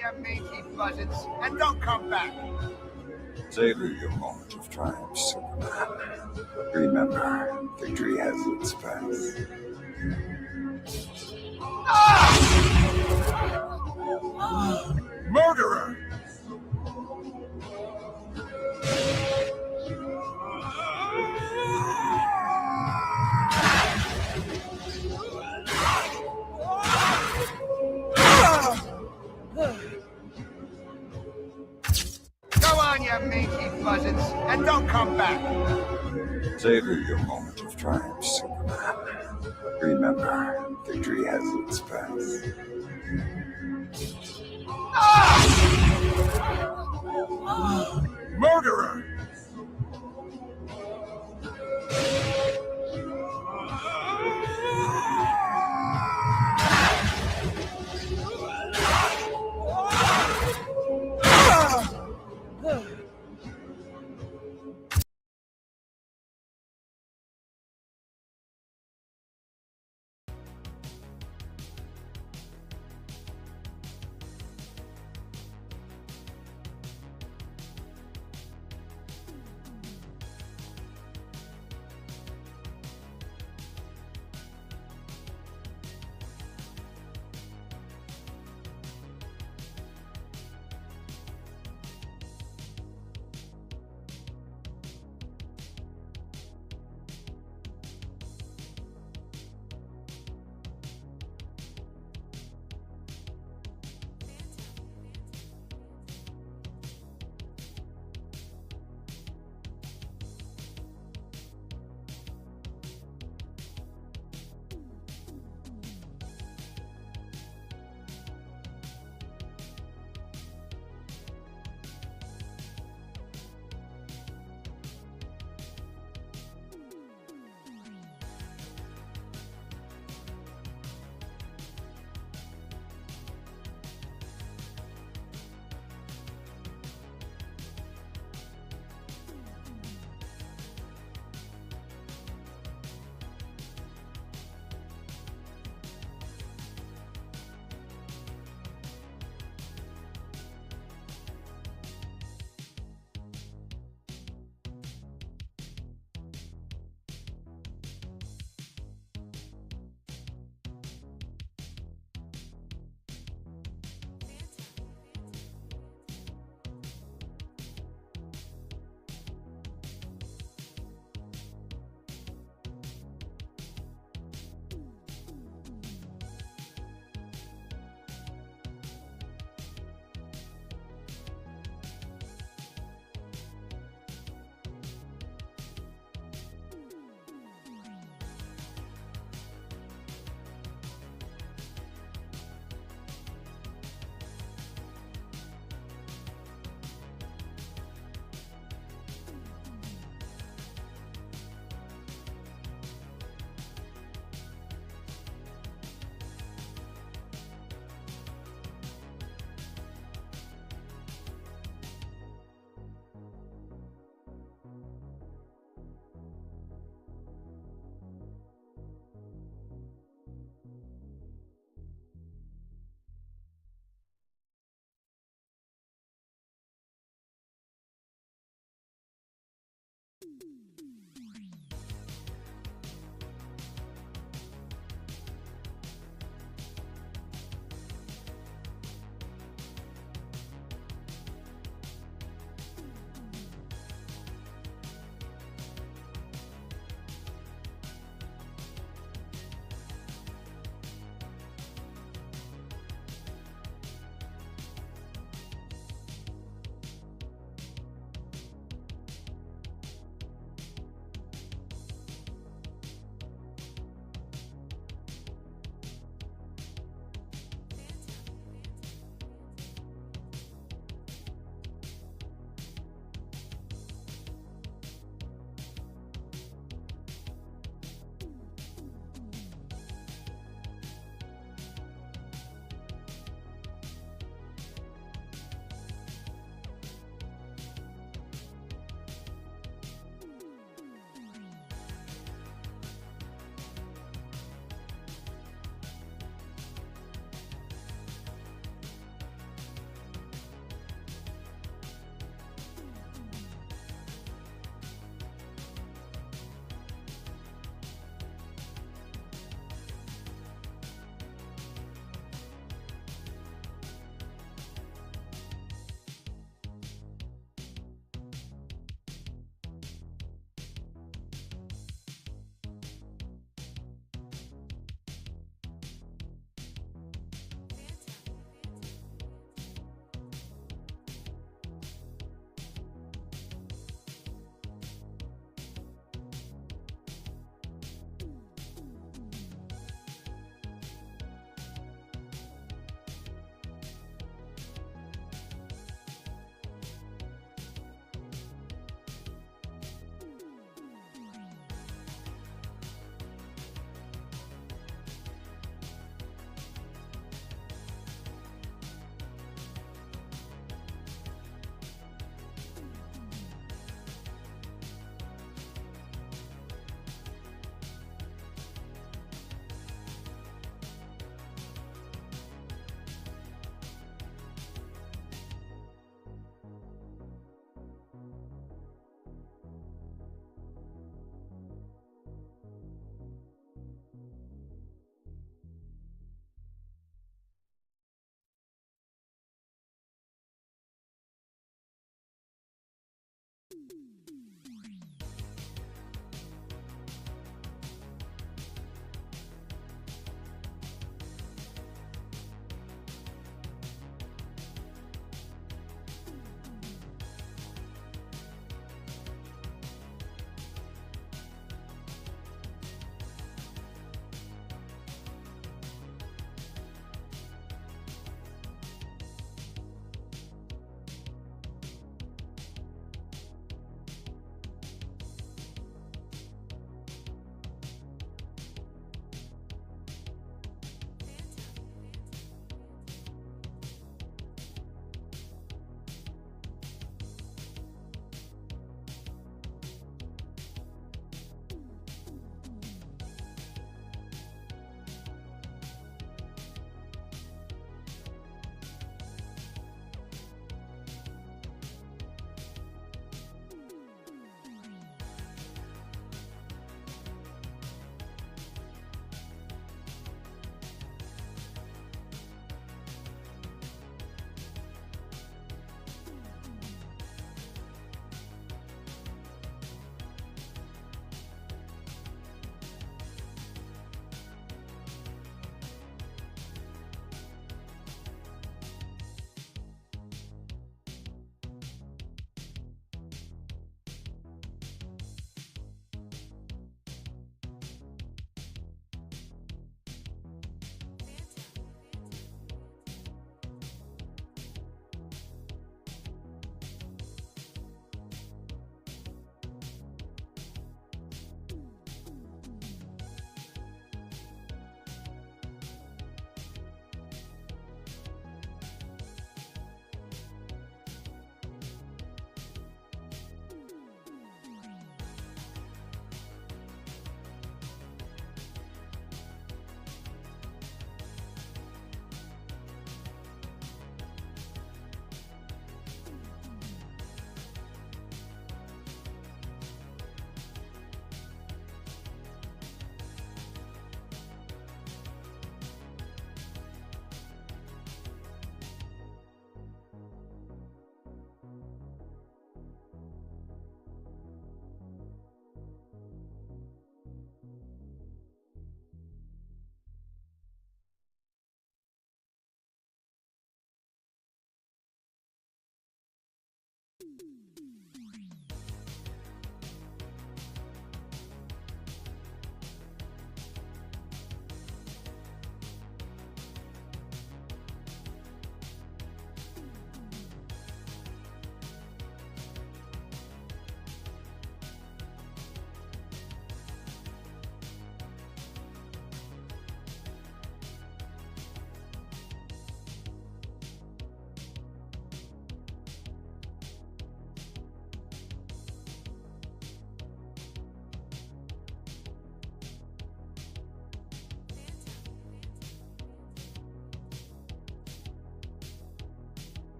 your mangy buzzards, and don't come back. Savor your moment of triumph, Superman. Remember, victory has its price. Murderer! Go on, you mangy buzzards, and don't come back. Savor your moment of triumph, Superman. Remember, victory has its price. Murderer!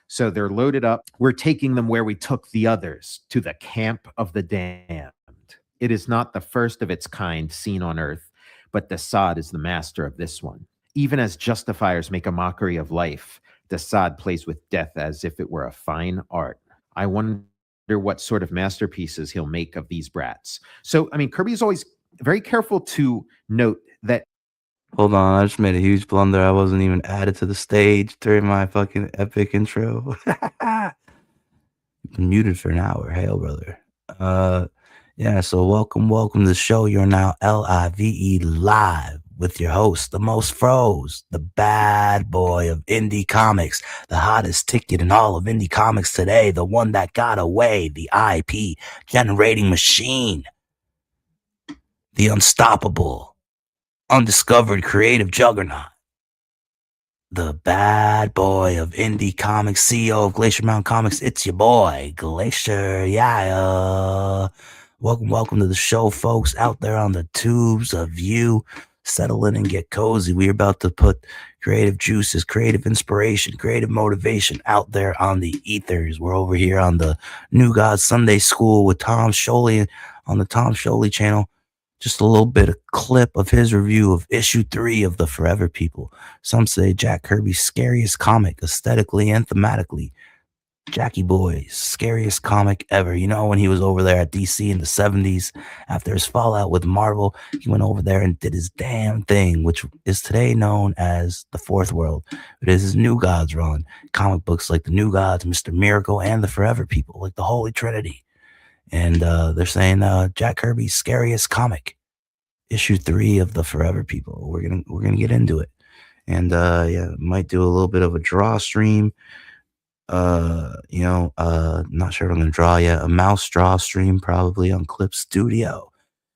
So they're loaded up. We're taking them where we took the others, to the camp of the damned. It is not the first of its kind seen on earth, but Desaad is the master of this one. Even as justifiers make a mockery of life, Desaad plays with death as if it were a fine art. I wonder what sort of masterpieces he'll make of these brats. So, I mean, Kirby is always very careful to note that. Hold on, I just made a huge blunder. I wasn't even added to the stage during my fucking epic intro. Been muted for an hour. Hail, brother. Yeah, so welcome to the show. You're now LIVE live with your host, the most froze, the bad boy of indie comics, the hottest ticket in all of indie comics today, the one that got away, the IP generating machine, the unstoppable, undiscovered creative juggernaut, the bad boy of indie comics, CEO of Glacier Mountain Comics. It's your boy, Glacier. Yeah. Welcome to the show, folks out there on the tubes of you. Settle in and get cozy. We're about to put creative juices, creative inspiration, creative motivation out there on the ethers. We're over here on the New God Sunday School with Tom Sholey on the Tom Sholey channel. Just a little bit of clip of his review of issue 3 of The Forever People. Some say Jack Kirby's scariest comic, aesthetically and thematically. Jackie Boy's scariest comic ever. You know, when he was over there at DC in the 70s, after his fallout with Marvel, he went over there and did his damn thing, which is today known as the Fourth World. It is his New Gods run. Comic books like the New Gods, Mr. Miracle, and the Forever People, like the Holy Trinity. And they're saying Jack Kirby's scariest comic, issue 3 of the Forever People. We're gonna get into it, and might do a little bit of a draw stream. Not sure if I'm gonna draw yet. A mouse draw stream probably on Clip Studio.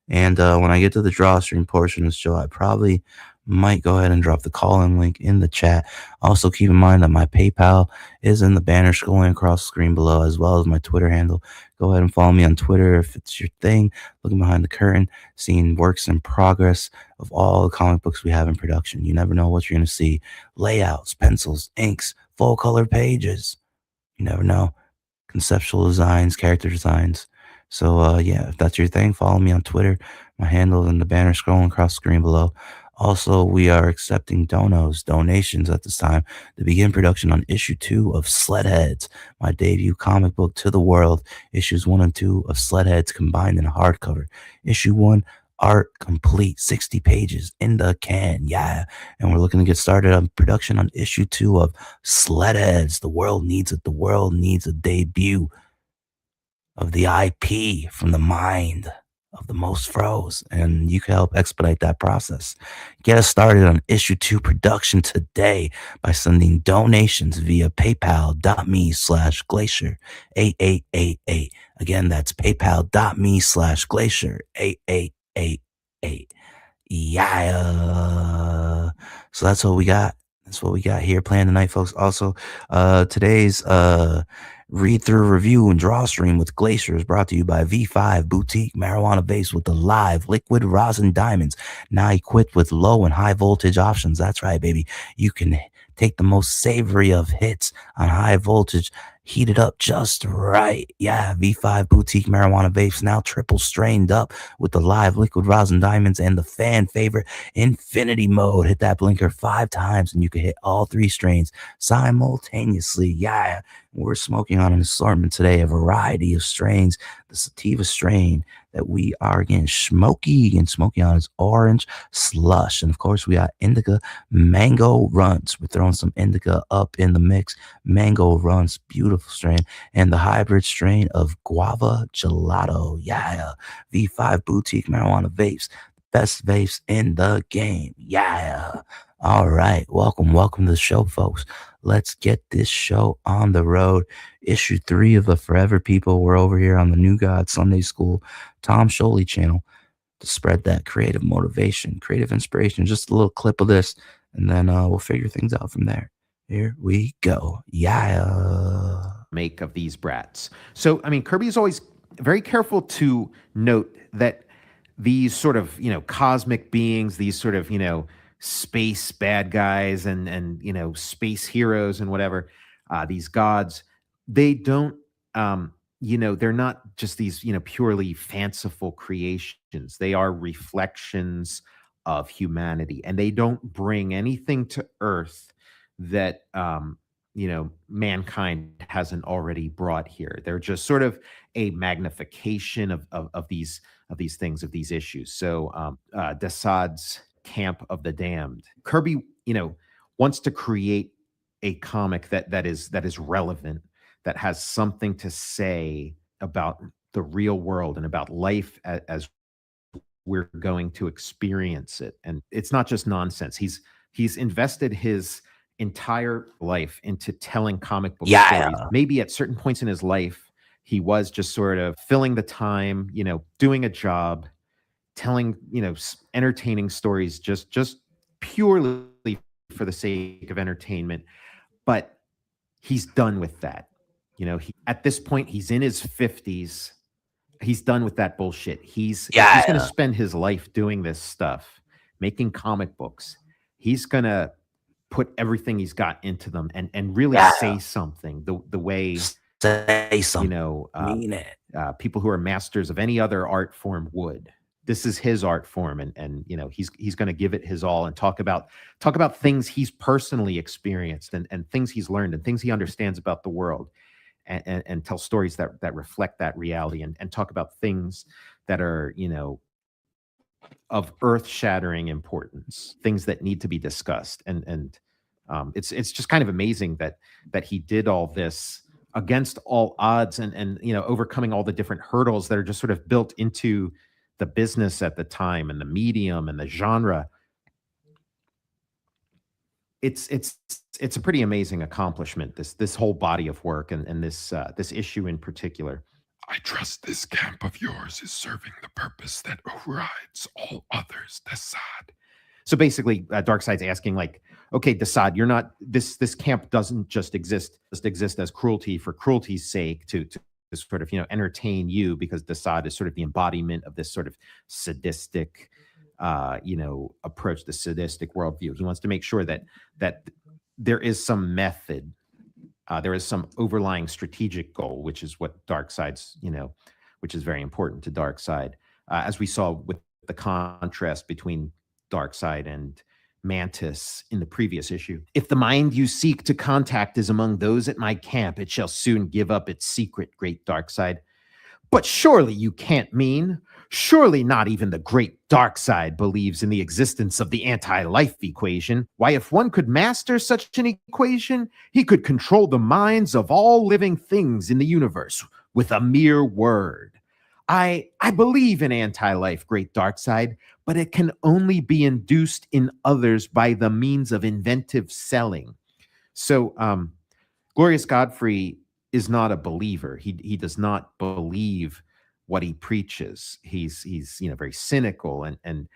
And when I get to the draw stream portion of the show, I probably might go ahead and drop the call-in link in the chat. Also, keep in mind that my PayPal is in the banner scrolling across the screen below, as well as my Twitter handle. Go ahead and follow me on Twitter if it's your thing. Looking behind the curtain, seeing works in progress of all the comic books we have in production. You never know what you're going to see. Layouts, pencils, inks, full color pages. You never know. Conceptual designs, character designs. So, if that's your thing, follow me on Twitter. My handle is in the banner scrolling across the screen below. Also, we are accepting donations at this time to begin production on issue 2 of Sledheads, my debut comic book to the world. Issues 1 and 2 of Sledheads combined in a hardcover. Issue 1, art complete, 60 pages in the can. Yeah. And we're looking to get started on production on issue 2 of Sledheads. The world needs it. The world needs a debut of the IP from the mind of the most froze, and you can help expedite that process. Get us started on issue 2 production today by sending donations via paypal.me/glacier8888. Again, that's paypal.me/glacier8888. Yeah. So that's what we got. That's what we got here playing tonight, folks. Also, today's read through review and draw stream with Glacier is brought to you by V5 Boutique Marijuana Vapes with the live liquid rosin diamonds, now equipped with low and high voltage options. That's right, baby. You can take the most savory of hits on high voltage, heat it up just right. Yeah, V5 Boutique Marijuana Vapes now triple strained up with the live liquid rosin diamonds and the fan favorite infinity mode. Hit that blinker 5 times and you can hit all 3 strains simultaneously. Yeah. We're smoking on an assortment today, a variety of strains. The sativa strain that we are getting smoky on is orange slush. And of course, we got indica mango runs. We're throwing some indica up in the mix. Mango runs, beautiful strain. And the hybrid strain of guava gelato. Yeah. V5 Boutique Marijuana Vapes. Best vapes in the game. Yeah. All right. Welcome to the show, folks. Let's get this show on the road. Issue 3 of The Forever People. We're over here on the New God Sunday School Tom Sholey channel to spread that creative motivation, creative inspiration. Just a little clip of this, and then we'll figure things out from there. Here we go. Yeah. Make of these brats. So, I mean, Kirby is always very careful to note that these sort of, cosmic beings, these sort of, space bad guys and space heroes and whatever, these gods, they don't, they're not just these, purely fanciful creations. They are reflections of humanity, and they don't bring anything to Earth that, mankind hasn't already brought here. They're just sort of a magnification of these things, of these issues. So, Desaad's Camp of the Damned. Kirby, wants to create a comic that is relevant, that has something to say about the real world and about life as we're going to experience it. And it's not just nonsense. He's invested his entire life into telling comic book stories. Yeah. Maybe at certain points in his life, he was just sort of filling the time, doing a job, telling, entertaining stories, just purely for the sake of entertainment. But he's done with that. At this point, he's in his 50s. He's done with that bullshit. He's going to Yeah. spend his life doing this stuff, making comic books. He's going to put everything he's got into them and really Yeah. say something the way, Say something. Mean it. people who are masters of any other art form would. This is his art form, and he's going to give it his all and talk about things he's personally experienced and things he's learned and things he understands about the world, and tell stories that reflect that reality, and talk about things that are, of earth-shattering importance, things that need to be discussed. And it's just kind of amazing that he did all this against all odds, and overcoming all the different hurdles that are just sort of built into the business at the time, and the medium and the genre. It's a pretty amazing accomplishment, this whole body of work, and this issue in particular. I trust this camp of yours is serving the purpose that overrides all others, Desaad. So basically, Darkseid's asking, like, okay, Desaad, you're not, this camp doesn't just exist as cruelty for cruelty's sake, to sort of entertain you, because Desaad is sort of the embodiment of this sort of sadistic approach, the sadistic worldview. He wants to make sure that there is some method, there is some overlying strategic goal, which is what Darkseid's, which is very important to Darkseid, as we saw with the contrast between Darkseid and Mantis in the previous issue. If the mind you seek to contact is among those at my camp, it shall soon give up its secret, great Darkseid. But surely you can't mean, surely not even the great Darkseid believes in the existence of the anti-life equation. Why, if one could master such an equation, he could control the minds of all living things in the universe with a mere word. I believe in anti-life, great Darkseid, but it can only be induced in others by the means of inventive selling. So, Glorious Godfrey is not a believer. He does not believe what he preaches. He's very cynical, and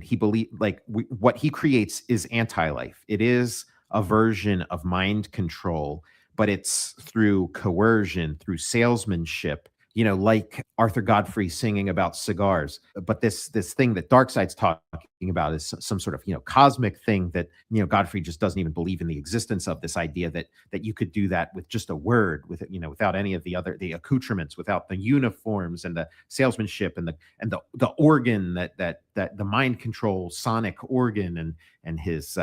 he what he creates is anti-life. It is a version of mind control, but it's through coercion, through salesmanship. Like Arthur Godfrey singing about cigars. But this thing that Darkseid's talking about is some sort of cosmic thing that Godfrey just doesn't even believe in the existence of. This idea that you could do that with just a word, with without any of the accoutrements, without the uniforms and the salesmanship and the organ that the mind control sonic organ and his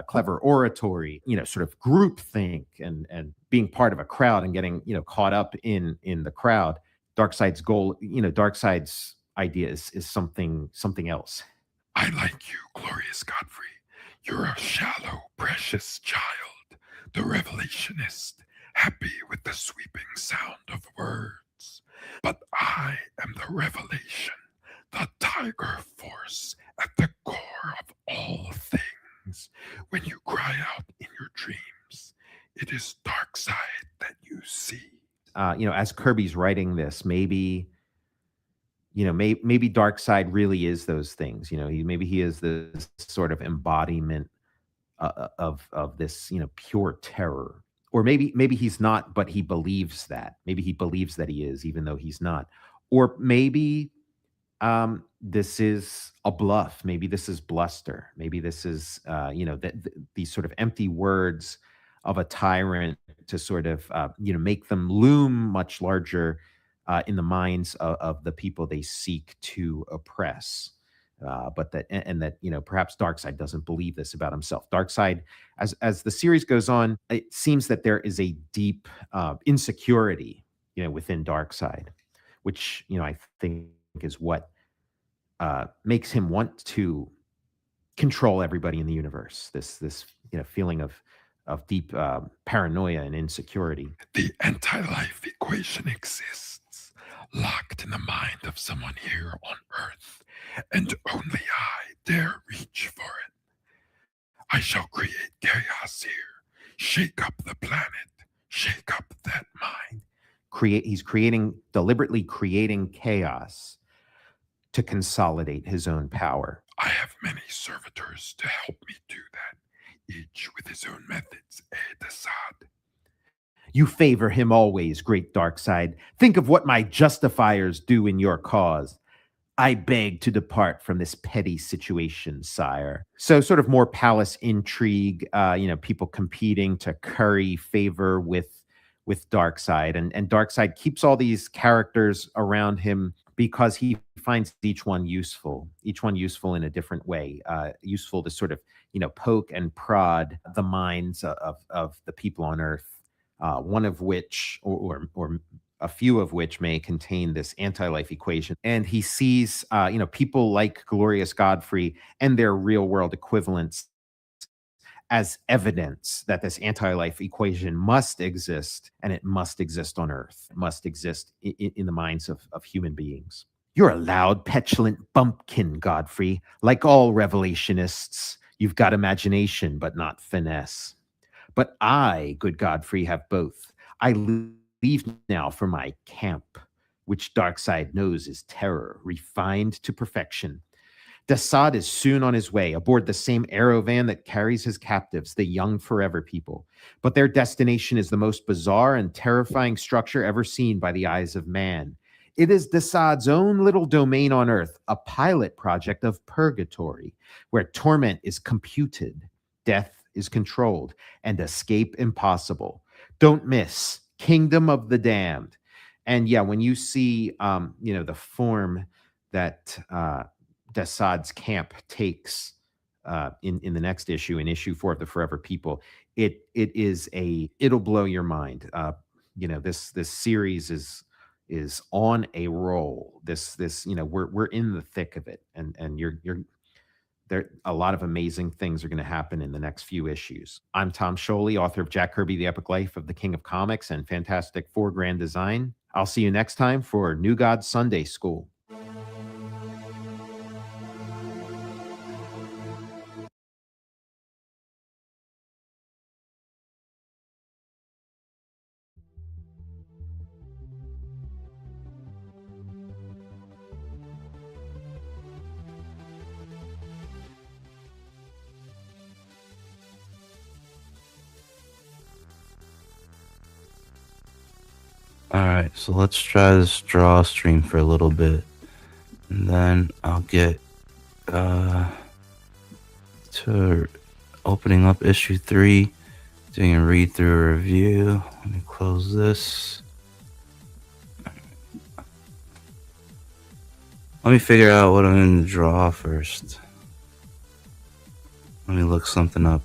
clever oratory, sort of group think and being part of a crowd and getting caught up in the crowd. Darkseid's goal, Darkseid's idea is something else. I like you, Glorious Godfrey. You're a shallow, precious child, the revelationist, happy with the sweeping sound of words. But I am the revelation, the tiger force at the core of all things. When you cry out in your dreams, it is Darkseid that you see. As Kirby's writing this, maybe Darkseid really is those things. Maybe he is this sort of embodiment of this pure terror, or maybe he's not, but he believes that. Maybe he believes that he is, even though he's not. Or maybe this is a bluff. Maybe this is bluster. Maybe this is these sort of empty words of a tyrant to sort of make them loom much larger in the minds of the people they seek to oppress. But that and that perhaps Darkseid doesn't believe this about himself. Darkseid, as the series goes on, it seems that there is a deep insecurity within Darkseid, which I think is what makes him want to control everybody in the universe. This feeling of deep paranoia and insecurity. The anti-life equation exists, locked in the mind of someone here on Earth, and only I dare reach for it. I shall create chaos here, shake up the planet, shake up that mind. He's deliberately creating chaos to consolidate his own power. I have many servitors to help me do that, each with his own methods, Desaad. You favor him always, great Darkseid. Think of what my justifiers do in your cause. I beg to depart from this petty situation, sire. So sort of more palace intrigue, people competing to curry favor with Darkseid. And Darkseid keeps all these characters around him because he finds each one useful in a different way, useful to sort of, poke and prod the minds of the people on Earth, one of which, or a few of which may contain this anti-life equation. And he sees, people like Glorious Godfrey and their real world equivalents as evidence that this anti-life equation must exist, and it must exist on Earth. It must exist in the minds of human beings. You're a loud, petulant bumpkin, Godfrey. Like all revelationists, you've got imagination, but not finesse. But I, good Godfrey, have both. I leave now for my camp, which Darkseid knows is terror, refined to perfection. Desaad is soon on his way aboard the same aerovan that carries his captives, the young forever people. But their destination is the most bizarre and terrifying structure ever seen by the eyes of man. It is Desaad's own little domain on Earth, a pilot project of purgatory, where torment is computed, death is controlled, and escape impossible. Don't miss Kingdom of the Damned. And yeah, when you see, the form that Desaad's camp takes in the next issue, in issue 4 of the Forever People, it'll blow your mind. This series is on a roll. We're in the thick of it, and you're there. A lot of amazing things are going to happen in the next few issues. I'm Tom Scholey, author of Jack Kirby: The Epic Life of the King of Comics and Fantastic Four Grand Design. I'll see you next time for New God Sunday School. Alright, so let's try this draw stream for a little bit. And then I'll get to opening up issue 3, doing a read through review. Let me close this. Let me figure out what I'm going to draw first. Let me look something up.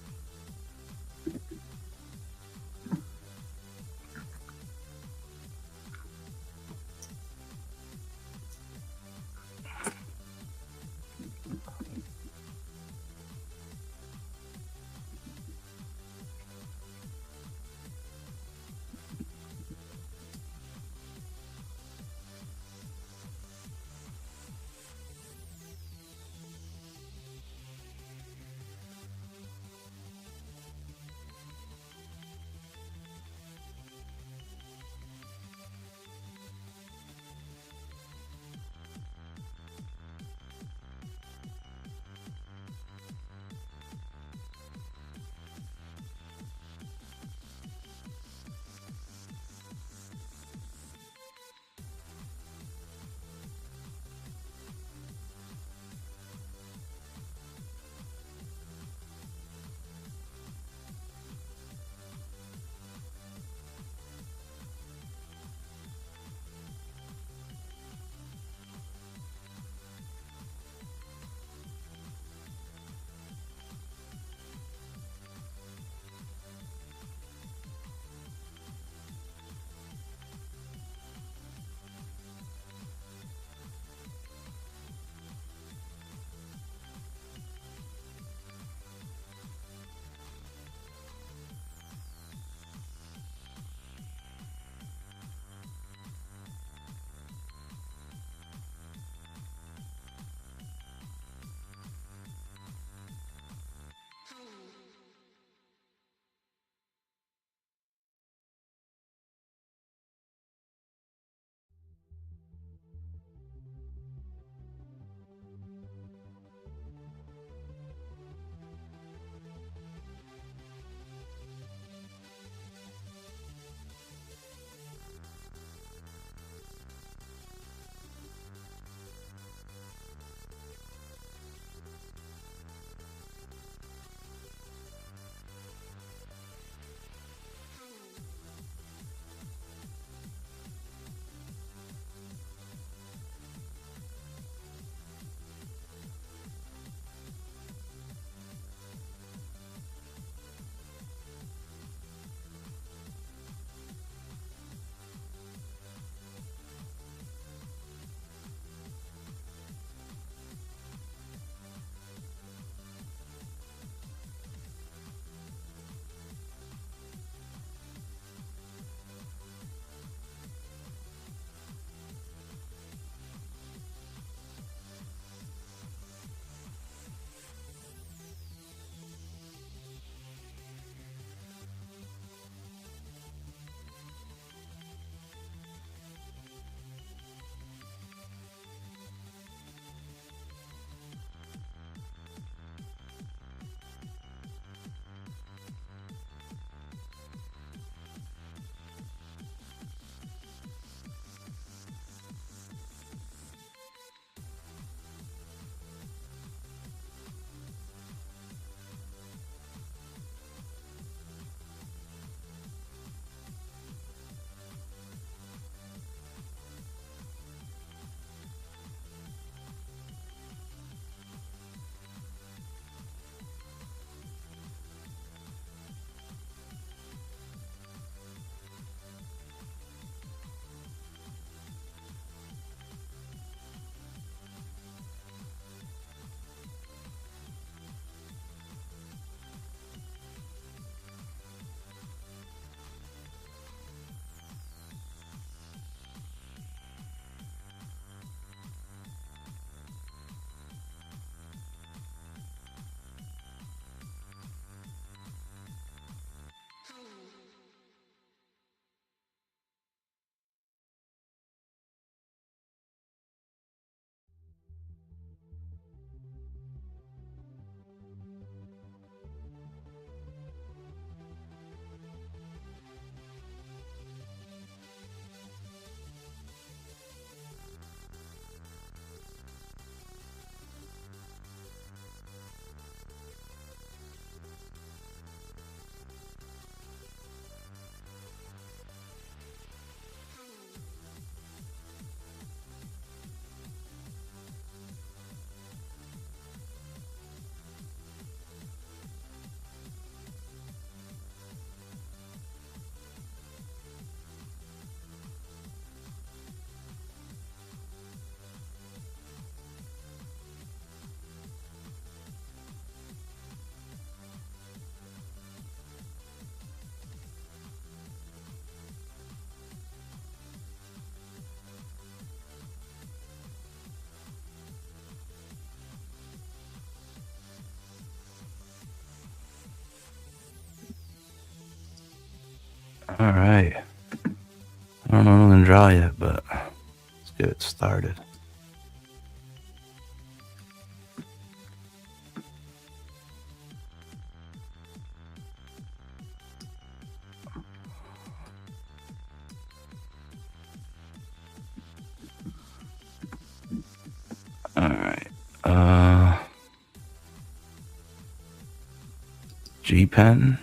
All right. I don't know what I'm gonna draw yet, but let's get it started. All right. G pen.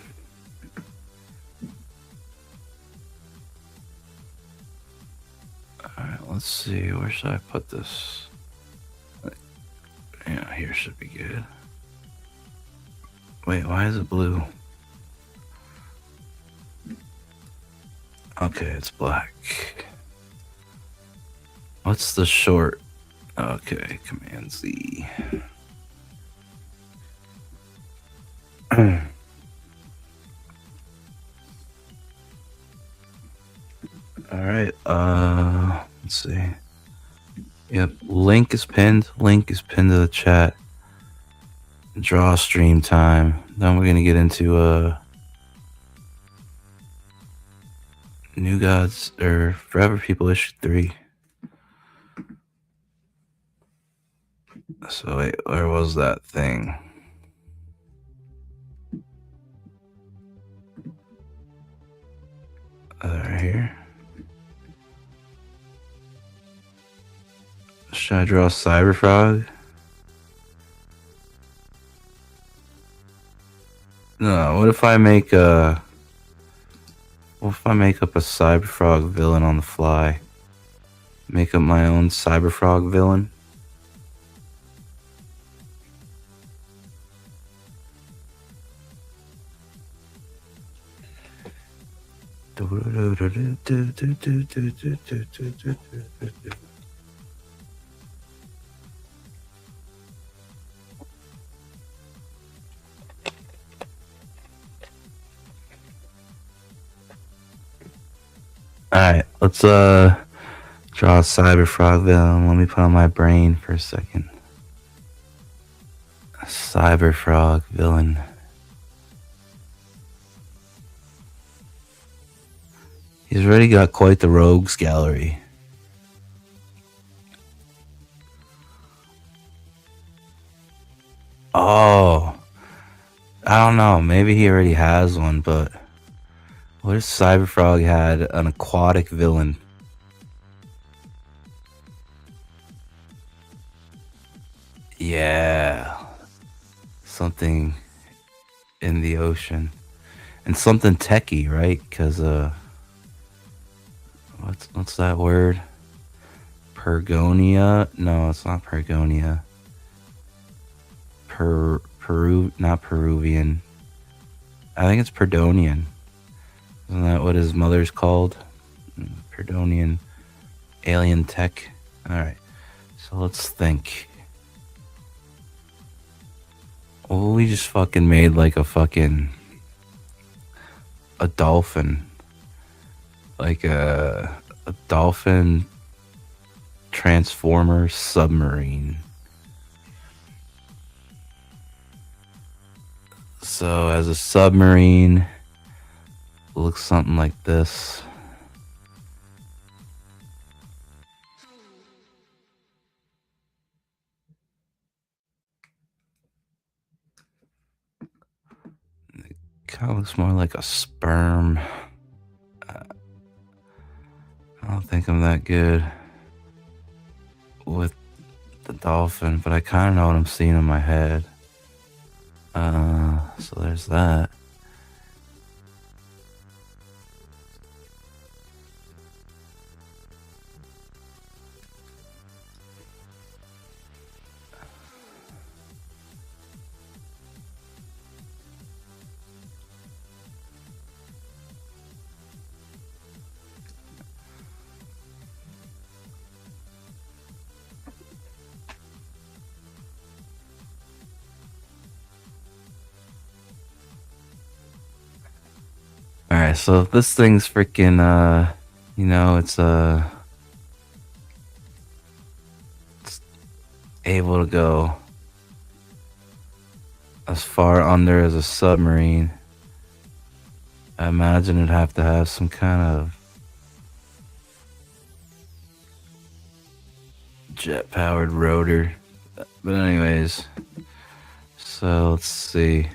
All right. Let's see. Where should I put this? Yeah, here should be good. Wait, why is it blue? Okay, it's black. What's the short? Okay, Command Z. All right. Let's see. Yep. Link is pinned. Link is pinned to the chat. Draw stream time. Then we're gonna get into New Gods or Forever People issue 3. So wait, where was that thing? Right here. Should I draw Cyberfrog? No, what if I make up a Cyberfrog villain on the fly? Make up my own Cyberfrog villain? Alright, let's draw a Cyberfrog villain. Let me put on my brain for a second. A Cyberfrog villain. He's already got quite the rogues gallery. Oh, I don't know. Maybe he already has one, but what if Cyberfrog had an aquatic villain? Yeah, something in the ocean and something techie, right? Because what's that word? Pergonia? No, it's not Pergonia. Peru, not Peruvian. I think it's Perdonian. Isn't that what his mother's called? Perdonian alien tech. All right, so let's think. Well, we just fucking made like a dolphin, like a dolphin transformer submarine. So as a submarine, it looks something like this. It kind of looks more like a sperm. I don't think I'm that good with the dolphin, but I kind of know what I'm seeing in my head. So there's that. Alright, so if this thing's freaking, it's able to go as far under as a submarine. I imagine it'd have to have some kind of jet-powered rotor. But anyways, so let's see.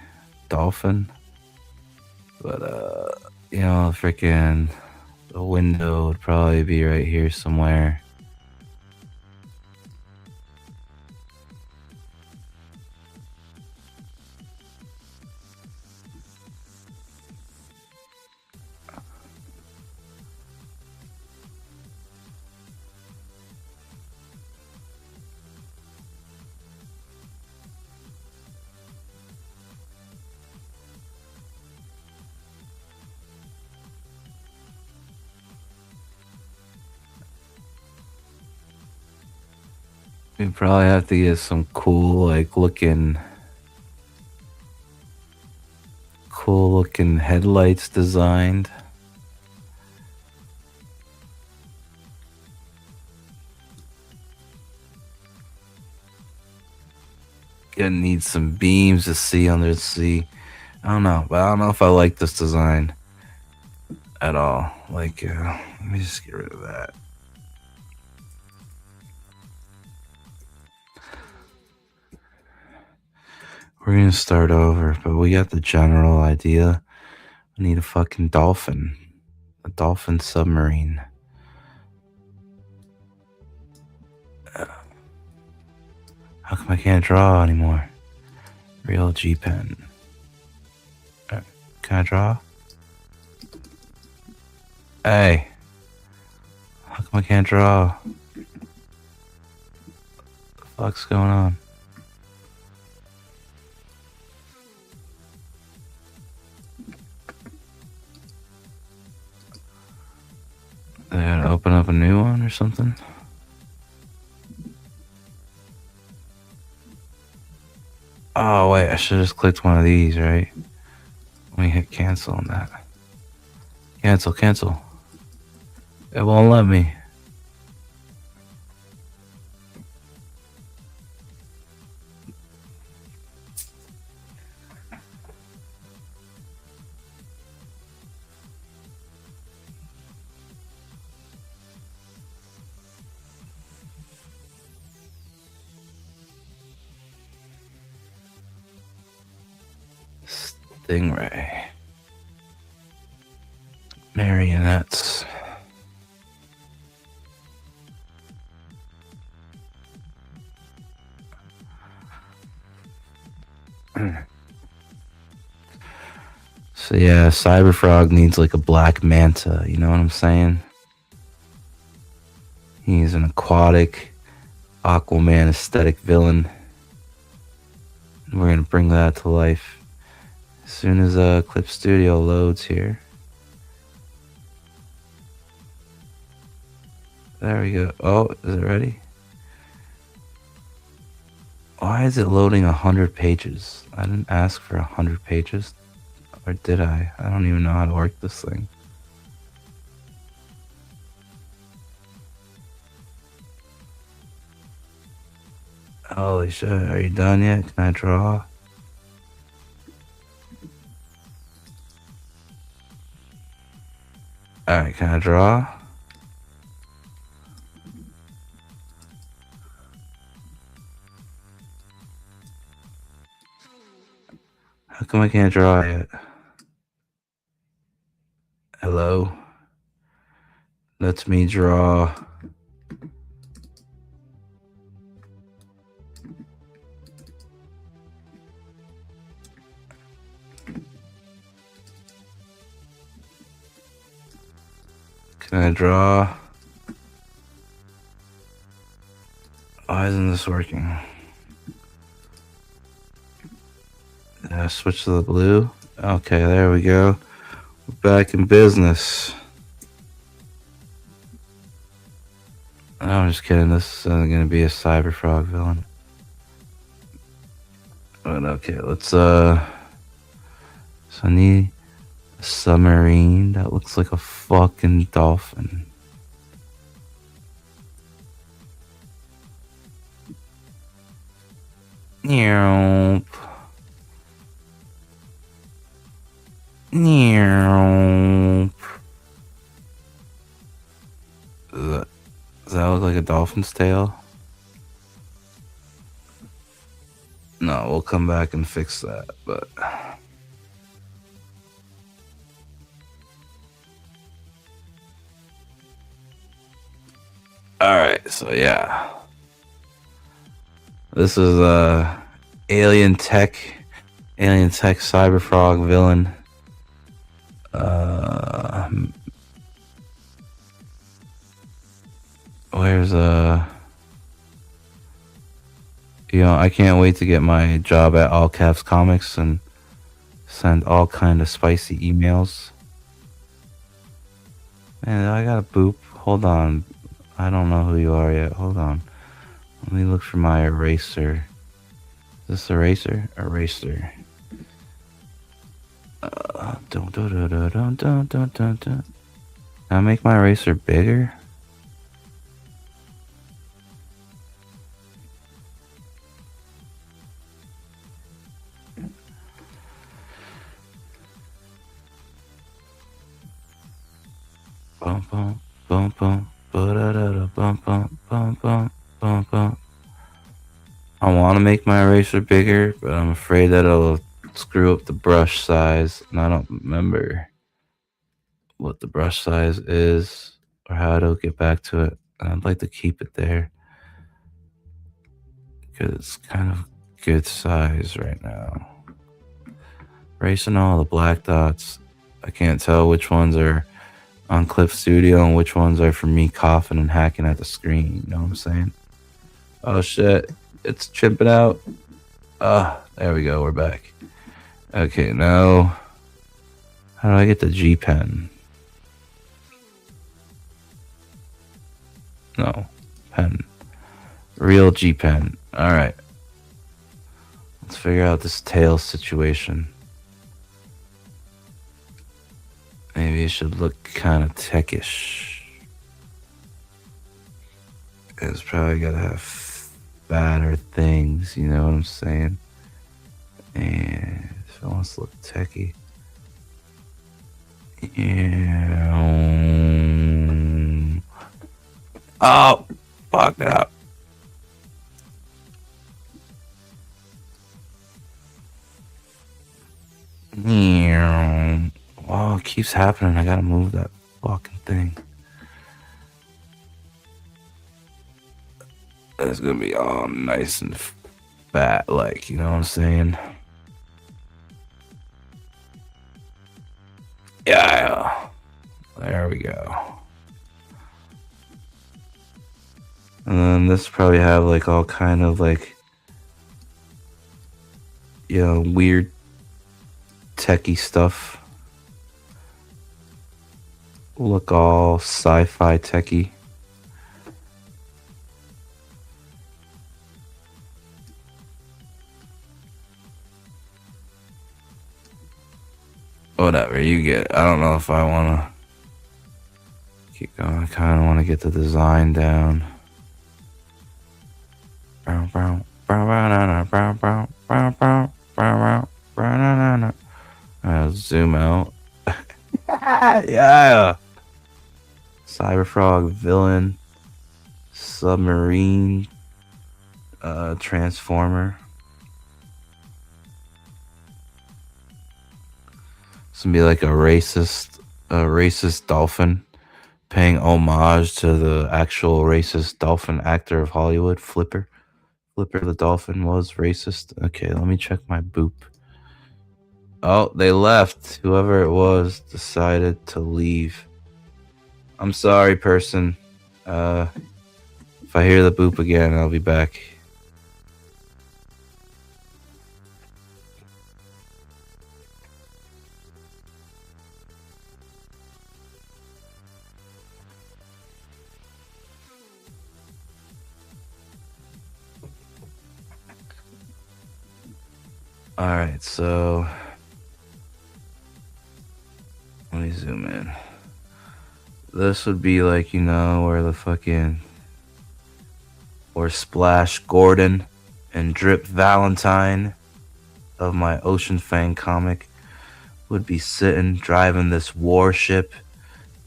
Dolphin. But, freaking the window would probably be right here somewhere. We probably have to get some cool looking headlights designed. Gonna need some beams to see under the sea. I don't know, but I don't know if I like this design at all. Let me just get rid of that. We're gonna start over, but we got the general idea. We need a fucking dolphin. A dolphin submarine. How come I can't draw anymore? Real G pen. Can I draw? Hey. How come I can't draw? What the fuck's going on? I gotta open up a new one or something? Oh wait, I should have just clicked one of these, right? Let me hit cancel on that. Cancel. It won't let me. Stingray. Marionettes. So yeah, Cyberfrog needs like a black manta, you know what I'm saying? He's an aquatic Aquaman aesthetic villain. We're gonna bring that to life as soon as Clip Studio loads here. There we go. Oh, is it ready? Why is it loading 100 pages? I didn't ask for 100 pages. Or did I? I don't even know how to work this thing. Holy shit, are you done yet? Can I draw? Alright, can I draw? How come I can't draw yet? Hello? Let me draw. Can I draw? Why isn't this working? Switch to the blue. Okay, there we go. We're back in business. No, I'm just kidding. This isn't gonna be a Cyberfrog villain. But okay, let's so I need a submarine that looks like a fucking dolphin. Meow. dolphin's tail? No, we'll come back and fix that, but alright, so yeah. This is Alien Tech Cyberfrog villain. Where's I can't wait to get my job at All Caps Comics and send all kind of spicy emails. Man, I got a boop. Hold on. I don't know who you are yet. Hold on. Let me look for my eraser. Is this eraser? Eraser. Don't. Can I make my eraser bigger? Bum bum bum bum ba-da-da-da bum bum bum bum bum bum. I want to make my eraser bigger, but I'm afraid that it'll screw up the brush size, and I don't remember what the brush size is or how to get back to it. And I'd like to keep it there because it's kind of good size right now. Erasing all the black dots. I can't tell which ones are on Clip Studio and which ones are for me coughing and hacking at the screen. You know what I'm saying? Oh shit, it's chipping out. There we go, we're back. Okay, now how do I get the G pen? No, pen. Real G pen. Alright. Let's figure out this tail situation. Maybe it should look kind of techish. It's probably gotta have fatter things, you know what I'm saying? And if it wants to look techy. Yeah. Oh, fucked up. Oh, it keeps happening. I gotta move that fucking thing. It's gonna be all nice and fat, like, you know what I'm saying? Yeah. There we go. And then this probably have like all kind of like, weird techie stuff. Look all sci-fi techie. Whatever you get. I don't know if I want to keep going. I kind of want to get the design down. Zoom out. Yeah. Cyberfrog villain. Submarine. Transformer. This would be like a racist dolphin paying homage to the actual racist dolphin actor of Hollywood, Flipper. Flipper the dolphin was racist. Okay, let me check my boop. Oh, they left. Whoever it was decided to leave. I'm sorry, person. If I hear the boop again, I'll be back. Alright, so let me zoom in. This would be like, where Splash Gordon and Drip Valentine of my Ocean Fang comic would be sitting driving this warship,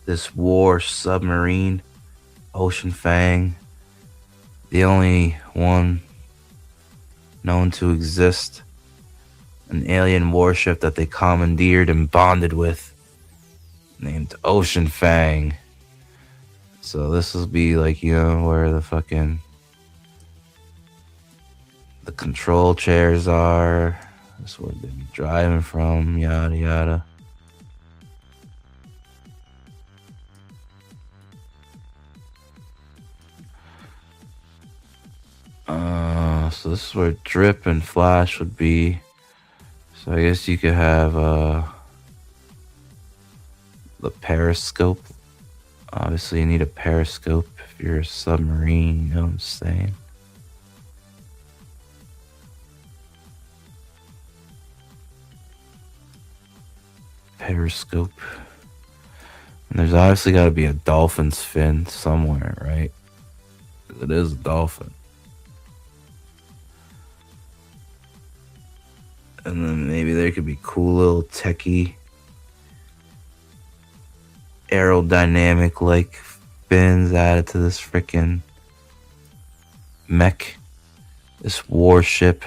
this war submarine, Ocean Fang, the only one known to exist, an alien warship that they commandeered and bonded with, named Ocean Fang. So this will be like, you know, where the fucking the control chairs are. That's where they be driving from, yada yada. So this is where Drip and Flash would be. So I guess you could have the periscope. Obviously you need a periscope if you're a submarine, you know what I'm saying? Periscope. And there's obviously got to be a dolphin's fin somewhere, right? It is a dolphin. And then maybe there could be cool little techie aerodynamic like fins added to this freaking mech, this warship,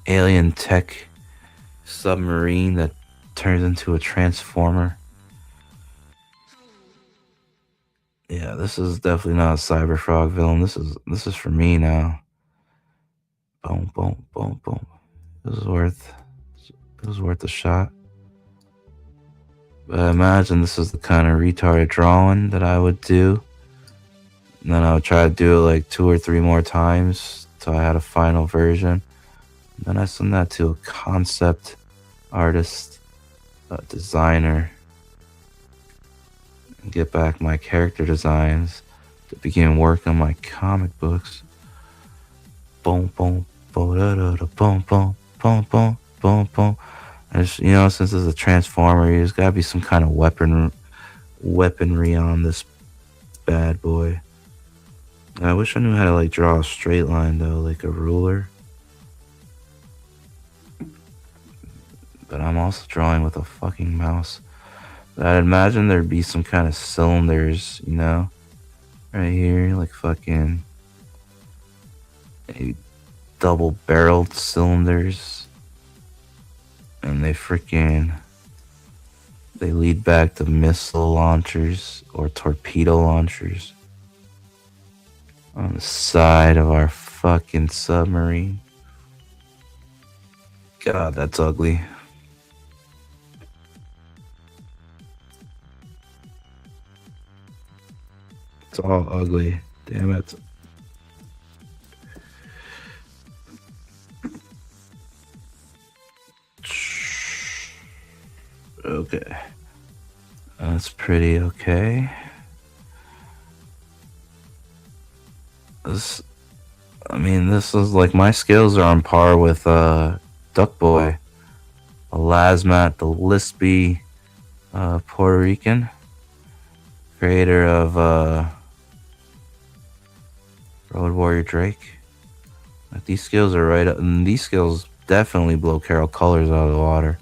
alien tech submarine that turns into a transformer. Yeah, this is definitely not a Cyber Frog villain. This is for me now. Boom, boom, boom, boom. It was worth a shot. But I imagine this is the kind of retarded drawing that I would do. And then I would try to do it like 2 or 3 more times till I had a final version. And then I send that to a concept artist, a designer, and get back my character designs to begin work on my comic books. Boom, boom, boom, da, da, da, boom, boom, boom, boom, boom, boom. And just, you know, since it's a transformer, there's got to be some kind of weaponry on this bad boy. I wish I knew how to like draw a straight line though, like a ruler. But I'm also drawing with a fucking mouse. But I'd imagine there'd be some kind of cylinders, you know, right here, like fucking maybe double-barreled cylinders, and they lead back to missile launchers or torpedo launchers on the side of our fucking submarine. God, that's ugly. It's all ugly. Damn it. Okay. That's pretty okay. This is like my skills are on par with Duck Boy, a Lasmat, the lispy Puerto Rican, creator of Road Warrior Drake. Like, these skills are right up, and these skills definitely blow Carol Colors out of the water.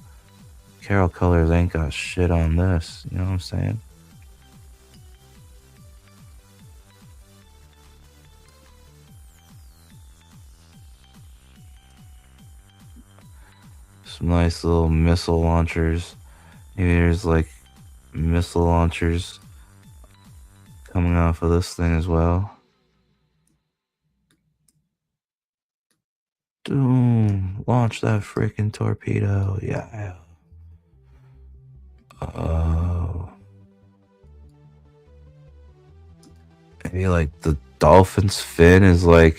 Carol Colors ain't got shit on this, you know what I'm saying? Some nice little missile launchers. Maybe there's like missile launchers coming off of this thing as well. Boom! Launch that freaking torpedo. Yeah. Oh. Maybe like the dolphin's fin is like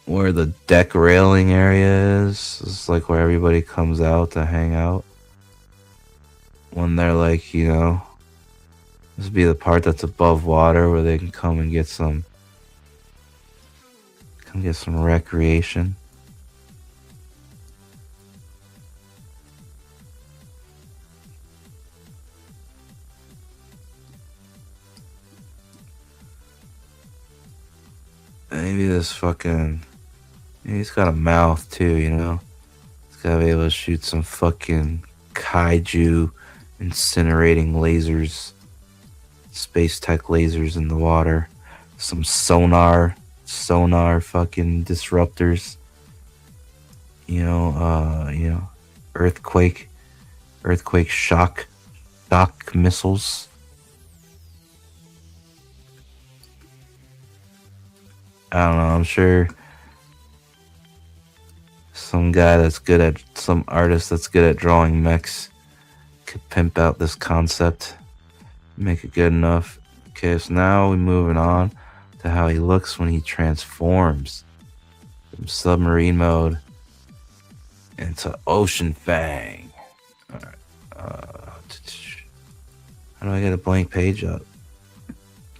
where the deck railing area is. It's like where everybody comes out to hang out when they're like, you know, this would be the part that's above water where they can come and get some recreation. Maybe he's got a mouth too, you know? He's gotta be able to shoot some fucking kaiju incinerating lasers space tech lasers in the water, some sonar fucking disruptors, earthquake shock missiles. I don't know, I'm sure some artist that's good at drawing mechs could pimp out this concept, make it good enough. Okay, so now we're moving on to how he looks when he transforms from submarine mode into Ocean Fang. Alright. How do I get a blank page up?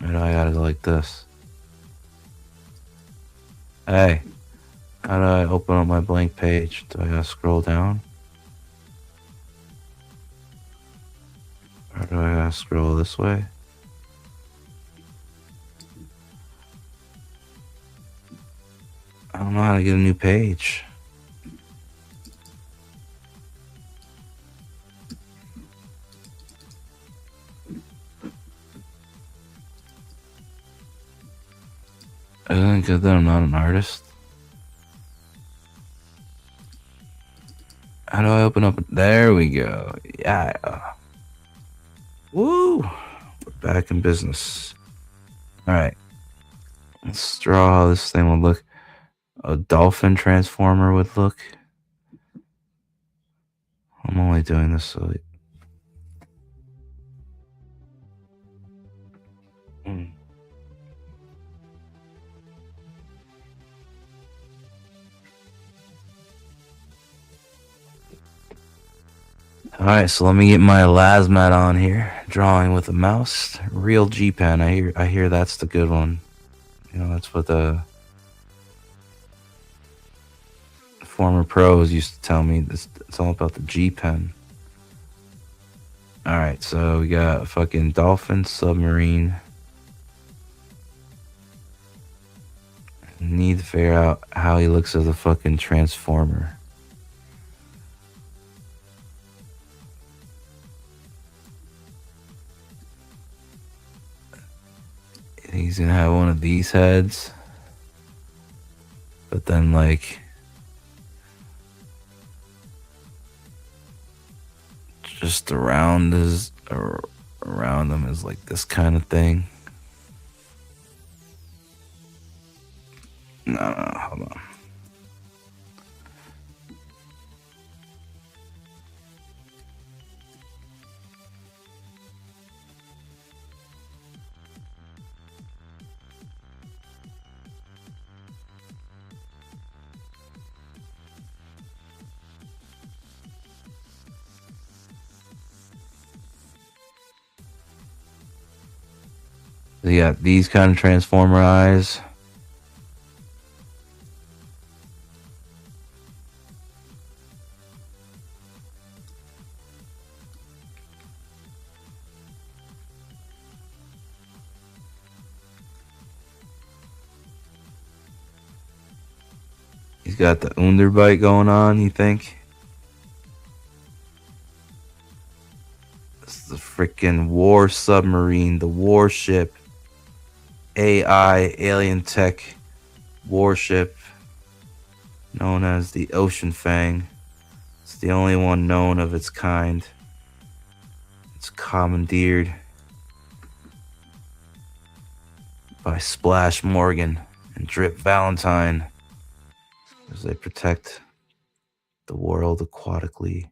Or do I gotta go like this? Hey, how do I open up my blank page? Do I gotta scroll down? Or do I gotta scroll this way? I don't know how to get a new page. Isn't it good that I'm not an artist? How do I open up? There we go. Yeah. Woo! We're back in business. Alright. Let's draw how this thing would look. A dolphin transformer would look. I'm only doing this so... Alright, so let me get my Lasmat on here. Drawing with a mouse. Real G-Pen. I hear that's the good one. You know, that's what the former pros used to tell me. It's all about the G-Pen. Alright, so we got a fucking dolphin submarine. Need to figure out how he looks as a fucking transformer. He's gonna have one of these heads, but then like just around him is like this kind of thing. No, hold on. So you got these kind of transformer eyes. He's got the underbite going on, you think? This is the freaking war submarine, the warship. AI alien tech warship known as the Ocean Fang. It's the only one known of its kind. It's commandeered by Splash Morgan and Drip Valentine as they protect the world aquatically.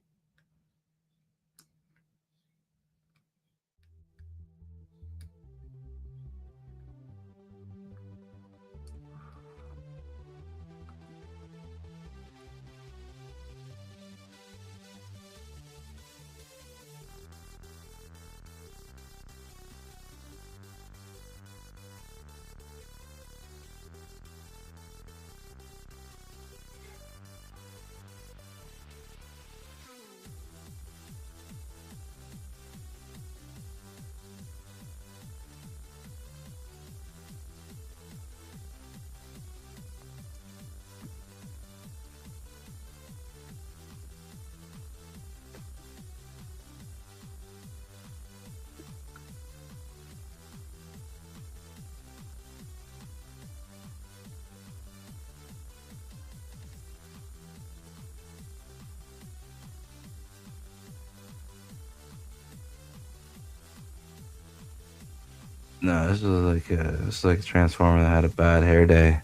No, this was like a transformer that had a bad hair day.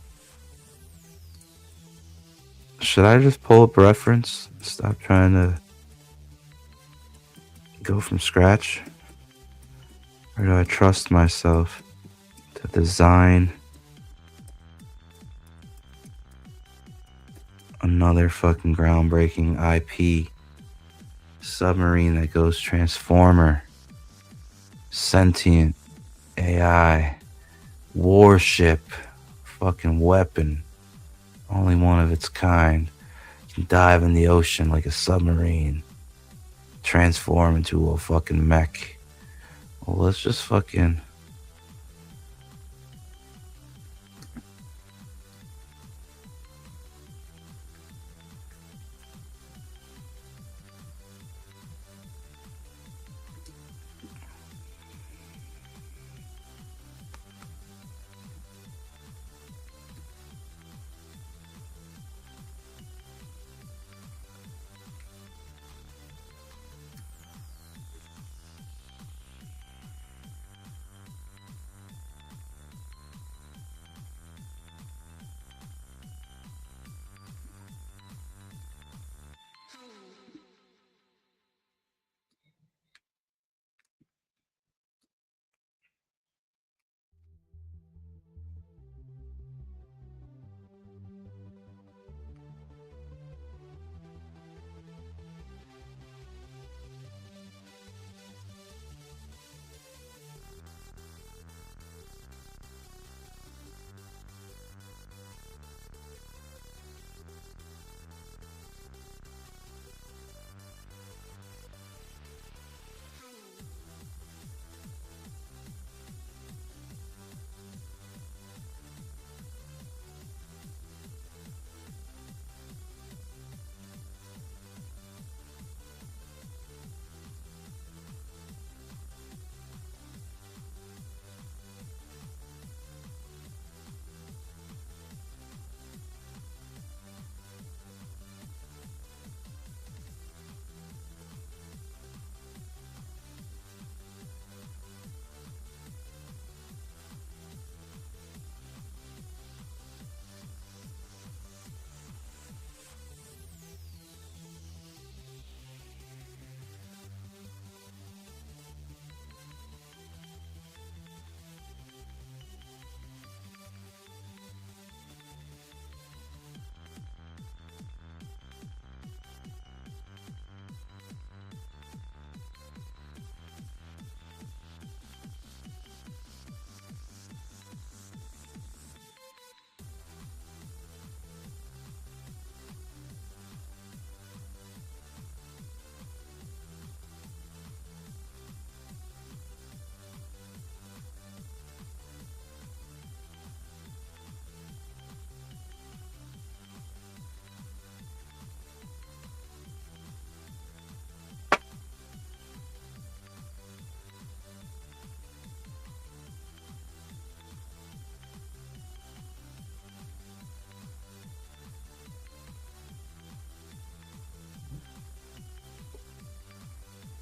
Should I just pull up a reference? Stop trying to go from scratch? Or do I trust myself to design another fucking groundbreaking IP submarine that goes transformer, sentient AI, warship, fucking weapon, only one of its kind, can dive in the ocean like a submarine, transform into a fucking mech. Well, let's just fucking...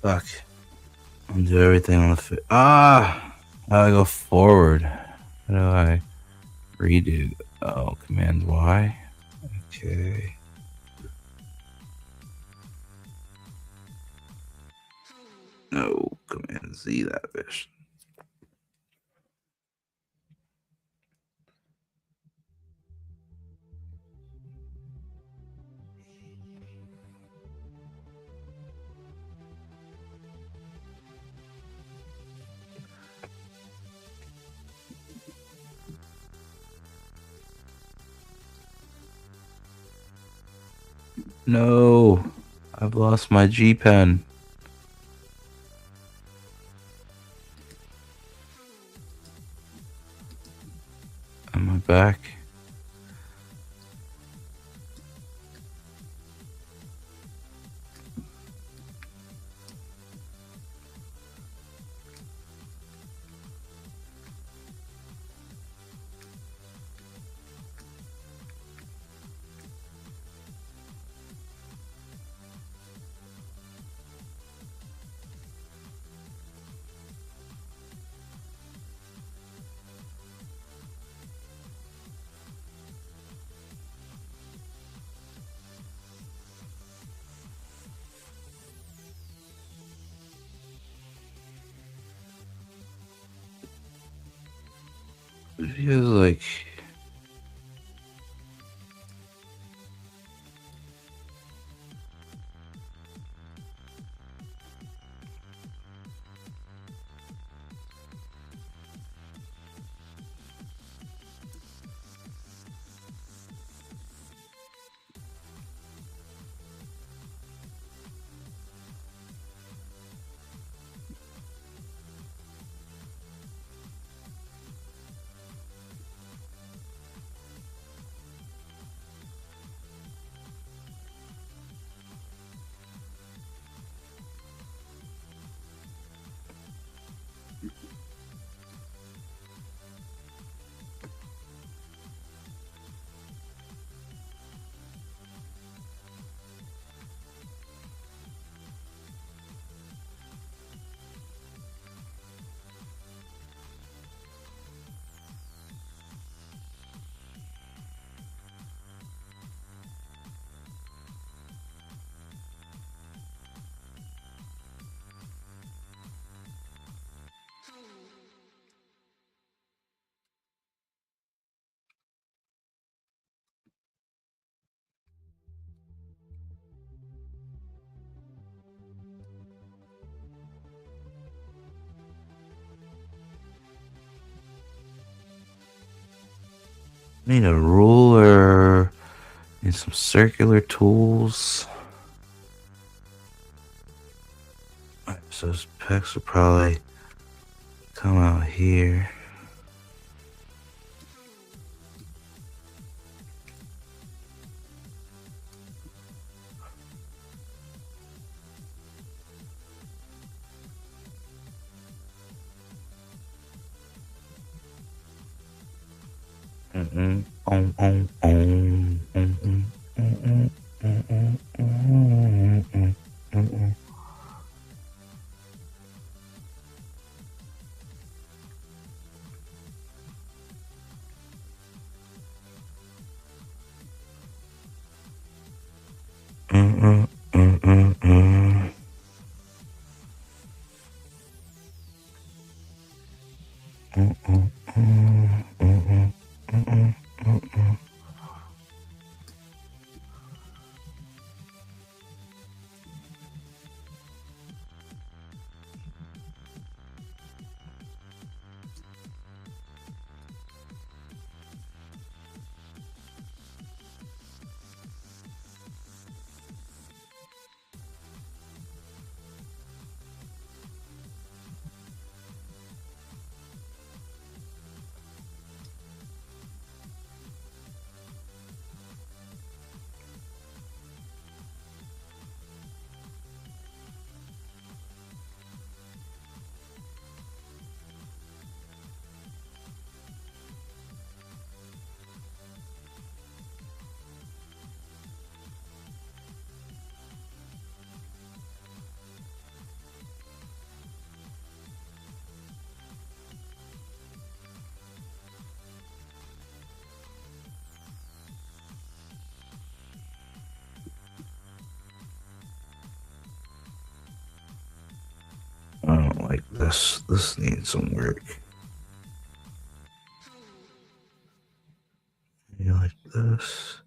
Fuck. I'll do everything on the how do I go forward? How do I redo? Oh, Command Y. Okay. No, Command Z that bitch. No, I've lost my G pen. Am I back? It feels like I need a ruler and some circular tools. Alright, so his pecs will probably come out here. I don't like this. This needs some work. You like this?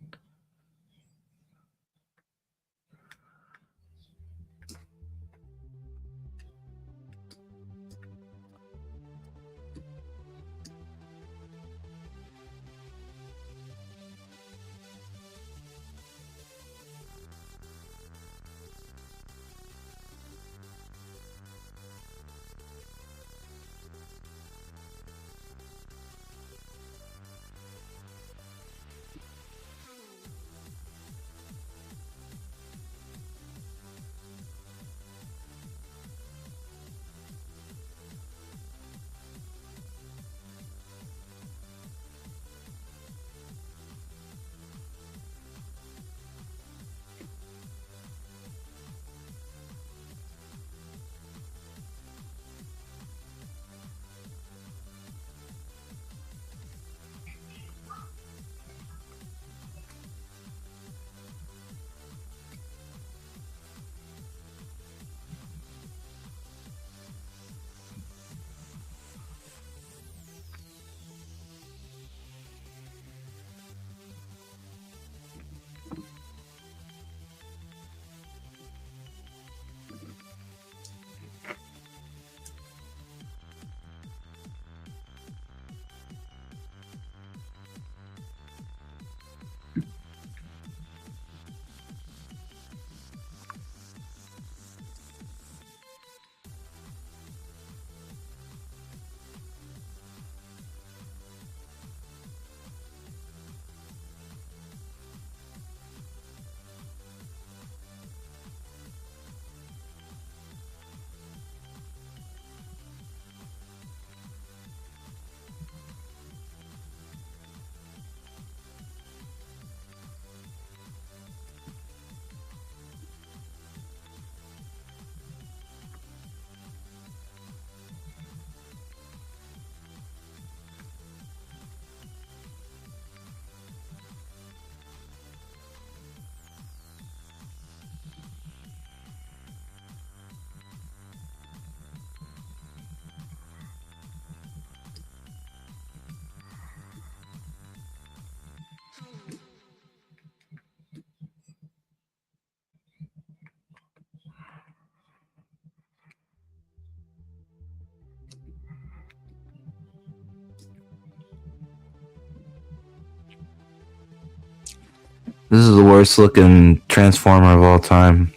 This is the worst looking Transformer of all time.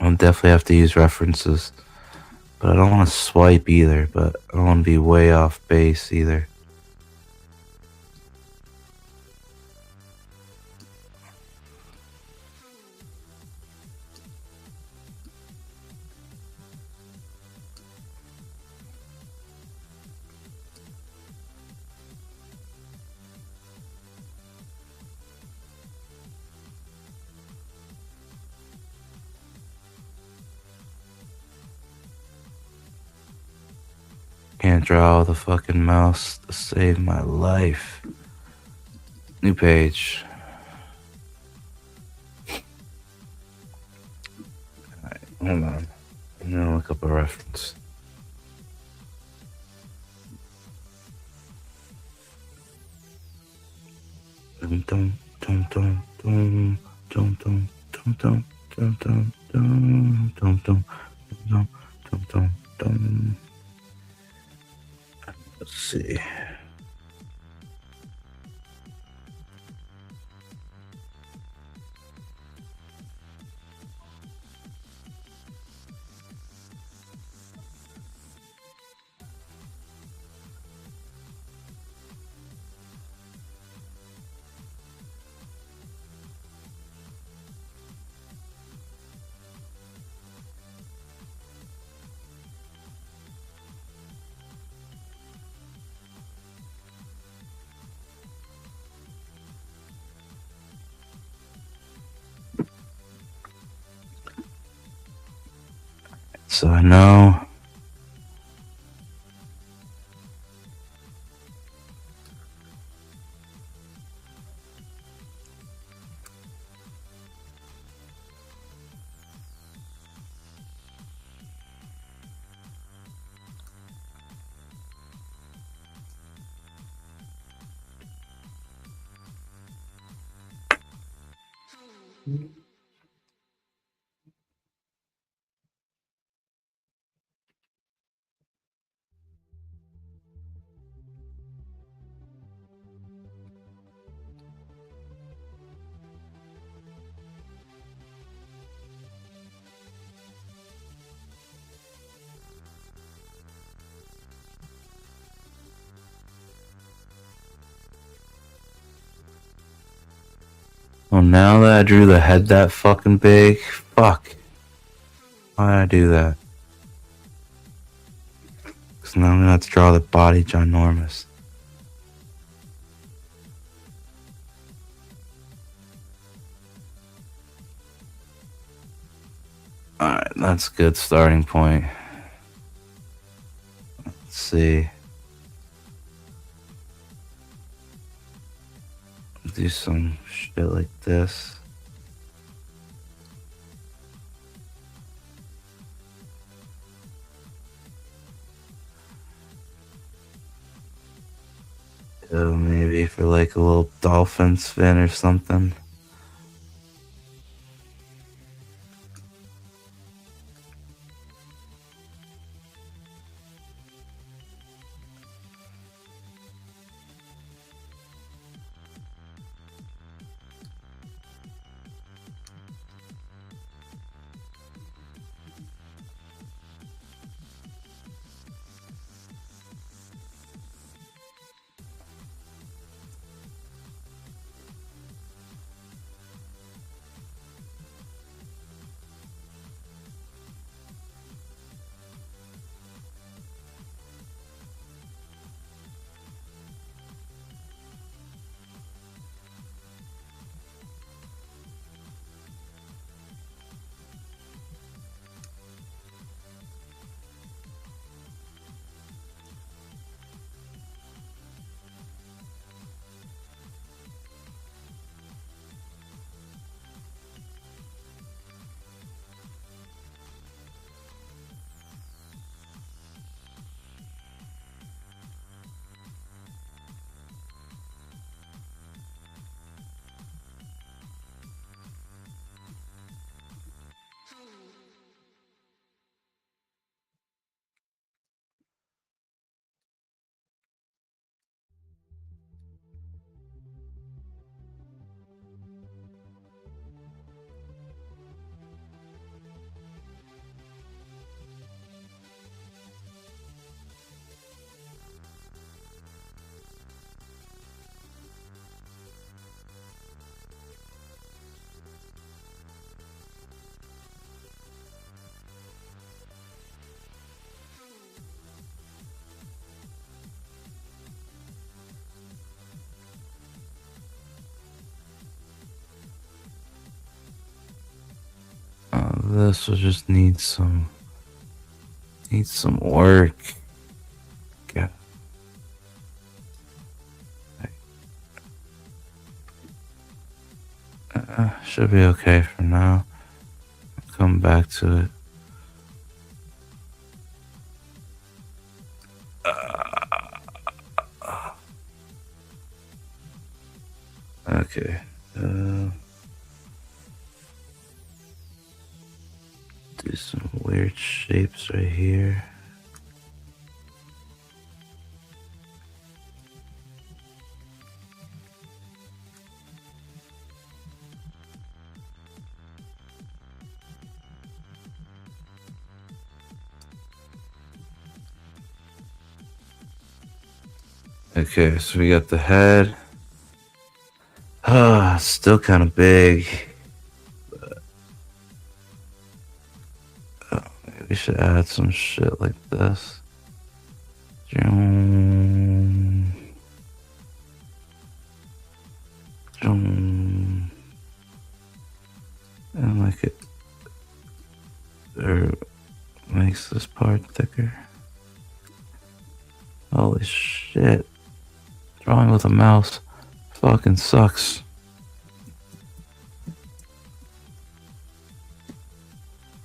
I'll definitely have to use references. But I don't want to swipe either, but I don't want to be way off base either. Can't draw the fucking mouse to save my life. New page. Alright, hold on. I'm gonna look up a reference. Dum dum dum dum dum dum dum dum dum dum dum dum dum dum dum dum dum dum. Let's see. So I know well, now that I drew the head that fucking big, fuck. Why did I do that? Because now I'm gonna have to draw the body ginormous. Alright, that's a good starting point. Let's see. Do some shit like this. Maybe for like a little dolphin fin or something. this will just need some work. Yeah. Should be okay for now. I'll come back to it. Okay. Do some weird shapes right here. Okay, so we got the head. Still kind of big. Maybe we should add some shit like this. And like it makes this part thicker. Holy shit. Drawing with a mouse fucking sucks.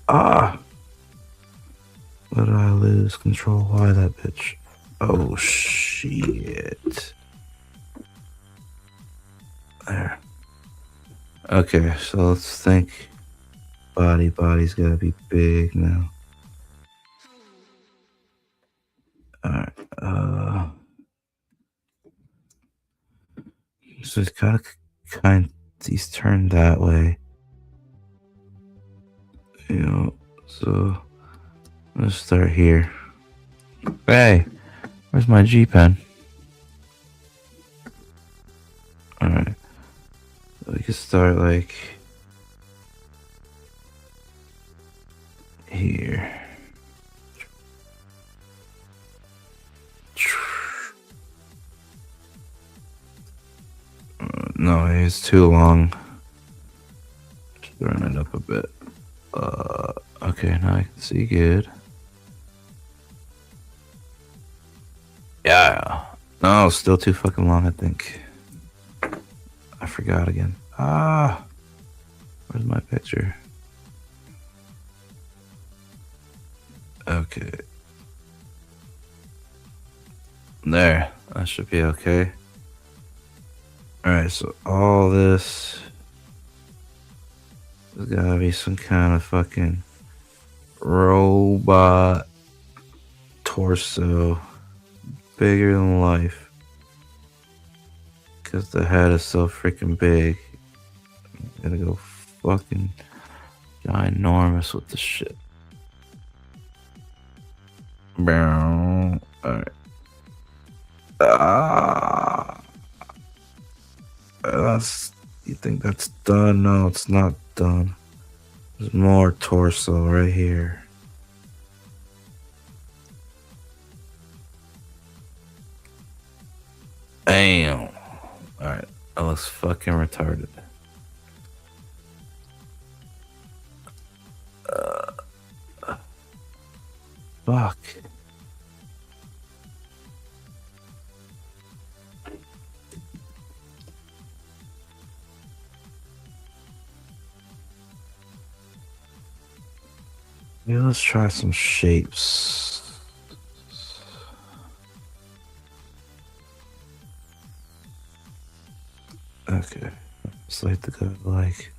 Ah! What did I lose control? Why that bitch? Oh shit. There. Okay, so let's think. Body's gotta be big now. Alright, so it's gotta these turn that way. You know, so let's start here. Hey, where's my G pen? Alright. We can start like here. No, it's too long. Just throwing it up a bit. Okay, now I can see good. Yeah. No, still too fucking long, I think. I forgot again. Where's my picture? Okay. There. That should be okay. Alright, so all this... There's gotta be some kind of fucking robot torso bigger than life. Because the head is so freaking big. I'm gonna go fucking ginormous with the shit. Alright. You think that's done? No, it's not done. There's more torso right here. Damn. Alright, that looks fucking retarded. Fuck. Yeah, let's try some shapes. Okay. It's like the guy like.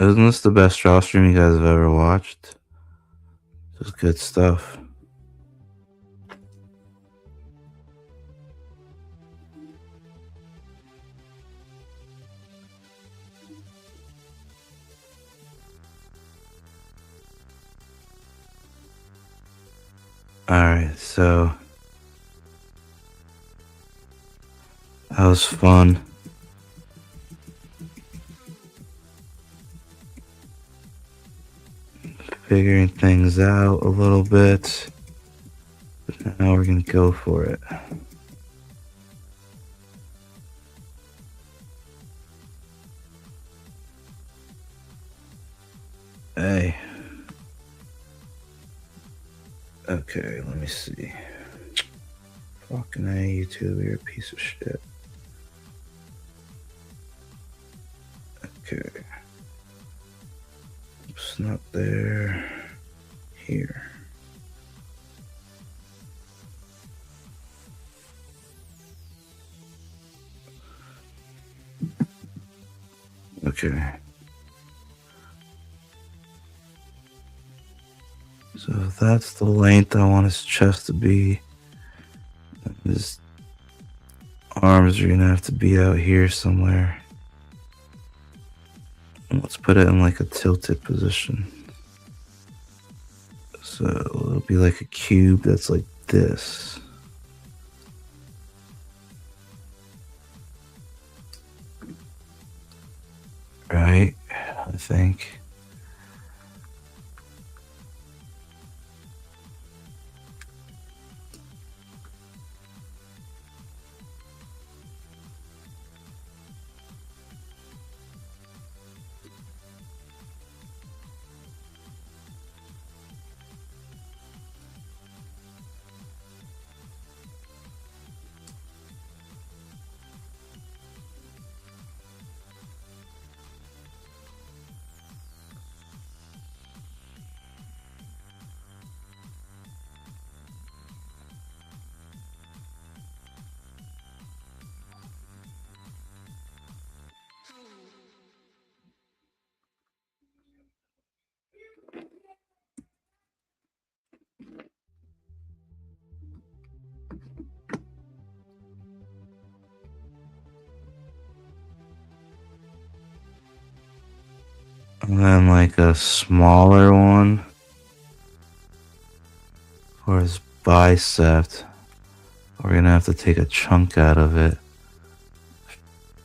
Isn't this the best draw stream you guys have ever watched? Just good stuff. Alright, so that was fun. Figuring things out a little bit. But now we're gonna go for it. Hey. Okay, let me see. Fucking A, YouTube, you're a piece of shit. Okay. It's not there. Here. Okay. So if that's the length I want his chest to be, his arms are gonna have to be out here somewhere. And let's put it in like a tilted position. So it'll be like a cube that's like this. Right? I think. And then like a smaller one for his bicep. We're gonna have to take a chunk out of it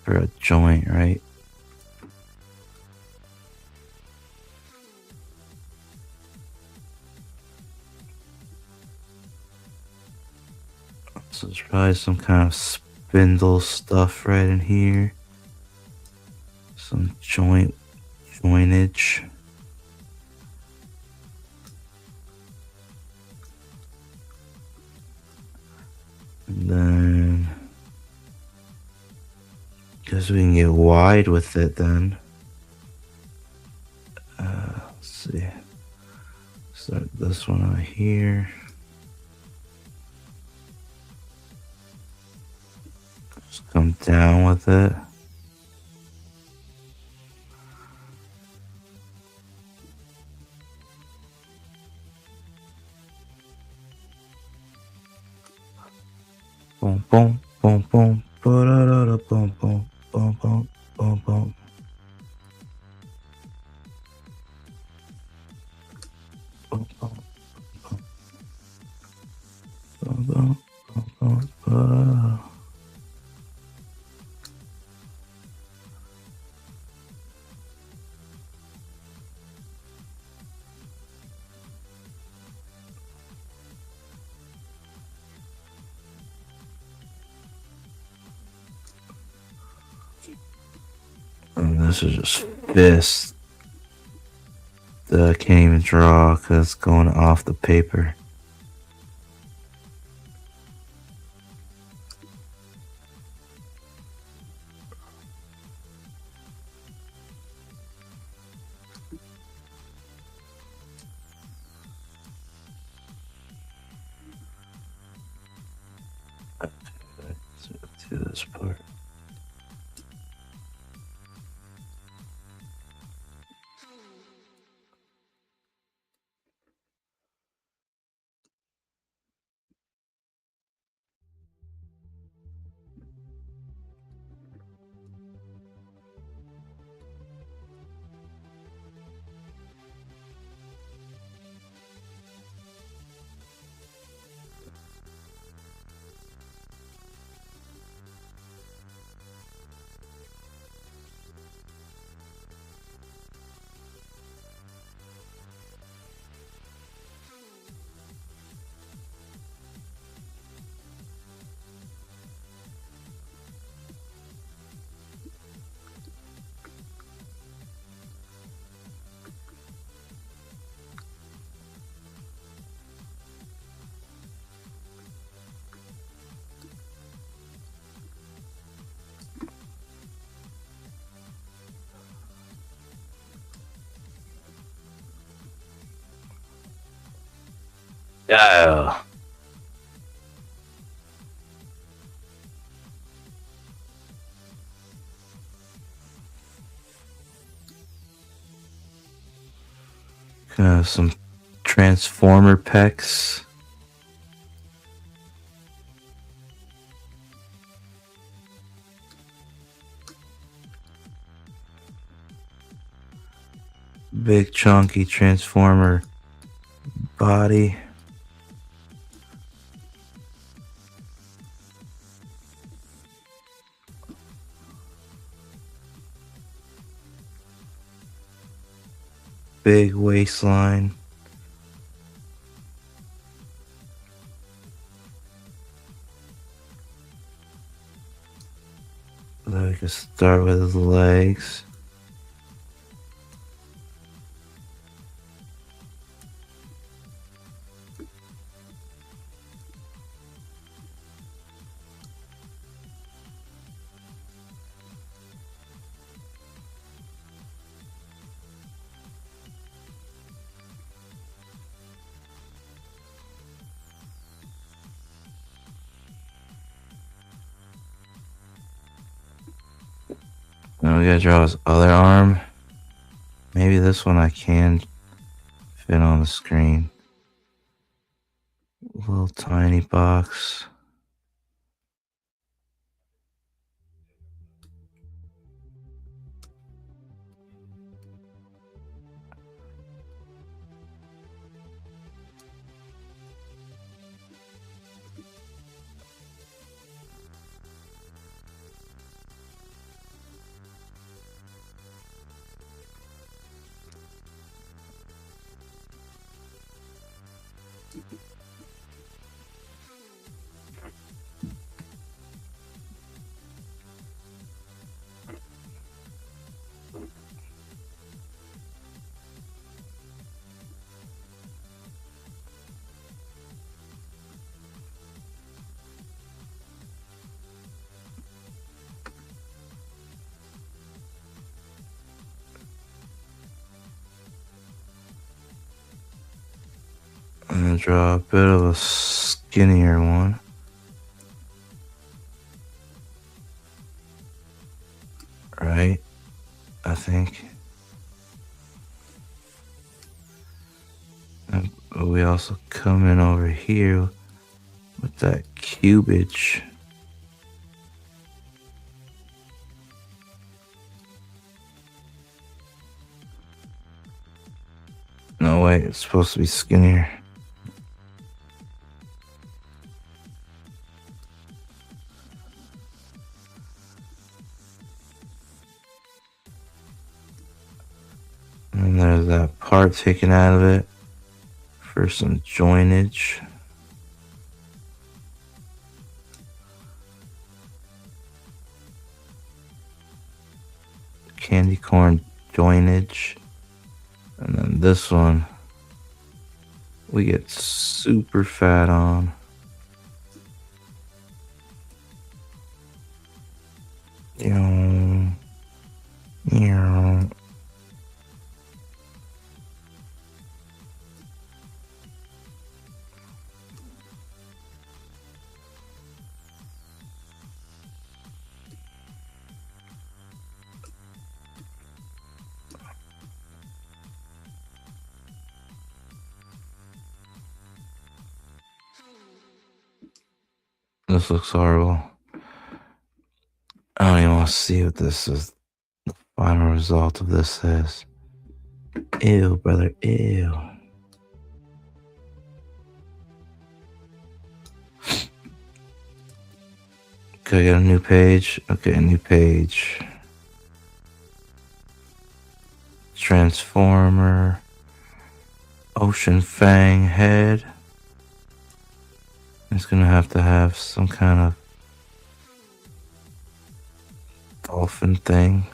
for a joint, right? So there's probably some kind of spindle stuff right in here. Some jointage. And then guess we can get wide with it then. Let's see. Start this one out here. Just come down with it. Boom, boom, boom, boom, ba-da-da-da, boom, boom, boom, boom, boom, boom. Boom, boom, boom, boom, boom, boom, boom, ba-da-da. And this is just fist that I can't even draw because it's going off the paper. Let's do this part. Yeah. Some Transformer pecs. Big chunky Transformer body. Big waistline. We can start with his legs. Now we gotta draw his other arm. Maybe this one I can fit on the screen. Little tiny box. I'm gonna draw a bit of a skinnier one. Right? I think. And we also come in over here with that cubage. No, wait, it's supposed to be skinnier. And there's that part taken out of it for some joinage. Candy corn joinage. And then this one we get super fat on. Yeah. This looks horrible. I don't even want to see what this is. The final result of this is. Ew, brother, ew. Okay, I got a new page. Okay, a new page. Transformer. Ocean Fang head. It's gonna have to have some kind of dolphin thing.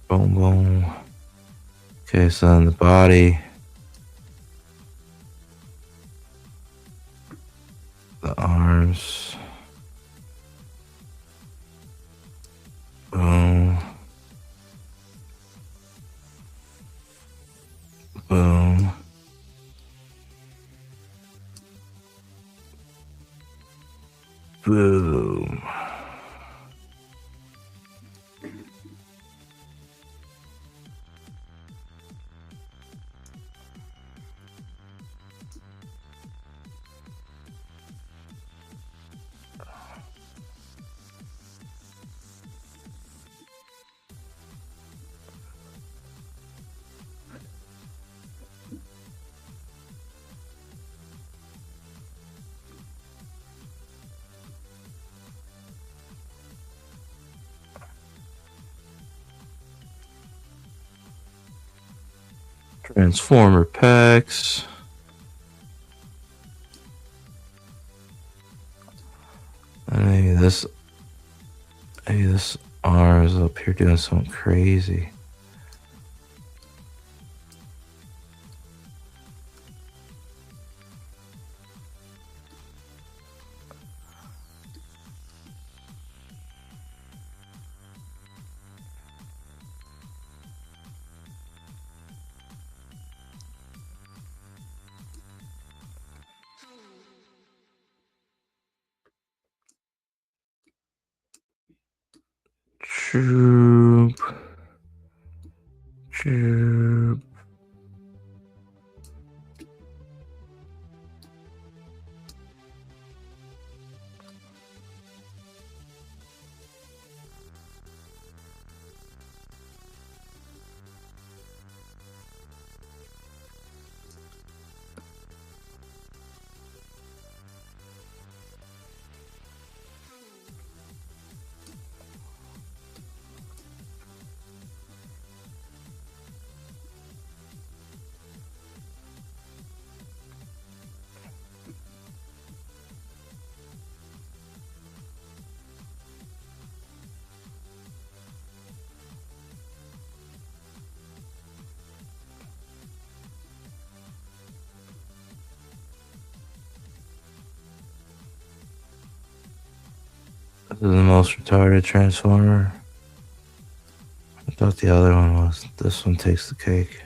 Boom, boom. Okay, so then the body, the arms, boom, boom, boom. Transformer packs. And maybe this arm is up here doing something crazy. Troop. Troop. This is the most retarded transformer. I thought the other one was. This one takes the cake.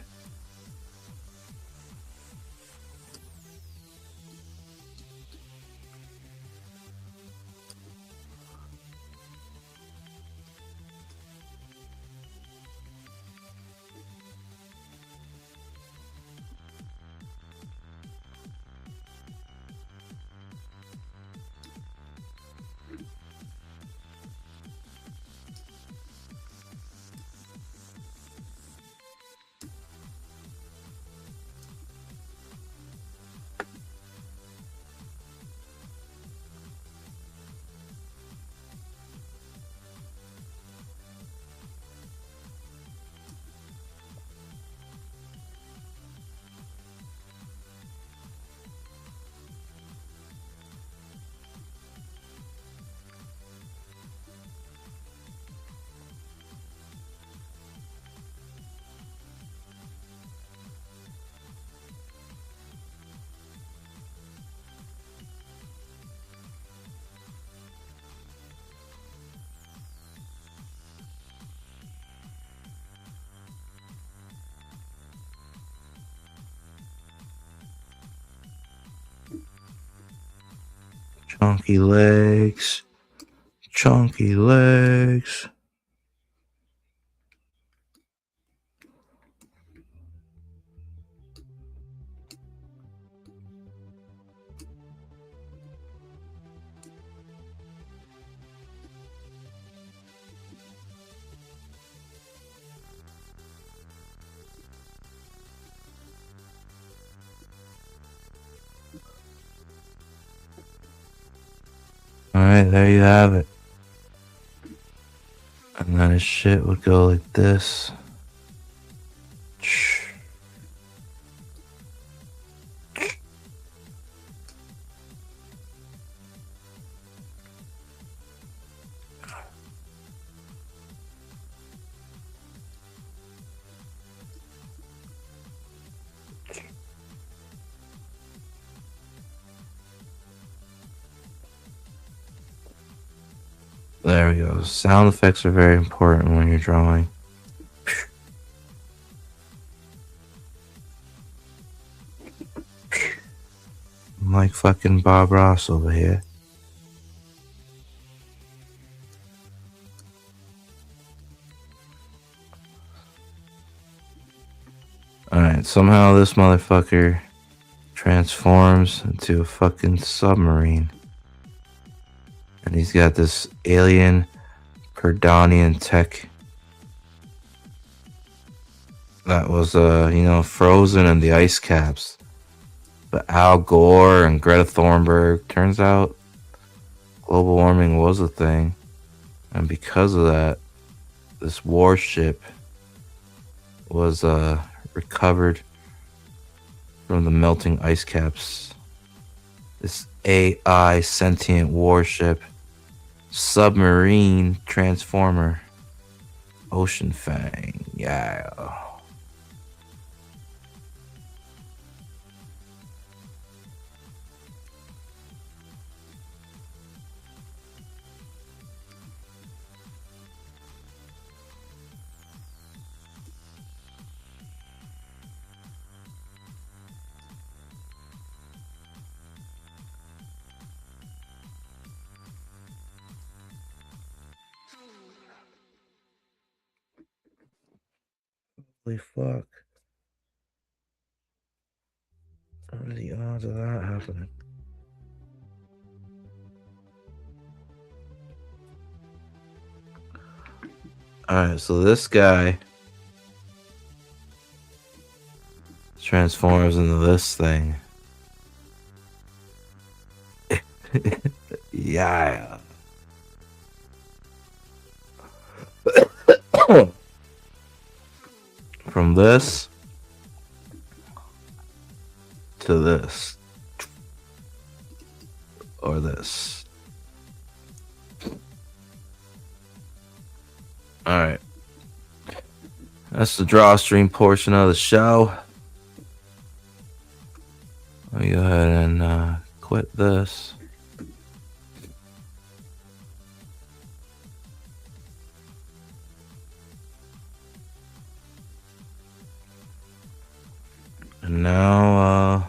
Chunky legs. Chunky legs. Alright, there you have it. And then his shit would go like this. There we go. Sound effects are very important when you're drawing. I'm like fucking Bob Ross over here. Alright, somehow this motherfucker transforms into a fucking submarine. And he's got this alien Perdanian tech that was, frozen in the ice caps. But Al Gore and Greta Thunberg, turns out global warming was a thing. And because of that, this warship was recovered from the melting ice caps. This AI sentient warship, submarine transformer, Ocean Fang. Yeah. Holy fuck. What are the odds of that happening? Alright, so this guy transforms into this thing. Yeah. From this to this. Or this. Alright. That's the draw stream portion of the show. Let me go ahead and quit this. And now,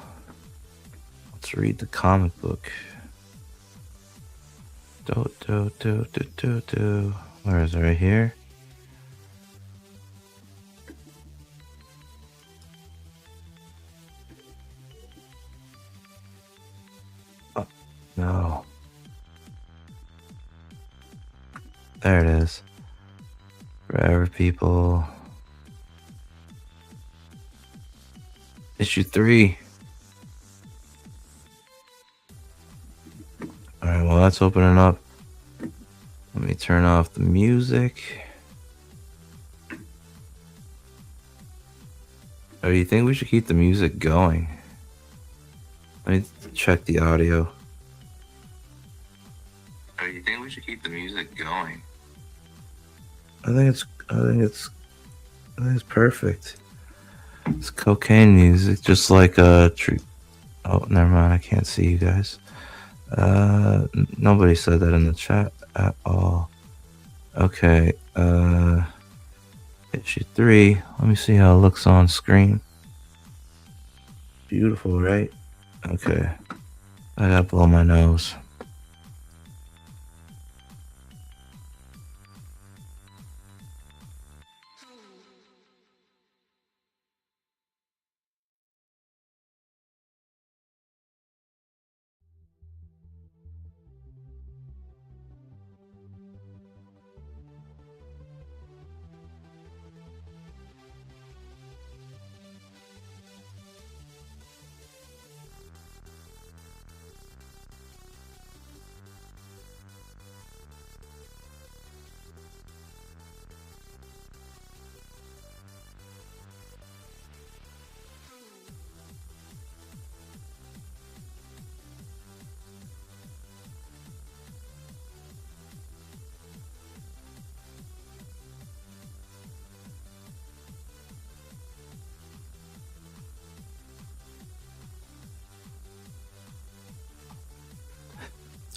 let's read the comic book. Where is it? Right here? Oh, no. There it is. Forever People. Issue 3. Alright, well, that's opening up. Let me turn off the music. Oh, you think we should keep the music going? Let me check the audio. Oh, you think we should keep the music going? I think it's perfect. It's cocaine music, just like a tree. Oh, never mind. I can't see you guys. Nobody said that in the chat at all. Okay. Issue 3. Let me see how it looks on screen. Beautiful, right? Okay. I gotta blow my nose.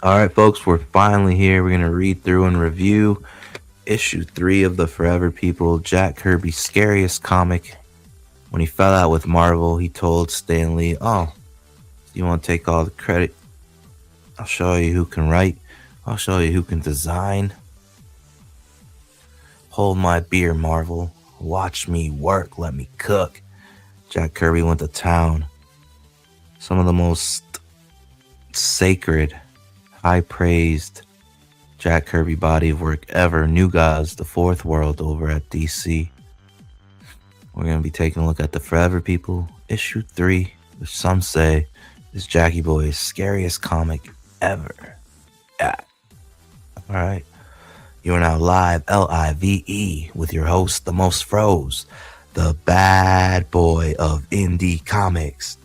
All right, folks, we're finally here. We're going to read through and review issue 3 of the Forever People, Jack Kirby's scariest comic. When he fell out with Marvel, he told Stan Lee, "Oh, you want to take all the credit? I'll show you who can write. I'll show you who can design. Hold my beer, Marvel. Watch me work. Let me cook." Jack Kirby went to town. Some of the most sacred, high-praised Jack Kirby body of work ever. New Gods, The Fourth World over at DC. We're going to be taking a look at the Forever People, issue 3, which some say is Jackie Boy's scariest comic ever. Yeah. All right. You are now live, LIVE, with your host, the most froze, the bad boy of indie comics.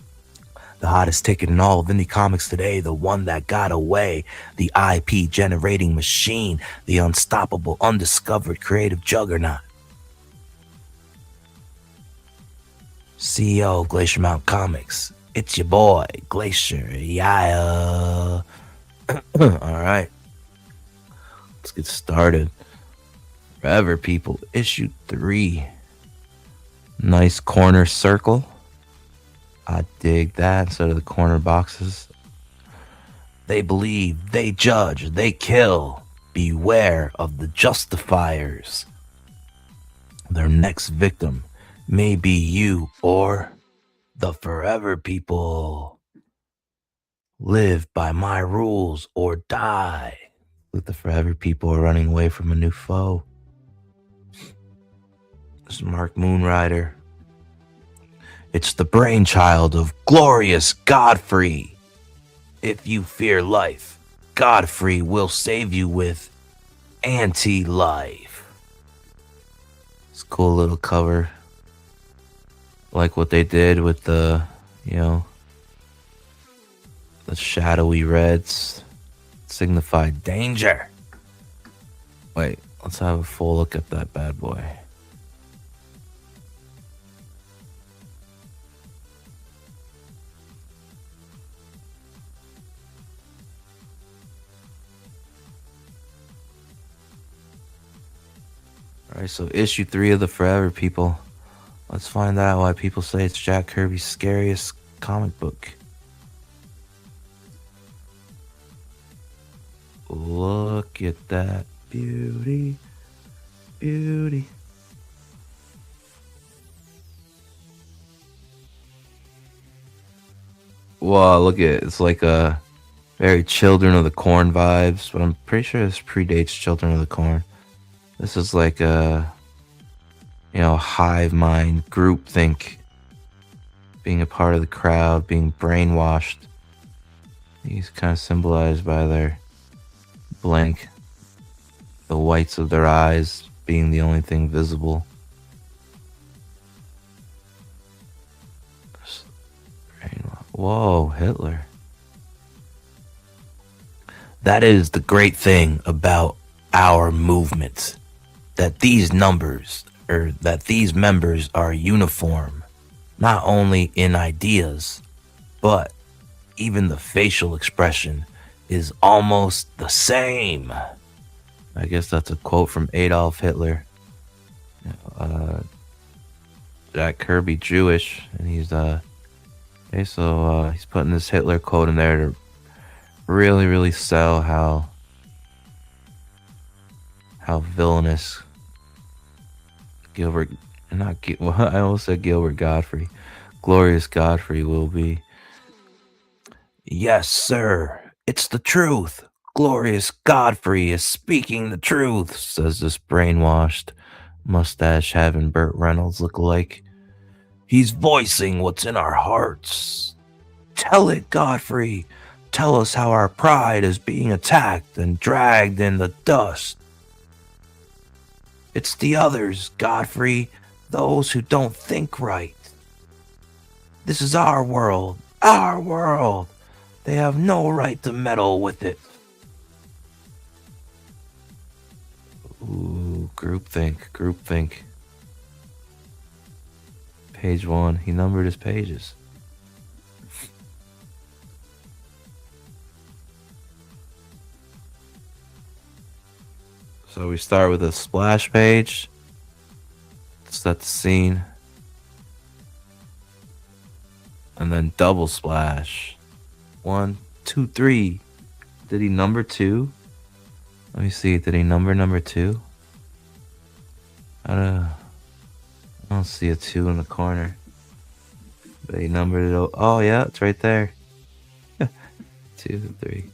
The hottest ticket in all of indie comics today, the one that got away, the IP generating machine, the unstoppable, undiscovered creative juggernaut. CEO of Glacier Mountain Comics. It's your boy, Glacier. Yeah. All right. Let's get started. Forever People, issue 3. Nice corner circle. I dig that instead of the corner boxes. They believe, they judge, they kill. Beware of the justifiers. Their next victim may be you or the Forever People. Live by my rules or die. With the Forever People are running away from a new foe. This is Mark Moonrider. It's the brainchild of Glorious Godfrey. If you fear life, Godfrey will save you with anti-life. It's a cool little cover. Like what they did with the, the shadowy reds. Signify danger. Wait, let's have a full look at that bad boy. Alright, so issue 3 of the Forever People. Let's find out why people say it's Jack Kirby's scariest comic book. Look at that beauty. Beauty. Wow, look at it. It's like a very Children of the Corn vibes, but I'm pretty sure this predates Children of the Corn. This is like a, hive mind, groupthink, being a part of the crowd, being brainwashed. He's kind of symbolized by their blank, the whites of their eyes being the only thing visible. Whoa, Hitler. That is the great thing about our movement. That these members are uniform, not only in ideas, but even the facial expression is almost the same. I guess that's a quote from Adolf Hitler. Jack Kirby Jewish, and he's he's putting this Hitler quote in there to really, really sell how villainous I almost said Gilbert Godfrey. Glorious Godfrey will be. Yes, sir. It's the truth. Glorious Godfrey is speaking the truth, says this brainwashed, mustache-having Burt Reynolds look-alike. He's voicing what's in our hearts. Tell it, Godfrey. Tell us how our pride is being attacked and dragged in the dust. It's the others, Godfrey, those who don't think right. This is our world, our world. They have no right to meddle with it. Ooh, groupthink. Page 1, he numbered his pages. So we start with a splash page. Set the scene. And then double splash. 1, 2, 3. Did he number 2? Let me see. Did he number 2? I don't see a 2 in the corner. But he numbered it. Oh, yeah, it's right there. 2, 3.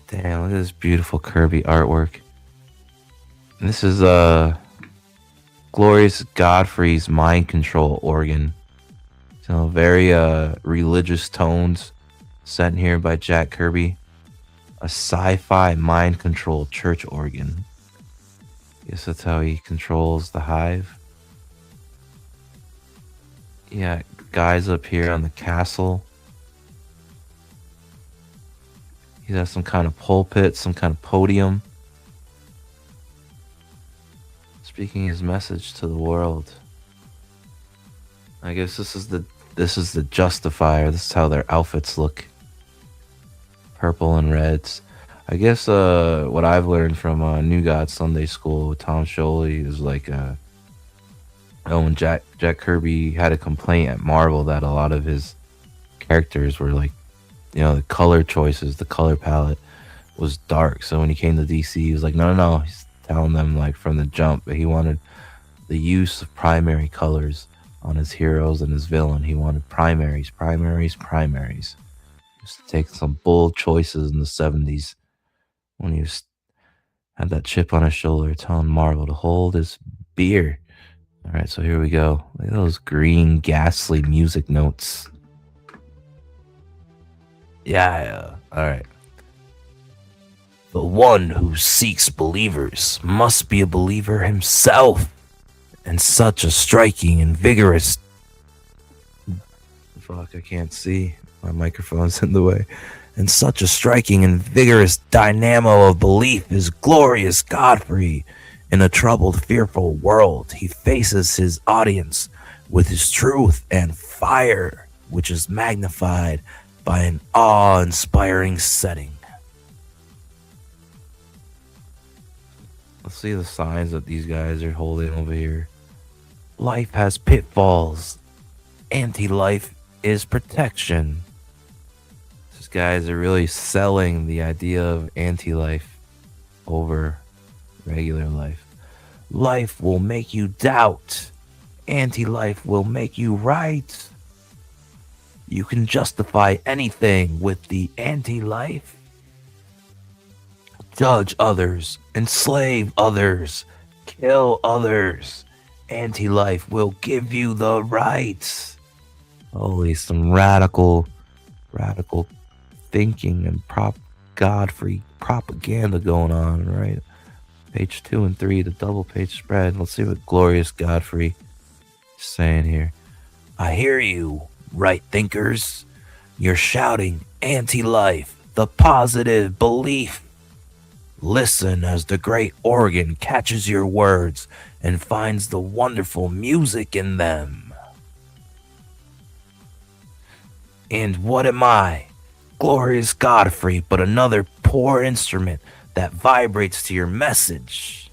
Damn, look at this beautiful Kirby artwork. And this is Glorious Godfrey's mind control organ. So very religious tones set in here by Jack Kirby. A sci-fi mind control church organ. Guess that's how he controls the hive. Yeah, guys up here on the castle. He has some kind of pulpit, some kind of podium. Speaking his message to the world. I guess this is the Justifier. This is how their outfits look. Purple and reds. I guess what I've learned from New God Sunday School with Tom Sholey is like when Jack Kirby had a complaint at Marvel that a lot of his characters were like, the color choices, the color palette was dark. So when he came to DC, he was like, no. He's telling them like from the jump, but he wanted the use of primary colors on his heroes and his villain. He wanted primaries. Just to take some bold choices in the 70s when he had that chip on his shoulder telling Marvel to hold his beer. All right, so here we go. Look at those green, ghastly music notes. Yeah. All right. The one who seeks believers must be a believer himself. And such a striking and vigorous... Fuck, I can't see. My microphone's in the way. And such a striking and vigorous dynamo of belief is Glorious Godfrey. In a troubled, fearful world, he faces his audience with his truth and fire, which is magnified by an awe-inspiring setting. Let's see the signs that these guys are holding over here. Life has pitfalls. Anti-life is protection. These guys are really selling the idea of anti-life over regular life. Life will make you doubt. Anti-life will make you right. You can justify anything with the anti-life. Judge others, enslave others, kill others. Anti-life will give you the rights. Holy, some radical thinking and Godfrey propaganda going on, right? Page 2 and 3, the double page spread. Let's see what Glorious Godfrey is saying here. I hear you, right thinkers. You're shouting anti-life, the positive belief. Listen as the great organ catches your words and finds the wonderful music in them. And what am I? Glorious Godfrey, but another poor instrument that vibrates to your message.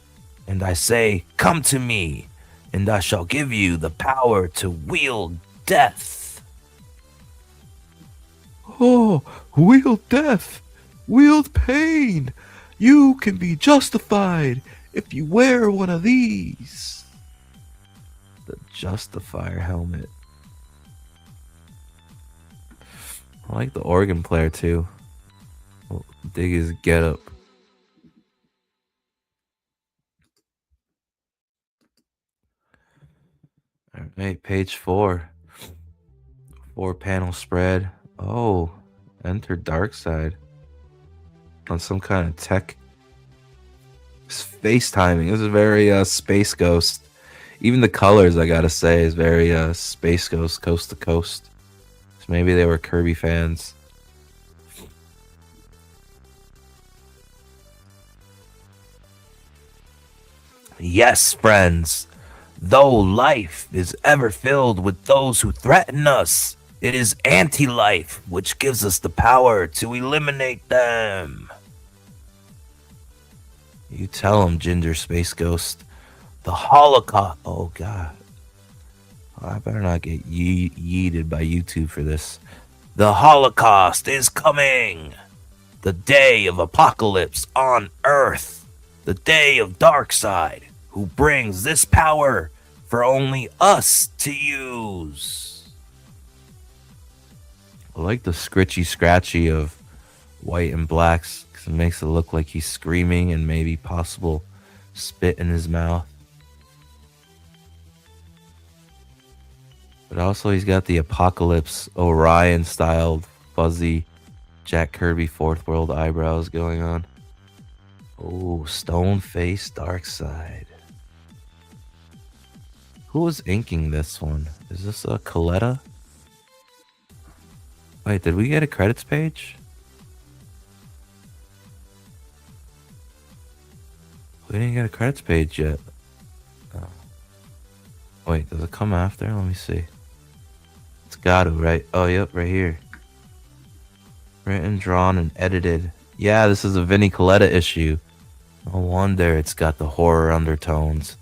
And I say, come to me, and I shall give you the power to wield death. Oh, wield death, wield pain. You can be justified if you wear one of these. The Justifier helmet. I like the organ player too. I'll dig his getup. Alright, page 4. 4-panel spread. Oh, enter Darkseid. On some kind of tech. FaceTiming. This is very Space Ghost. Even the colors, I gotta say, is very Space Ghost, coast to coast. So maybe they were Kirby fans. Yes, friends. Though life is ever filled with those who threaten us, it is anti-life which gives us the power to eliminate them. You tell him, Ginger Space Ghost. The Holocaust. Oh, God. I better not get yeeted by YouTube for this. The Holocaust is coming. The day of apocalypse on Earth. The day of Darkseid, who brings this power for only us to use. I like the scritchy scratchy of white and blacks because it makes it look like he's screaming and maybe possible spit in his mouth. But also he's got the Apocalypse Orion styled fuzzy Jack Kirby Fourth World eyebrows going on. Oh, Stone Face Darkseid. Who was inking this one? Is this a Coletta? Wait, did we get a credits page? We didn't get a credits page yet. Oh. Wait, does it come after? Let me see. It's gotta, right? Oh, yep, right here. Written, drawn, and edited. Yeah, this is a Vinnie Coletta issue. No wonder it's got the horror undertones.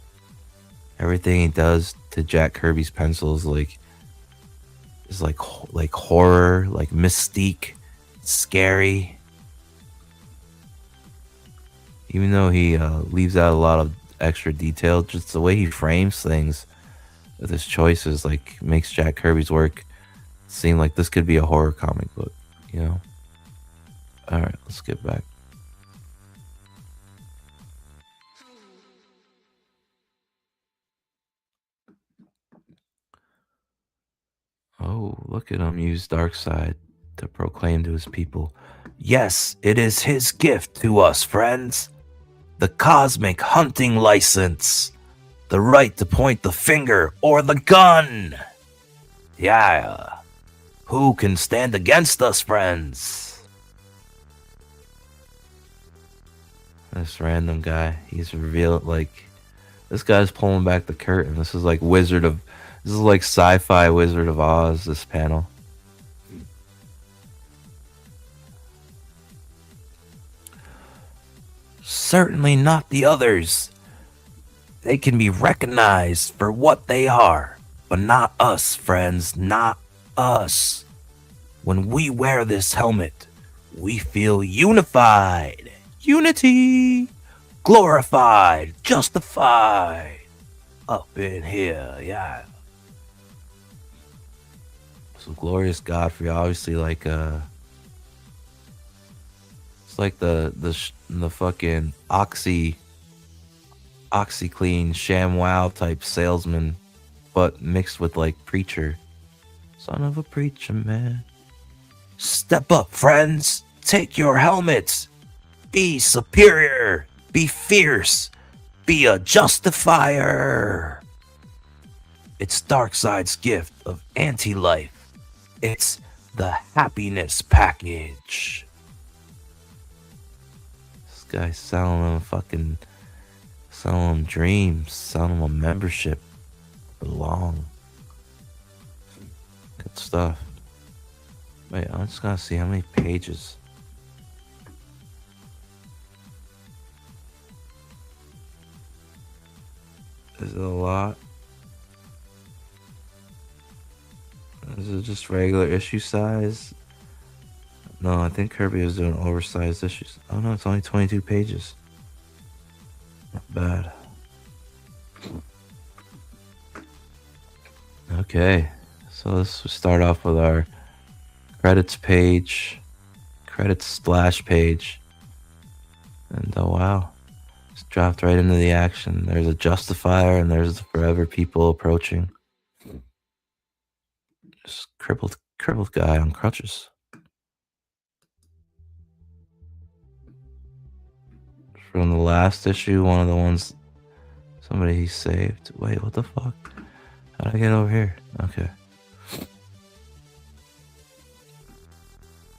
Everything he does to Jack Kirby's pencils is like horror, like mystique, scary. Even though he leaves out a lot of extra detail, just the way he frames things with his choices, like, makes Jack Kirby's work seem like this could be a horror comic book, you know? Alright, let's get back. Oh, look at him use Darkseid to proclaim to his people, yes, it is his gift to us, friends. The cosmic hunting license. The right to point the finger or the gun. Yeah. Who can stand against us, friends? This random guy, he's revealed, like, this guy's pulling back the curtain. This is like sci-fi Wizard of Oz, this panel. Certainly not the others. They can be recognized for what they are, but not us, friends, not us. When we wear this helmet, we feel unified. Unity. Glorified. Justified. Up in here, yeah. So Glorious Godfrey, obviously, like it's like the fucking OxyClean ShamWow type salesman, but mixed with like preacher. Son of a preacher, man. Step up, friends. Take your helmets. Be superior. Be fierce. Be a justifier. It's Darkseid's gift of anti-life. It's the happiness package. This guy's selling them dreams, selling them membership. Belong. Good stuff. Wait, I'm just gonna see how many pages. Is it a lot? Is it just regular issue size? No, I think Kirby was doing oversized issues. Oh no, it's only 22 pages. Not bad. Okay, so let's start off with our credits page, credits splash page. And oh wow, just dropped right into the action. There's a justifier and there's the forever people approaching. Just crippled guy on crutches. From the last issue, one of the ones somebody he saved. Wait, what the fuck? How'd I get over here? Okay.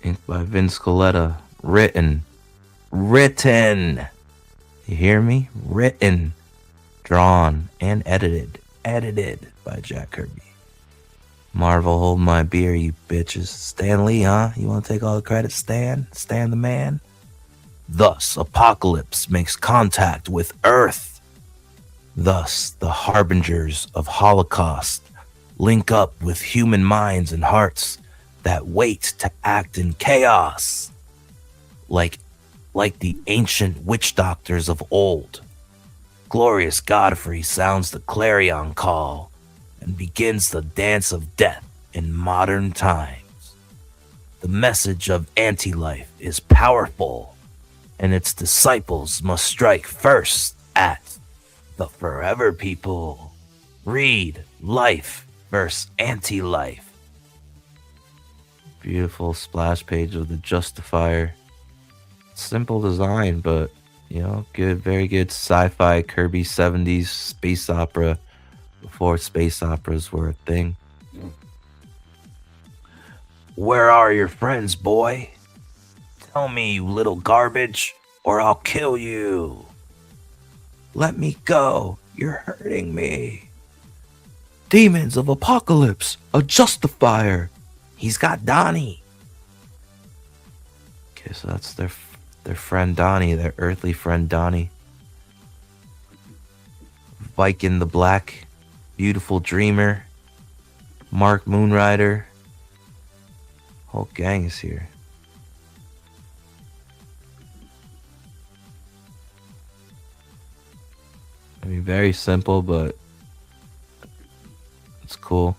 Inked by Vince Coletta. Written. You hear me? Written. Drawn and edited. Edited by Jack Kirby. Marvel, hold my beer, you bitches. Stan Lee, huh? You want to take all the credit, Stan? Stan the man? Thus, Apocalypse makes contact with Earth. Thus, the harbingers of Holocaust link up with human minds and hearts that wait to act in chaos, like the ancient witch doctors of old. Glorious Godfrey sounds the clarion call and begins the dance of death in modern times. The message of anti-life is powerful, and its disciples must strike first at the forever people. Read Life versus Anti-Life. Beautiful splash page of the Justifier. Simple design, but good, very good sci-fi Kirby 70s space opera before space operas were a thing. Where are your friends, boy? Tell me, you little garbage, or I'll kill you. Let me go. You're hurting me. Demons of Apocalypse, a Justifier. He's got Donnie. Okay, so that's their friend Donnie, their earthly friend Donnie. Viking the Black, Beautiful Dreamer, Mark Moonrider. Whole gang is here. I mean, very simple, but it's cool.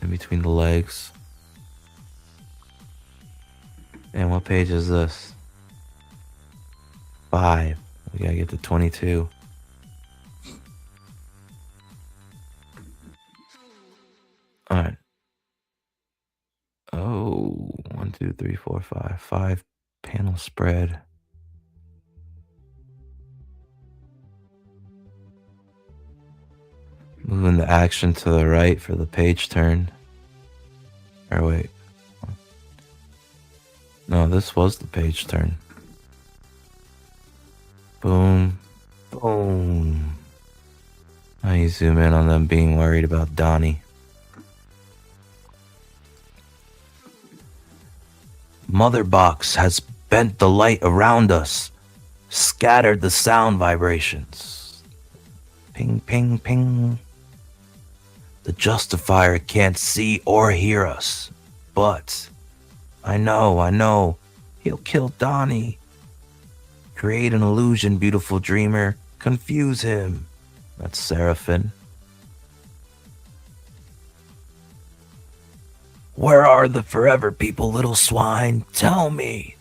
In between the legs. And what page is this? 5. We gotta get to 22. Alright. Oh, 1, 2, 3, 4, 5. 5 panel spread. Moving the action to the right for the page turn. Or wait. No, this was the page turn. Boom. Boom. Now you zoom in on them being worried about Donnie. Mother Box has bent the light around us, scattered the sound vibrations. Ping, ping, ping. The Justifier can't see or hear us, but I know, he'll kill Donnie. Create an illusion, beautiful dreamer. Confuse him. That's Seraphim. Where are the forever people, little swine? Tell me.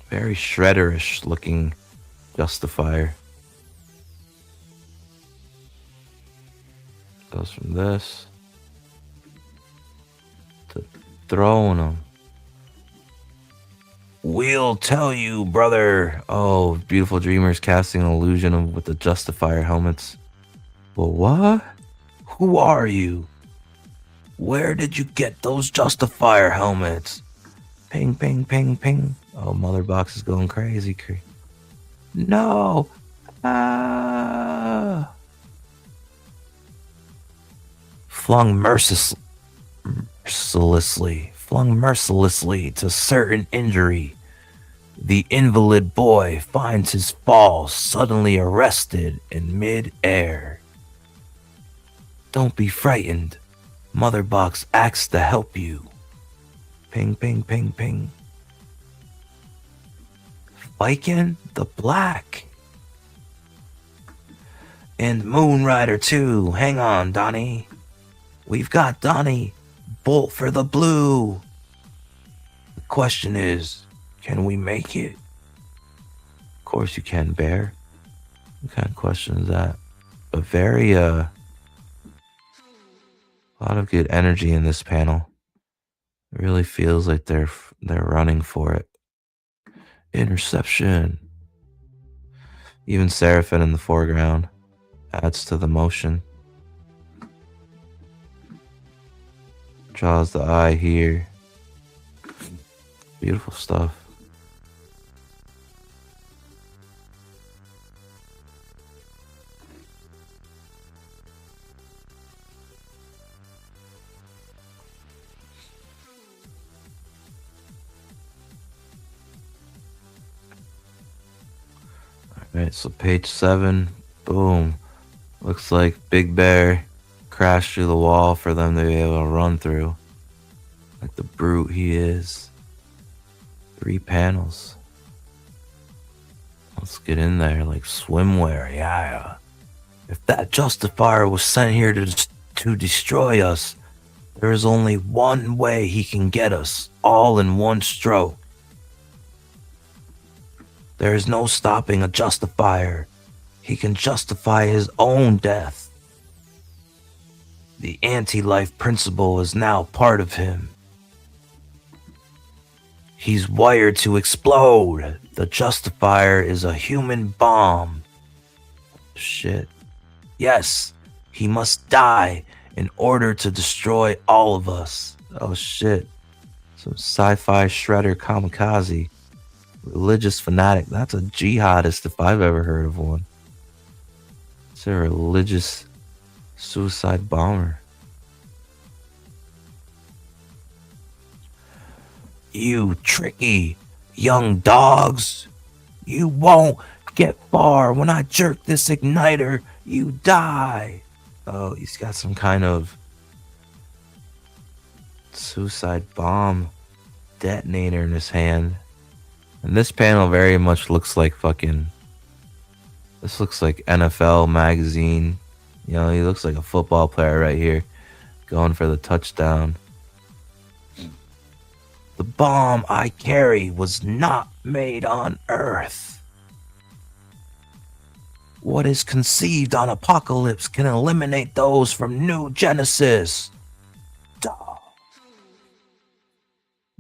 Very Shredderish looking Justifier. Goes from this to throwing them. We'll tell you, brother. Oh, Beautiful Dreamers casting an illusion with the Justifier helmets. Well, what? Who are you? Where did you get those Justifier helmets? Ping, ping, ping, ping. Oh, Mother Box is going crazy. No. Ah. Flung mercilessly to certain injury, the invalid boy finds his fall suddenly arrested in mid-air. Don't be frightened. Mother Box acts to help you. Ping, ping, ping, ping. Viking the Black. And Moonrider too. Hang on, Donnie. We've got Donnie. Bolt for the blue. The question is, can we make it? Of course you can, Bear. What kind of question is that? But very, a lot of good energy in this panel. It really feels like they're running for it. Interception. Even Seraphim in the foreground adds to the motion. Draws the eye here. Beautiful stuff. Right, so page 7, boom. Looks like Big Bear crashed through the wall for them to be able to run through. Like the brute he is. 3 panels. Let's get in there like swimwear, yeah. If that justifier was sent here to destroy us, there is only one way he can get us, all in one stroke. There is no stopping a justifier. He can justify his own death. The anti-life principle is now part of him. He's wired to explode. The justifier is a human bomb. Shit. Yes, he must die in order to destroy all of us. Oh shit. Some sci-fi shredder kamikaze. Religious fanatic. That's a jihadist if I've ever heard of one. It's a religious suicide bomber. You tricky young dogs. You won't get far. When I jerk this igniter, you die. Oh, he's got some kind of suicide bomb detonator in his hand. And this panel very much looks like this looks like NFL magazine. You know, he looks like a football player right here, going for the touchdown. The bomb I carry was not made on Earth. What is conceived on Apocalypse can eliminate those from New Genesis.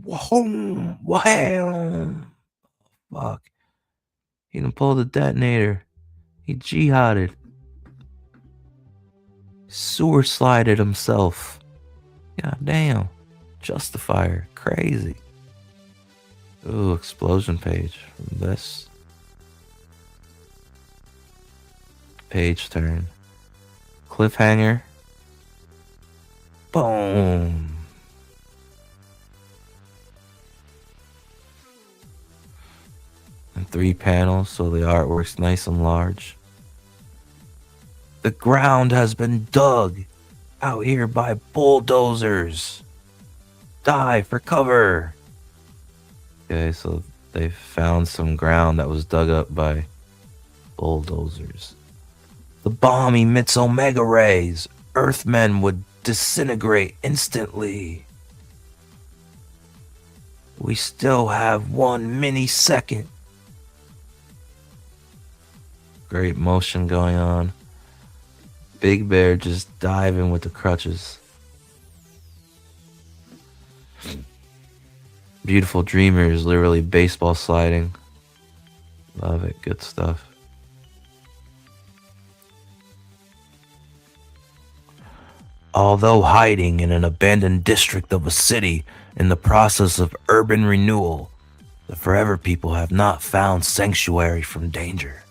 Whoa. Fuck. He done pulled the detonator. He jihaded. Sewer slided himself. God damn. Justifier. Crazy. Ooh, explosion page from this. Page turn. Cliffhanger. Boom. And 3 panels, so the artwork's nice and large. The ground has been dug out here by bulldozers. Dive for cover. Okay, so they found some ground that was dug up by bulldozers. The bomb emits omega rays. Earthmen would disintegrate instantly. We still have 1 millisecond. Great motion going on. Big Bear just diving with the crutches. Beautiful Dreamers, literally baseball sliding. Love it, good stuff. Although hiding in an abandoned district of a city in the process of urban renewal, the Forever People have not found sanctuary from danger.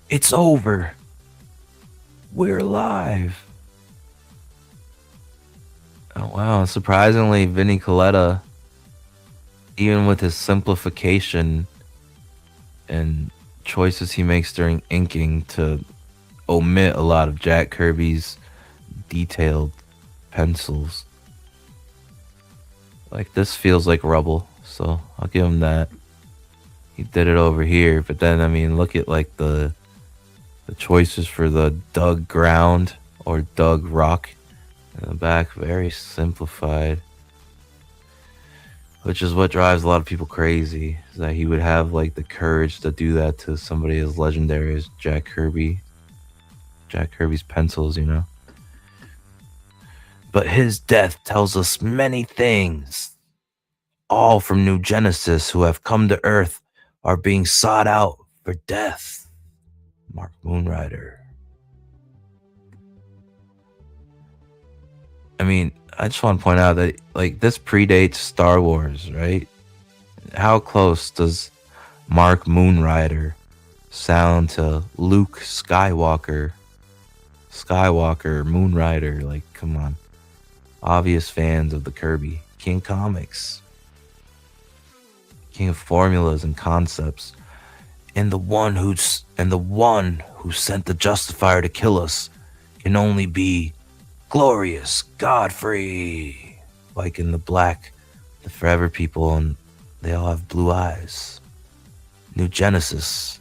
It's over. We're alive. Oh wow, surprisingly, Vinnie Coletta, even with his simplification and choices he makes during inking to omit a lot of Jack Kirby's detailed pencils. Like, this feels like rubble, so I'll give him that. He did it over here, but then, I mean, look at like the choices for the dug ground or dug rock in the back. Very simplified, which is what drives a lot of people crazy, is that he would have like the courage to do that to somebody as legendary as Jack Kirby's pencils, you know. But his death tells us many things. All from New Genesis who have come to Earth are being sought out for death. Mark Moonrider. I mean, I just want to point out that like this predates Star Wars, right? How close does Mark Moonrider sound to Luke Skywalker? Moonrider, like, come on. Obvious fans of the Kirby King comics. king of formulas and concepts, and the one who sent the Justifier to kill us can only be Glorious Godfrey. Like in the black, the forever people, and they all have blue eyes. New Genesis.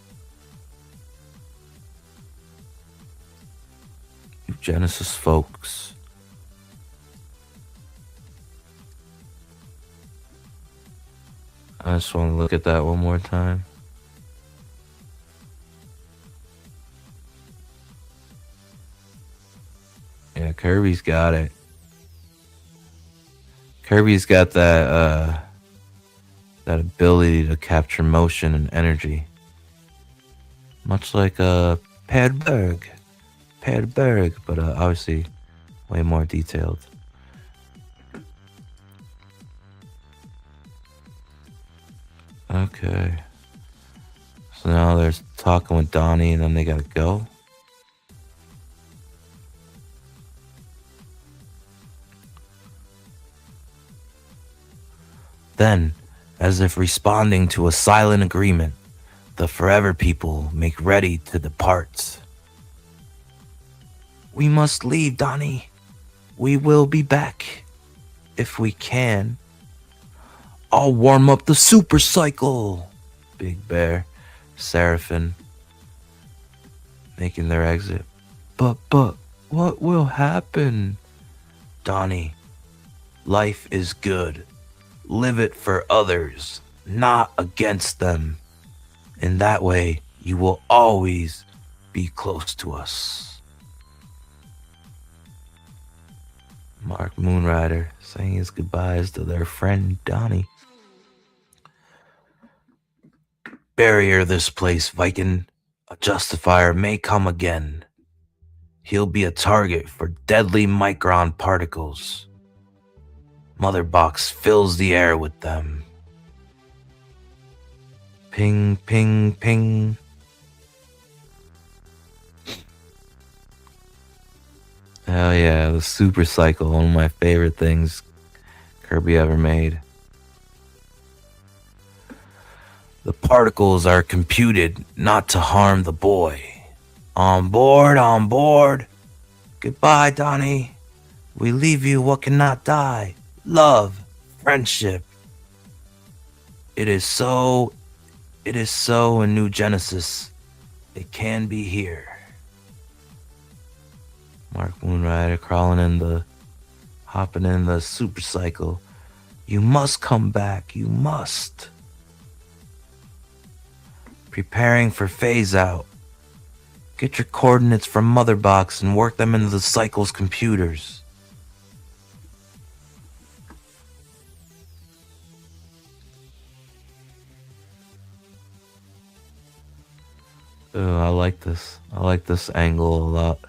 New Genesis, folks. I just want to look at that one more time. Yeah, Kirby's got it. Kirby's got that that ability to capture motion and energy. Much like Per Berg, but obviously way more detailed. Okay. So now they're talking with Donnie and then they gotta go. Then, as if responding to a silent agreement, the forever people make ready to depart. We must leave, Donnie. We will be back. If we can. I'll warm up the super cycle. Big Bear, Seraphim, making their exit. But, what will happen? Donnie, life is good. Live it for others, not against them. In that way, you will always be close to us. Mark Moonrider saying his goodbyes to their friend Donnie. Barrier this place, Viking. A Justifier may come again. He'll be a target for deadly micron particles. Mother Box fills the air with them. Ping, ping, ping. Hell yeah, the super cycle, one of my favorite things Kirby ever made. The particles are computed not to harm the boy. On board, on board. Goodbye, Donnie. We leave you what cannot die. Love, friendship. It is so in New Genesis. It can be here. Mark Moonrider hopping in the super cycle. You must come back, you must. Preparing for phase out. Get your coordinates from Mother Box and work them into the cycle's computers. Oh, I like this. I like this angle a lot.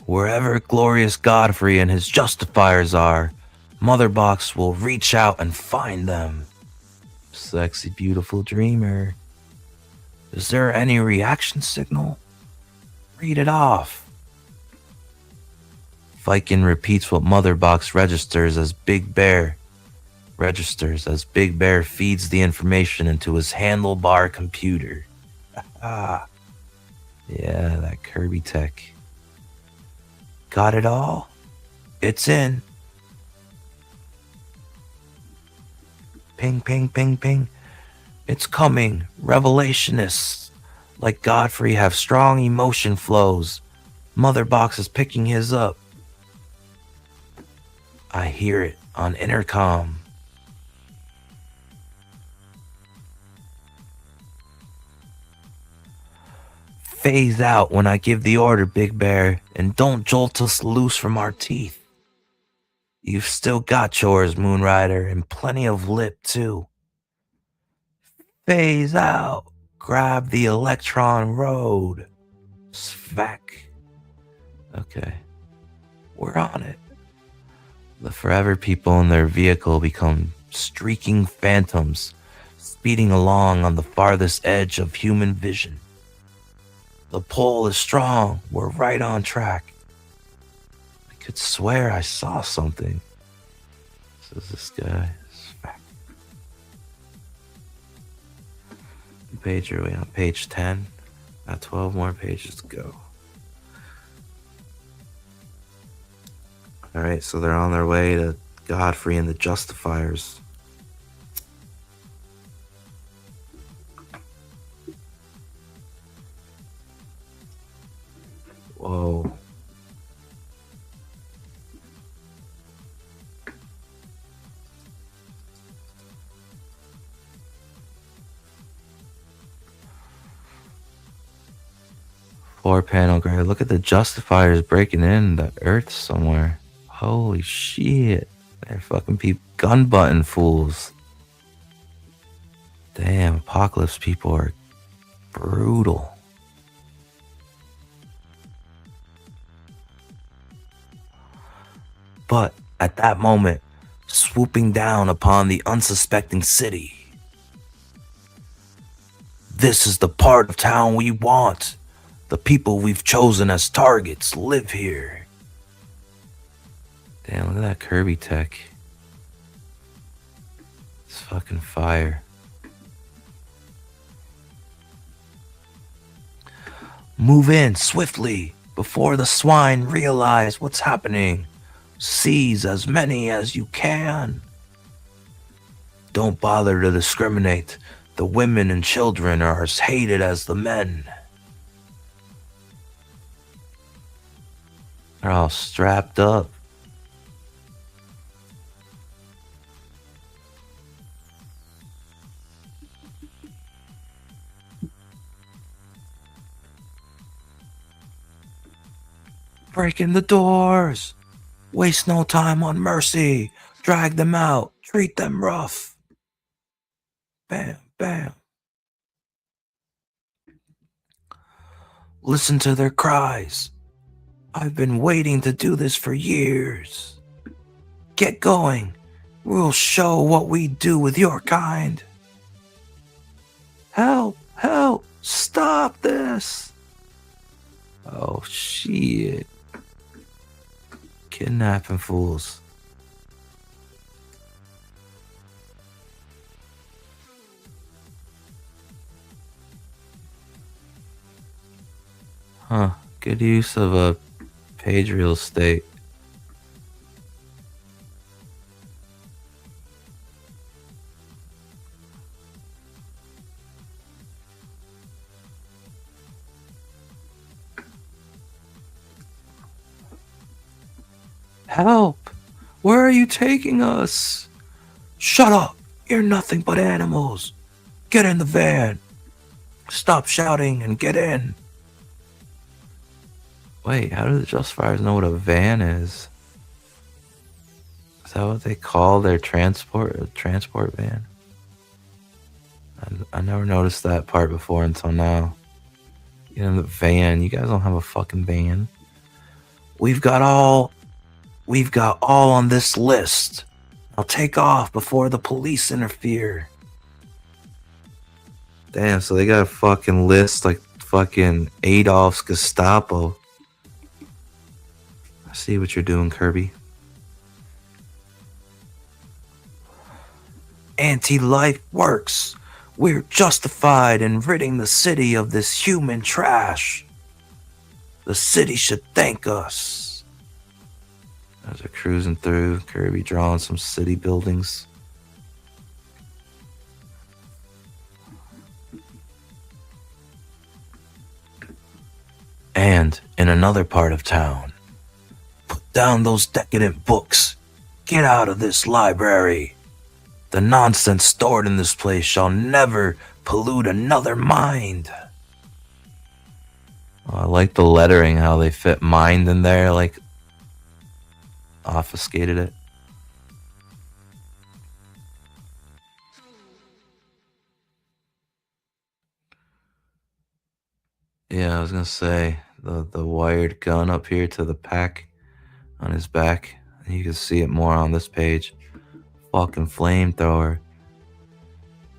Wherever Glorious Godfrey and his Justifiers are, Mother Box will reach out and find them. Sexy, beautiful dreamer. Is there any reaction signal? Read it off. Viking repeats what Mother Box registers as Big Bear feeds the information into his handlebar computer. Ah, yeah, that Kirby tech. Got it all? It's in. Ping, ping, ping, ping. It's coming. Revolutionists like Godfrey have strong emotion flows. Mother Box is picking his up. I hear it on intercom. Phase out when I give the order, Big Bear, and don't jolt us loose from our teeth. You've still got yours, Moonrider, and plenty of lip, too. Phase out. Grab the electron road. Svac. Okay. We're on it. The forever people in their vehicle become streaking phantoms, speeding along on the farthest edge of human vision. The pull is strong. We're right on track. could swear I saw something. Says this guy. Page are we on? Page 10. Got 12 more pages to go. Alright, so they're on their way to Godfrey and the Justifiers. Whoa. Four-panel gray. Look at the Justifiers breaking in the Earth somewhere. Holy shit. They're fucking gun button fools. Damn, Apocalypse people are brutal. But at that moment, swooping down upon the unsuspecting city, this is the part of town we want. The people we've chosen as targets live here. Damn, look at that Kirby tech. It's fucking fire. Move in swiftly before the swine realize what's happening. Seize as many as you can. Don't bother to discriminate. The women and children are as hated as the men. They're all strapped up. Break in the doors. Waste no time on mercy. Drag them out. Treat them rough. Bam, bam. Listen to their cries. I've been waiting to do this for years. Get going. We'll show what we do with your kind. Help, help, stop this. Oh, shit. Kidnapping fools. Huh. Good use of a page real estate. Help! Where are you taking us? Shut up! You're nothing but animals. Get in the van. Stop shouting and get in. Wait, how do the Justifiers know what a van is? Is that what they call their transport van? I never noticed that part before until now. Get in the van. You guys don't have a fucking van. We've got all on this list. I'll take off before the police interfere. Damn, so they got a fucking list like fucking Adolf's Gestapo. I see what you're doing, Kirby. Anti-life works. We're justified in ridding the city of this human trash. The city should thank us. As they're cruising through, Kirby drawing some city buildings. And in another part of town, put down those decadent books. Get out of this library. The nonsense stored in this place shall never pollute another mind. Oh, I like the lettering, how they fit mind in there, like obfuscated it. Yeah, I was gonna say the wired gun up here to the pack on his back. You can see it more on this page. Fucking flamethrower.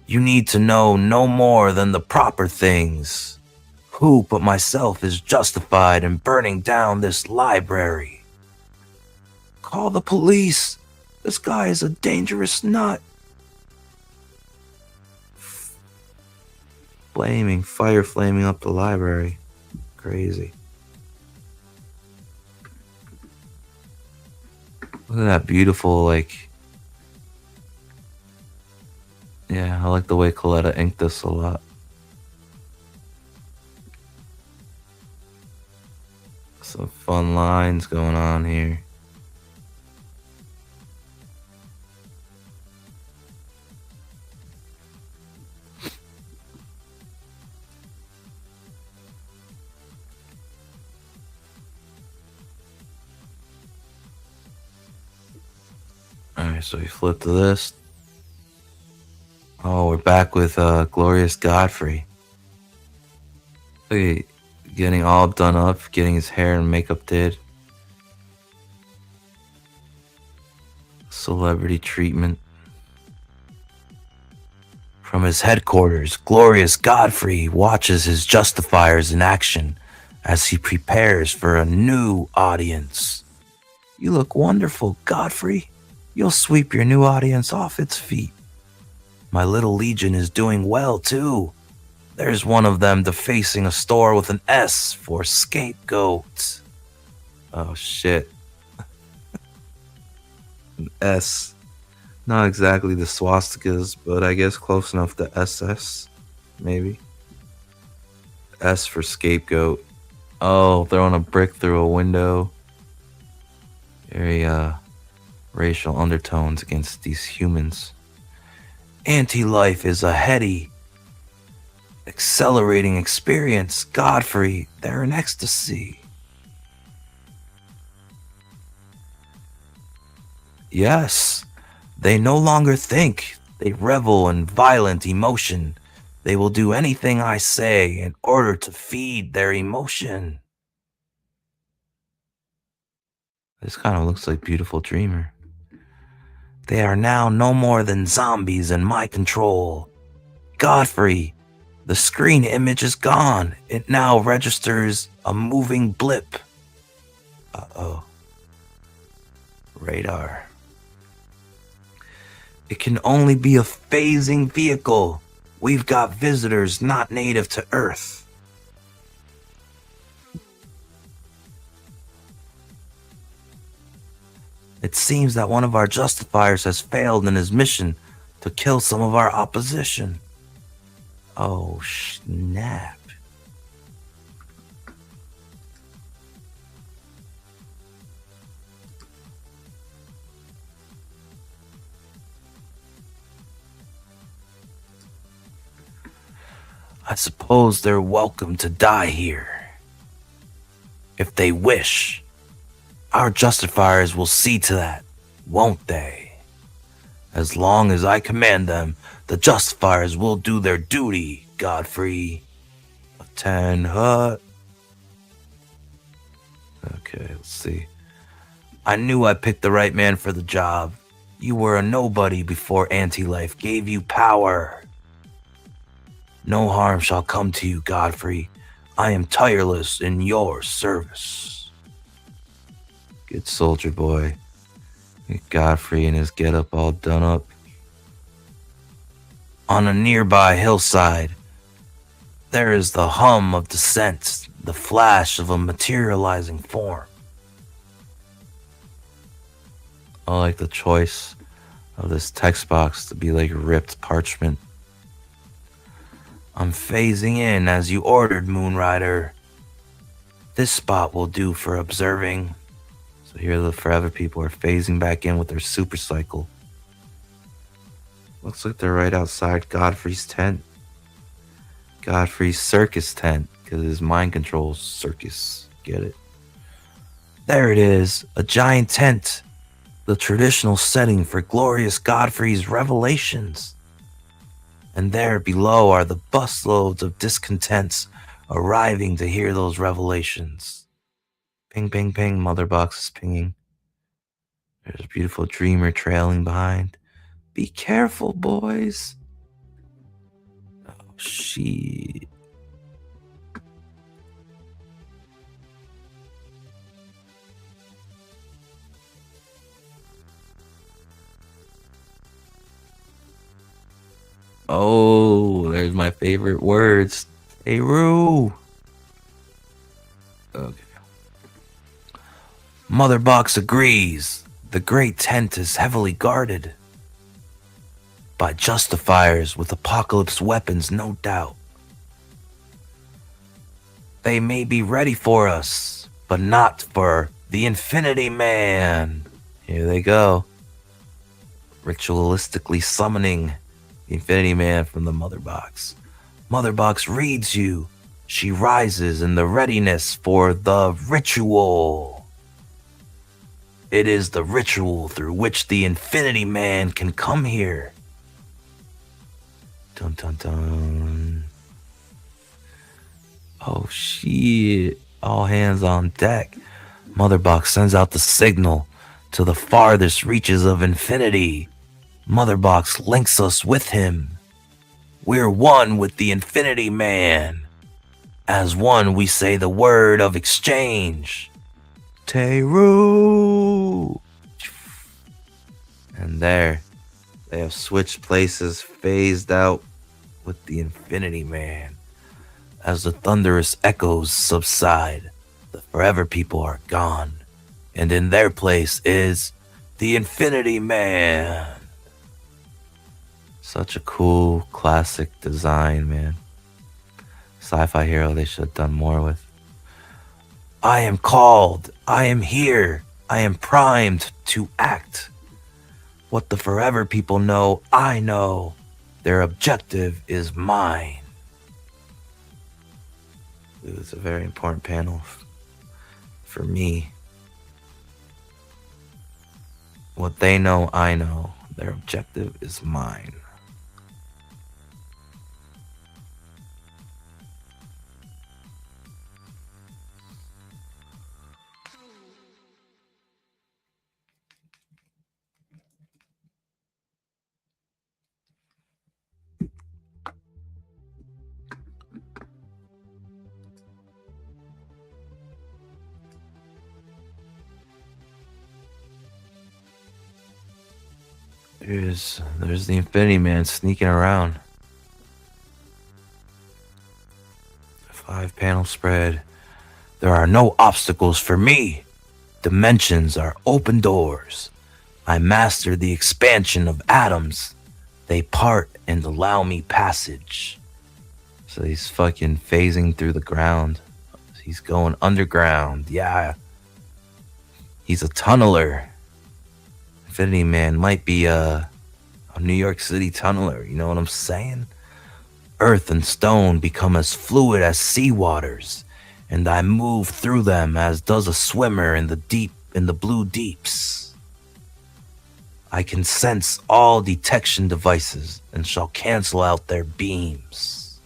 You need to know no more than the proper things. Who but myself is justified in burning down this library? Call the police. This guy is a dangerous nut. Fire flaming up the library. Crazy. Look at that beautiful, like... Yeah, I like the way Coletta inked this a lot. Some fun lines going on here. Alright, so we flip to this. Oh, we're back with Glorious Godfrey. Look at getting all done up, getting his hair and makeup did. Celebrity treatment. From his headquarters, Glorious Godfrey watches his justifiers in action as he prepares for a new audience. You look wonderful, Godfrey. You'll sweep your new audience off its feet. My little legion is doing well, too. There's one of them defacing a store with an S for scapegoat. Oh, shit. An S. Not exactly the swastikas, but I guess close enough to SS, maybe. S for scapegoat. Oh, throwing a brick through a window. Very, racial undertones against these humans. Anti-life is a heady, accelerating experience. Godfrey, they're in ecstasy. Yes, they no longer think. They revel in violent emotion. They will do anything I say in order to feed their emotion. This kind of looks like Beautiful Dreamer. They are now no more than zombies in my control. Godfrey, the screen image is gone. It now registers a moving blip. Uh-oh. Radar. It can only be a phasing vehicle. We've got visitors not native to Earth. It seems that one of our justifiers has failed in his mission to kill some of our opposition. Oh, snap. I suppose they're welcome to die here. If they wish. Our justifiers will see to that, won't they? As long as I command them, the justifiers will do their duty, Godfrey. A 10 hut. Okay, let's see. I knew I picked the right man for the job. You were a nobody before Anti-Life gave you power. No harm shall come to you, Godfrey. I am tireless in your service. Good soldier boy. Godfrey and his getup all done up. On a nearby hillside, there is the hum of descent, the flash of a materializing form. I like the choice of this text box to be like ripped parchment. I'm phasing in as you ordered, Moonrider. This spot will do for observing. So here the Forever people are phasing back in with their super cycle. Looks like they're right outside Godfrey's tent. Godfrey's circus tent, because his mind controls circus. Get it? There it is, a giant tent. The traditional setting for glorious Godfrey's revelations. And there below are the busloads of discontents arriving to hear those revelations. Ping, ping, ping, mother box is pinging. There's a beautiful dreamer trailing behind. Be careful, boys. Oh, shit. Oh, there's my favorite words. Teru. Okay. Mother Box agrees. The great tent is heavily guarded by justifiers with apocalypse weapons, no doubt. They may be ready for us, but not for the Infinity Man. Here they go. Ritualistically summoning the Infinity Man from the Mother Box. Mother Box reads you. She rises in the readiness for the ritual. It is the ritual through which the Infinity Man can come here. Dun dun dun. Oh shit. All hands on deck. Mother Box sends out the signal to the farthest reaches of infinity. Mother Box links us with him. We're one with the Infinity Man. As one, we say the word of exchange. Teru! And there, they have switched places, phased out with the Infinity Man. As the thunderous echoes subside, the Forever People are gone. And in their place is the Infinity Man. Such a cool, classic design, man. Sci-fi hero they should have done more with. I am called. I am here. I am primed to act. What the Forever People know, I know. Their objective is mine. It was a very important panel for me. What they know, I know. Their objective is mine. There's the Infinity Man sneaking around. 5-panel spread. There are no obstacles for me. Dimensions are open doors. I master the expansion of atoms. They part and allow me passage. So he's fucking phasing through the ground. He's going underground. Yeah. He's a tunneler. Infinity Man might be a New York City tunneler, you know what I'm saying? Earth and stone become as fluid as sea waters, and I move through them as does a swimmer in the blue deeps. I can sense all detection devices and shall cancel out their beams.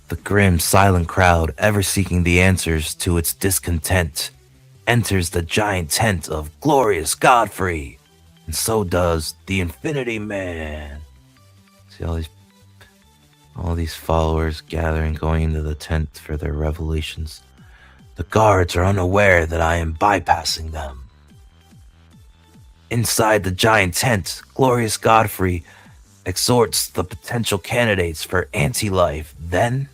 The grim, silent crowd, ever seeking the answers to its discontent, enters the giant tent of glorious Godfrey, and so does the Infinity Man. See all these followers gathering, going into the tent for their revelations. The guards are unaware that I am bypassing them. Inside the giant tent, glorious Godfrey exhorts the potential candidates for anti-life. Then,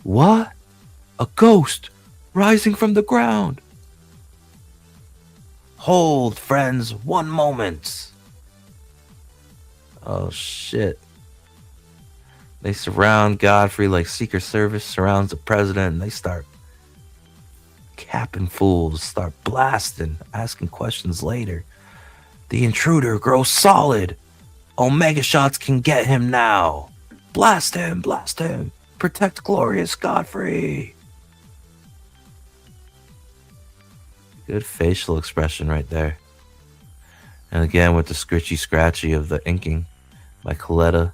what? A ghost rising from the ground. Hold, friends, one moment. Oh, shit. They surround Godfrey like Secret Service surrounds the president, and they start capping fools, start blasting, asking questions later. The intruder grows solid. Omega shots can get him now. Blast him, blast him. Protect glorious Godfrey. Good facial expression right there. And again with the scritchy scratchy of the inking by Coletta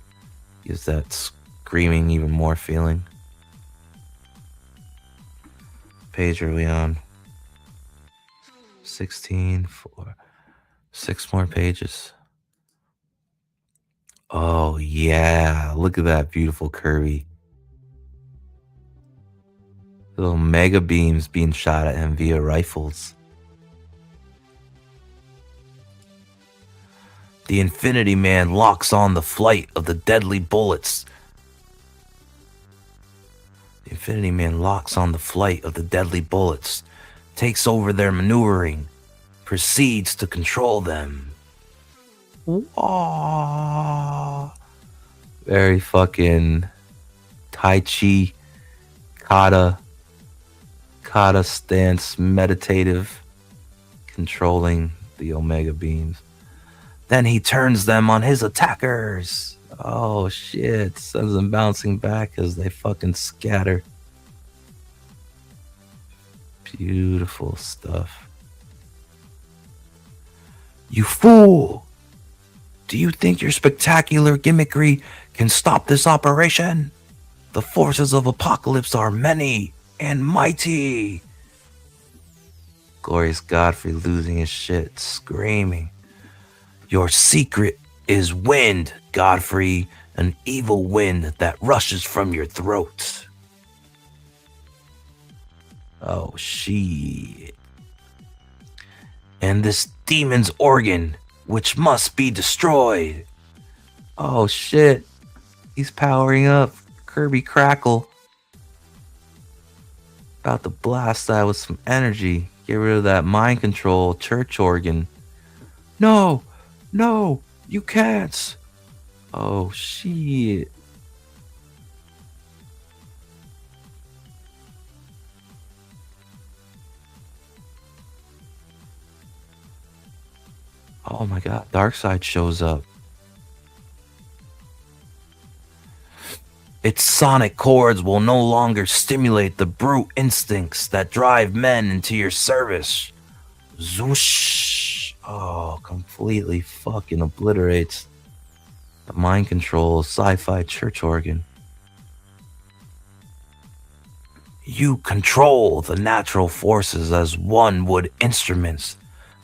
gives that screaming even more feeling. Page are we on? 16 for 6 more pages. Oh yeah, look at that beautiful curvy. Little mega beams being shot at him via rifles. The Infinity Man locks on the flight of the deadly bullets. The Infinity Man locks on the flight of the deadly bullets, takes over their maneuvering, proceeds to control them. Wah. Very fucking Tai Chi, kata stance, meditative, controlling the Omega beams. Then he turns them on his attackers. Oh shit, sends them bouncing back as they fucking scatter. Beautiful stuff. You fool! Do you think your spectacular gimmickry can stop this operation? The forces of Apocalypse are many and mighty. Glorious Godfrey losing his shit, screaming. Your secret is wind, Godfrey, an evil wind that rushes from your throat. Oh, shit. And this demon's organ, which must be destroyed. Oh, shit. He's powering up. Kirby Crackle. About to blast that with some energy. Get rid of that mind control church organ. No, you can't. Oh, shit. Oh my god, Darkseid shows up. Its sonic chords will no longer stimulate the brute instincts that drive men into your service. Zoosh. Oh, completely fucking obliterates the mind control sci-fi church organ. You control the natural forces as one would instruments,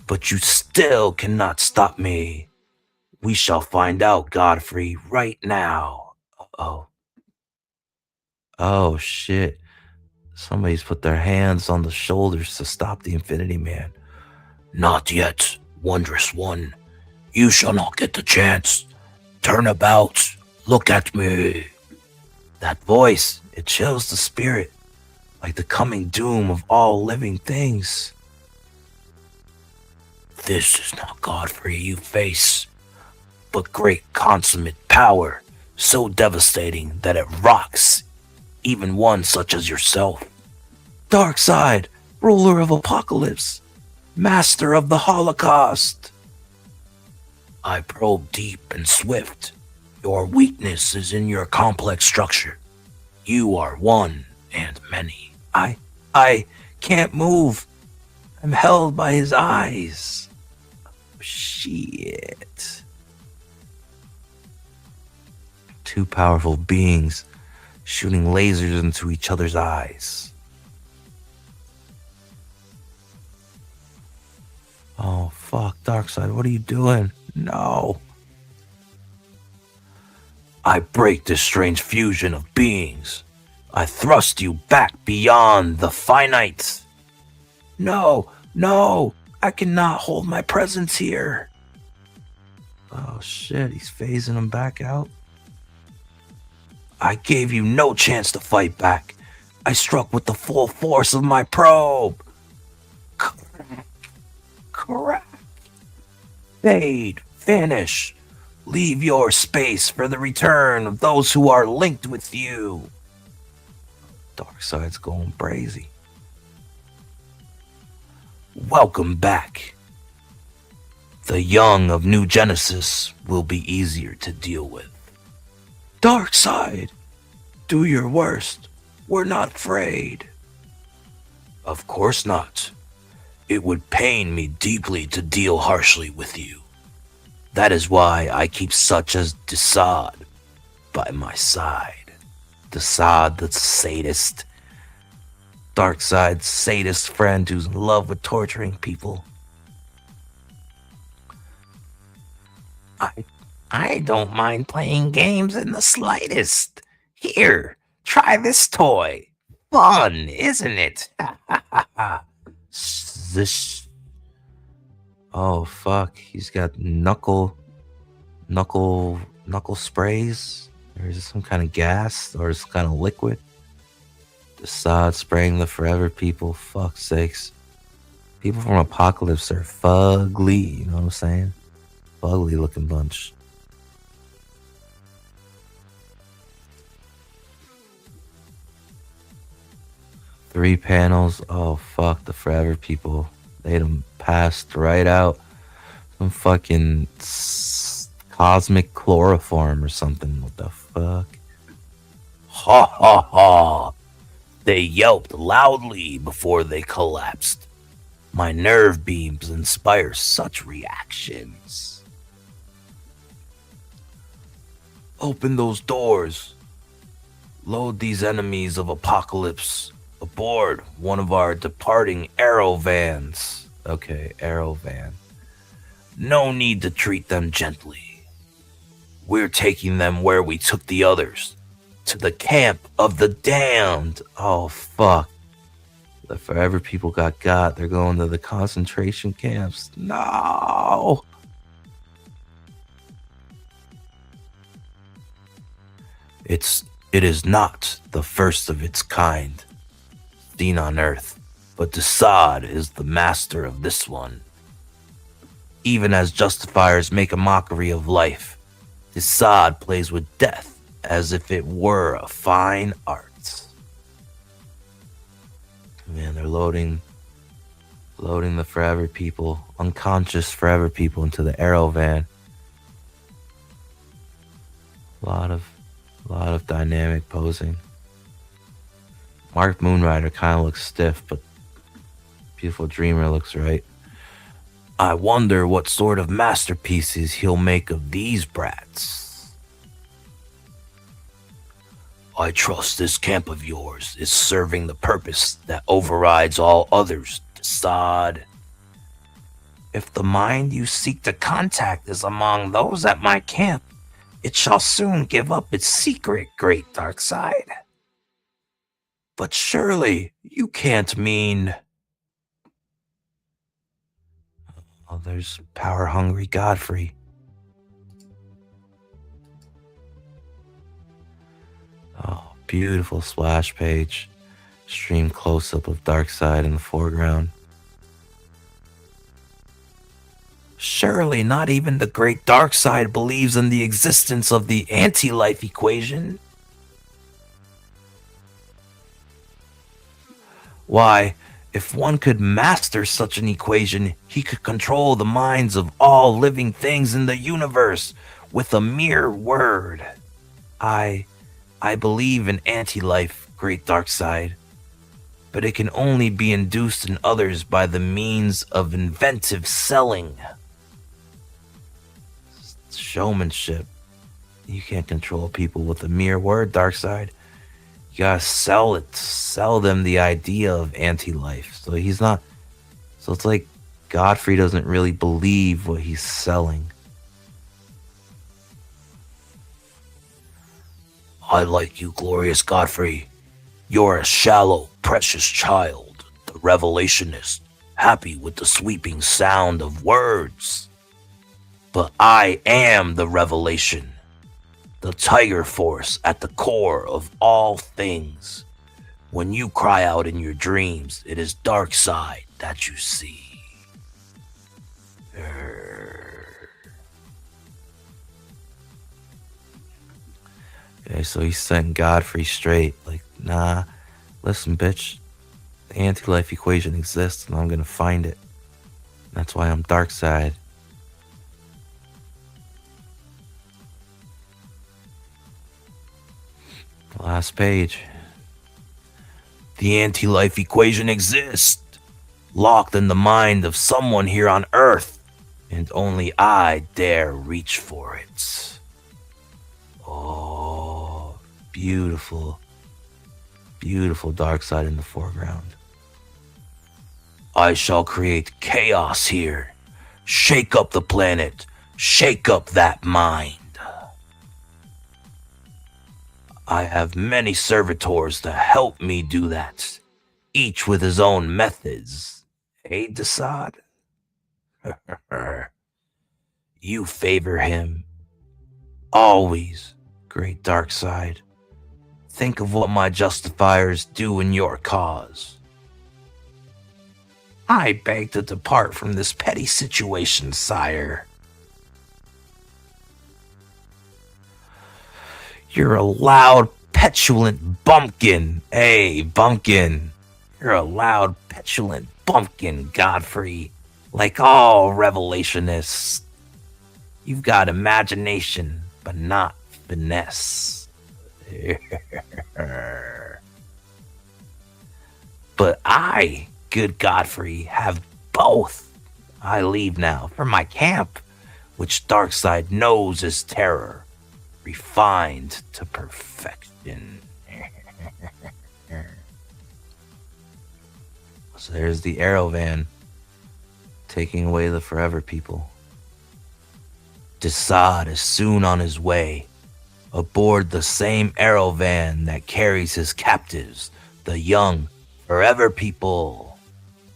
but you still cannot stop me. We shall find out, Godfrey, right now. Uh-oh. Oh, shit. Somebody's put their hands on the shoulders to stop the Infinity Man. Not yet, wondrous one. You shall not get the chance. Turn about. Look at me. That voice, it chills the spirit, like the coming doom of all living things. This is not Godfrey you face, but great consummate power, so devastating that it rocks even one such as yourself. Darkseid, ruler of Apocalypse, master of the Holocaust. I probe deep and swift. Your weakness is in your complex structure. You are one and many. I can't move. I'm held by his eyes. Shit. Two powerful beings shooting lasers into each other's eyes. Oh, fuck, Darkseid, what are you doing? No. I break this strange fusion of beings. I thrust you back beyond the finite. No, I cannot hold my presence here. Oh, shit, he's phasing him back out. I gave you no chance to fight back. I struck with the full force of my probe. Crack. Fade. Vanish. Leave your space for the return of those who are linked with you. Darkseid's going crazy. Welcome back. The young of New Genesis will be easier to deal with. Darkseid, do your worst. We're not afraid. Of course not. It would pain me deeply to deal harshly with you. That is why I keep such as Desaad by my side. Desaad, the sadist. Darkseid's sadist friend who's in love with torturing people. I don't mind playing games in the slightest. Here, try this toy. Fun, isn't it? Zish. Oh, fuck. He's got knuckle knuckle sprays? Or is it some kind of gas? Or some kind of liquid? Assad spraying the forever people. Fuck's sakes. People from Apocalypse are fugly, you know what I'm saying? Fugly looking bunch. Three panels. Oh fuck, the forever people. They done passed right out. Some fucking cosmic chloroform or something. What the fuck? Ha ha ha. They yelped loudly before they collapsed. My nerve beams inspire such reactions. Open those doors. Load these enemies of Apocalypse aboard one of our departing arrow vans. Okay, arrow van. No need to treat them gently. We're taking them where we took the others. To the camp of the damned. Oh, fuck. The forever people got. They're going to the concentration camps. No! It is not the first of its kind seen on Earth, but Desaad is the master of this one. Even as justifiers make a mockery of life, Desaad plays with death as if it were a fine art. Man, they're loading the forever people, unconscious forever people into the arrow van. A lot of dynamic posing. Mark Moonrider kind of looks stiff, but Beautiful Dreamer looks right. I wonder what sort of masterpieces he'll make of these brats. I trust this camp of yours is serving the purpose that overrides all others, Desaad. If the mind you seek to contact is among those at my camp, it shall soon give up its secret, great dark side. But surely you can't mean... Oh, there's power-hungry Godfrey. Oh, beautiful splash page. Stream close-up of Darkseid in the foreground. Surely not even the great Darkseid believes in the existence of the anti-life equation. Why, if one could master such an equation, he could control the minds of all living things in the universe with a mere word. I believe in anti-life, great Darkseid, but it can only be induced in others by the means of inventive selling. Showmanship. You can't control people with a mere word, Darkseid. You gotta sell them the idea of anti-life. So it's like Godfrey doesn't really believe what he's selling. I like you, glorious Godfrey. You're a shallow, precious child, the revelationist, happy with the sweeping sound of words. But I am the revelation, the tiger force at the core of all things. When you cry out in your dreams, it is Darkseid that you see. Okay, so he's setting Godfrey straight. Like, nah, listen, bitch. The anti-life equation exists, and I'm gonna find it. That's why I'm Darkseid. Last page. The anti-life equation exists, locked in the mind of someone here on Earth, and only I dare reach for it. Oh, beautiful, beautiful Darkseid in the foreground. I shall create chaos here, shake up the planet, shake up that mind. I have many servitors to help me do that, each with his own methods. Hey, Desaad? You favor him, always, great dark side. Think of what my justifiers do in your cause. I beg to depart from this petty situation, sire. You're a loud, petulant bumpkin. Hey, bumpkin. You're a loud, petulant bumpkin, Godfrey. Like all revelationists. You've got imagination, but not finesse. But I, good Godfrey, have both. I leave now for my camp, which Darkseid knows is terror, refined to perfection. So there's the Arrow Van, taking away the Forever People. Desaad is soon on his way, aboard the same Arrow Van that carries his captives, the young Forever People.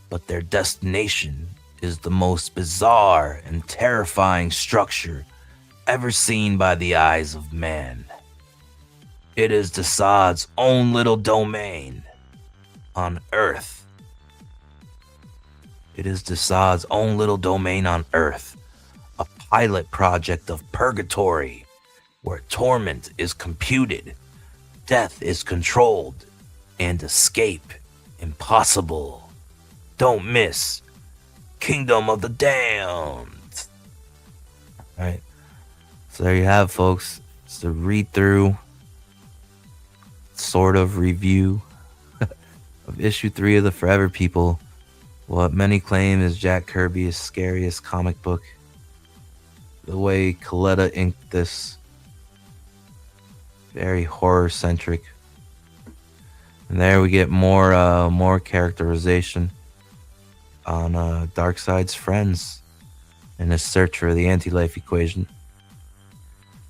But their destination is the most bizarre and terrifying structure ever seen by the eyes of man. It is Desaad's own little domain on Earth. It is Desaad's own little domain on Earth, a pilot project of purgatory, where torment is computed, death is controlled, and escape impossible. Don't miss Kingdom of the Damned. Alright, so there you have, folks. It's a read-through, sort of review of issue 3 of the Forever People. What many claim is Jack Kirby's scariest comic book. The way Coletta inked this, very horror-centric. And there we get more characterization on Darkseid's friends in his search for the anti-life equation.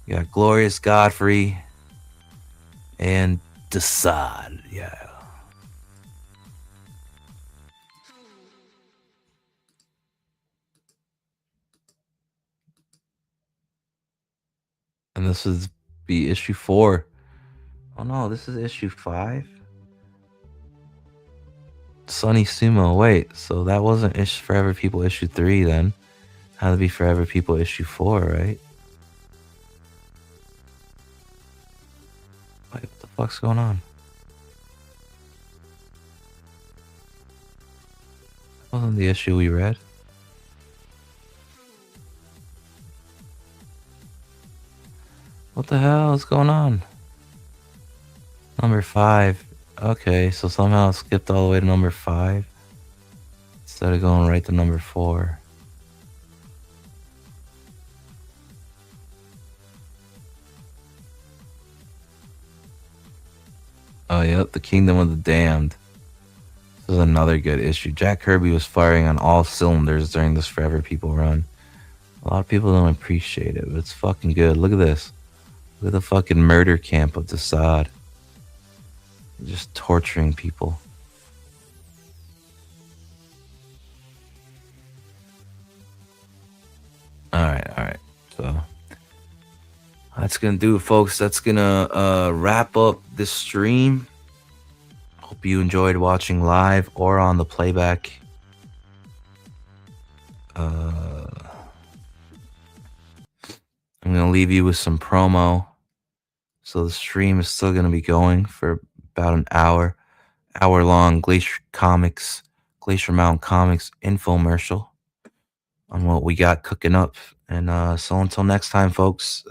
You got Glorious Godfrey and Desaad, yeah. And this would be issue 4. Oh no, this is issue 5? Sunny Sumo, wait, so that wasn't Forever People issue 3 then. Had to be Forever People issue 4, right? Wait, what the fuck's going on? That wasn't the issue we read. What the hell is going on? Number 5. Okay, so somehow it skipped all the way to number 5 instead of going right to number 4. Oh, yep, the Kingdom of the Damned. This is another good issue. Jack Kirby was firing on all cylinders during this Forever People run. A lot of people don't appreciate it, but it's fucking good. Look at this. Look at the fucking murder camp of Desaad. Just torturing people. Alright. So that's gonna do it, folks. That's gonna wrap up this stream. Hope you enjoyed watching live or on the playback. I'm gonna leave you with some promo. So the stream is still gonna be going for about an hour-long Glacier Mountain Comics infomercial on what we got cooking up. And so until next time, folks,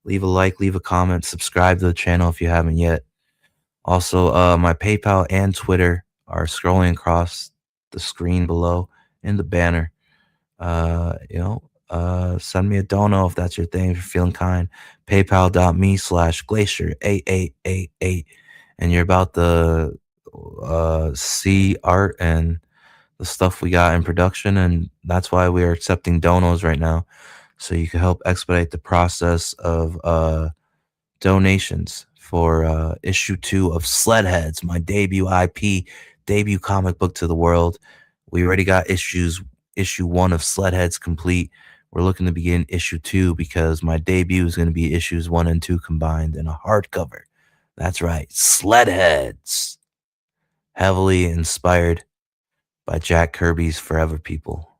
leave a like, leave a comment, subscribe to the channel if you haven't yet. Also, my PayPal and Twitter are scrolling across the screen below in the banner. Send me a dono if that's your thing, if you're feeling kind. PayPal.me/Glacier8888. And you're about to see art and the stuff we got in production, and that's why we are accepting donos right now, so you can help expedite the process of donations for issue 2 of Sledheads, my debut IP, debut comic book to the world. We already got issue 1 of Sledheads complete. we're looking to begin issue 2 because my debut is going to be issues 1 and 2 combined in a hardcover. That's right, Sledheads. Heavily inspired by Jack Kirby's Forever People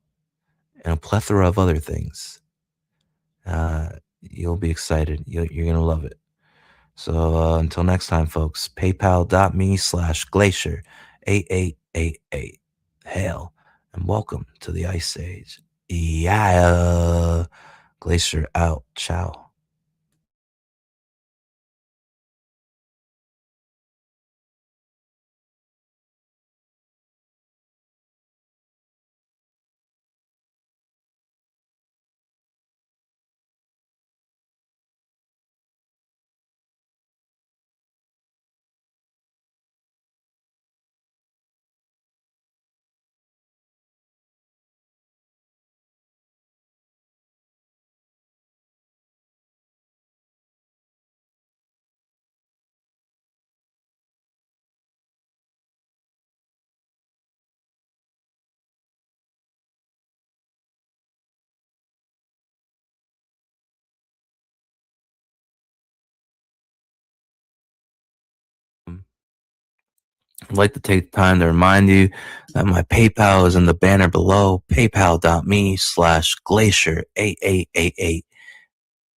and a plethora of other things. You'll be excited. You're going to love it. So until next time, folks, paypal.me/glacier8888. Hail and welcome to the Ice Age. Yeah. Glacier out. Ciao. I'd like to take the time to remind you that my PayPal is in the banner below, paypal.me/glacier8888.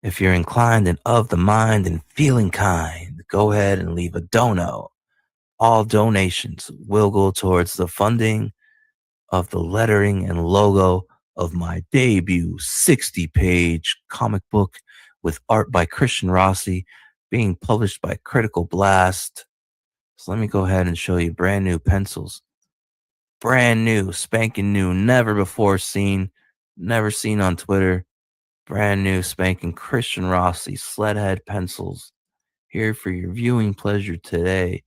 If you're inclined and of the mind and feeling kind, go ahead and leave a dono. All donations will go towards the funding of the lettering and logo of my debut 60-page comic book with art by Christian Rossi, being published by Critical Blast. So let me go ahead and show you brand new pencils. Brand new, spanking new, never before seen, never seen on Twitter. Brand new, spanking Christian Rossi Sledhead pencils. Here for your viewing pleasure today.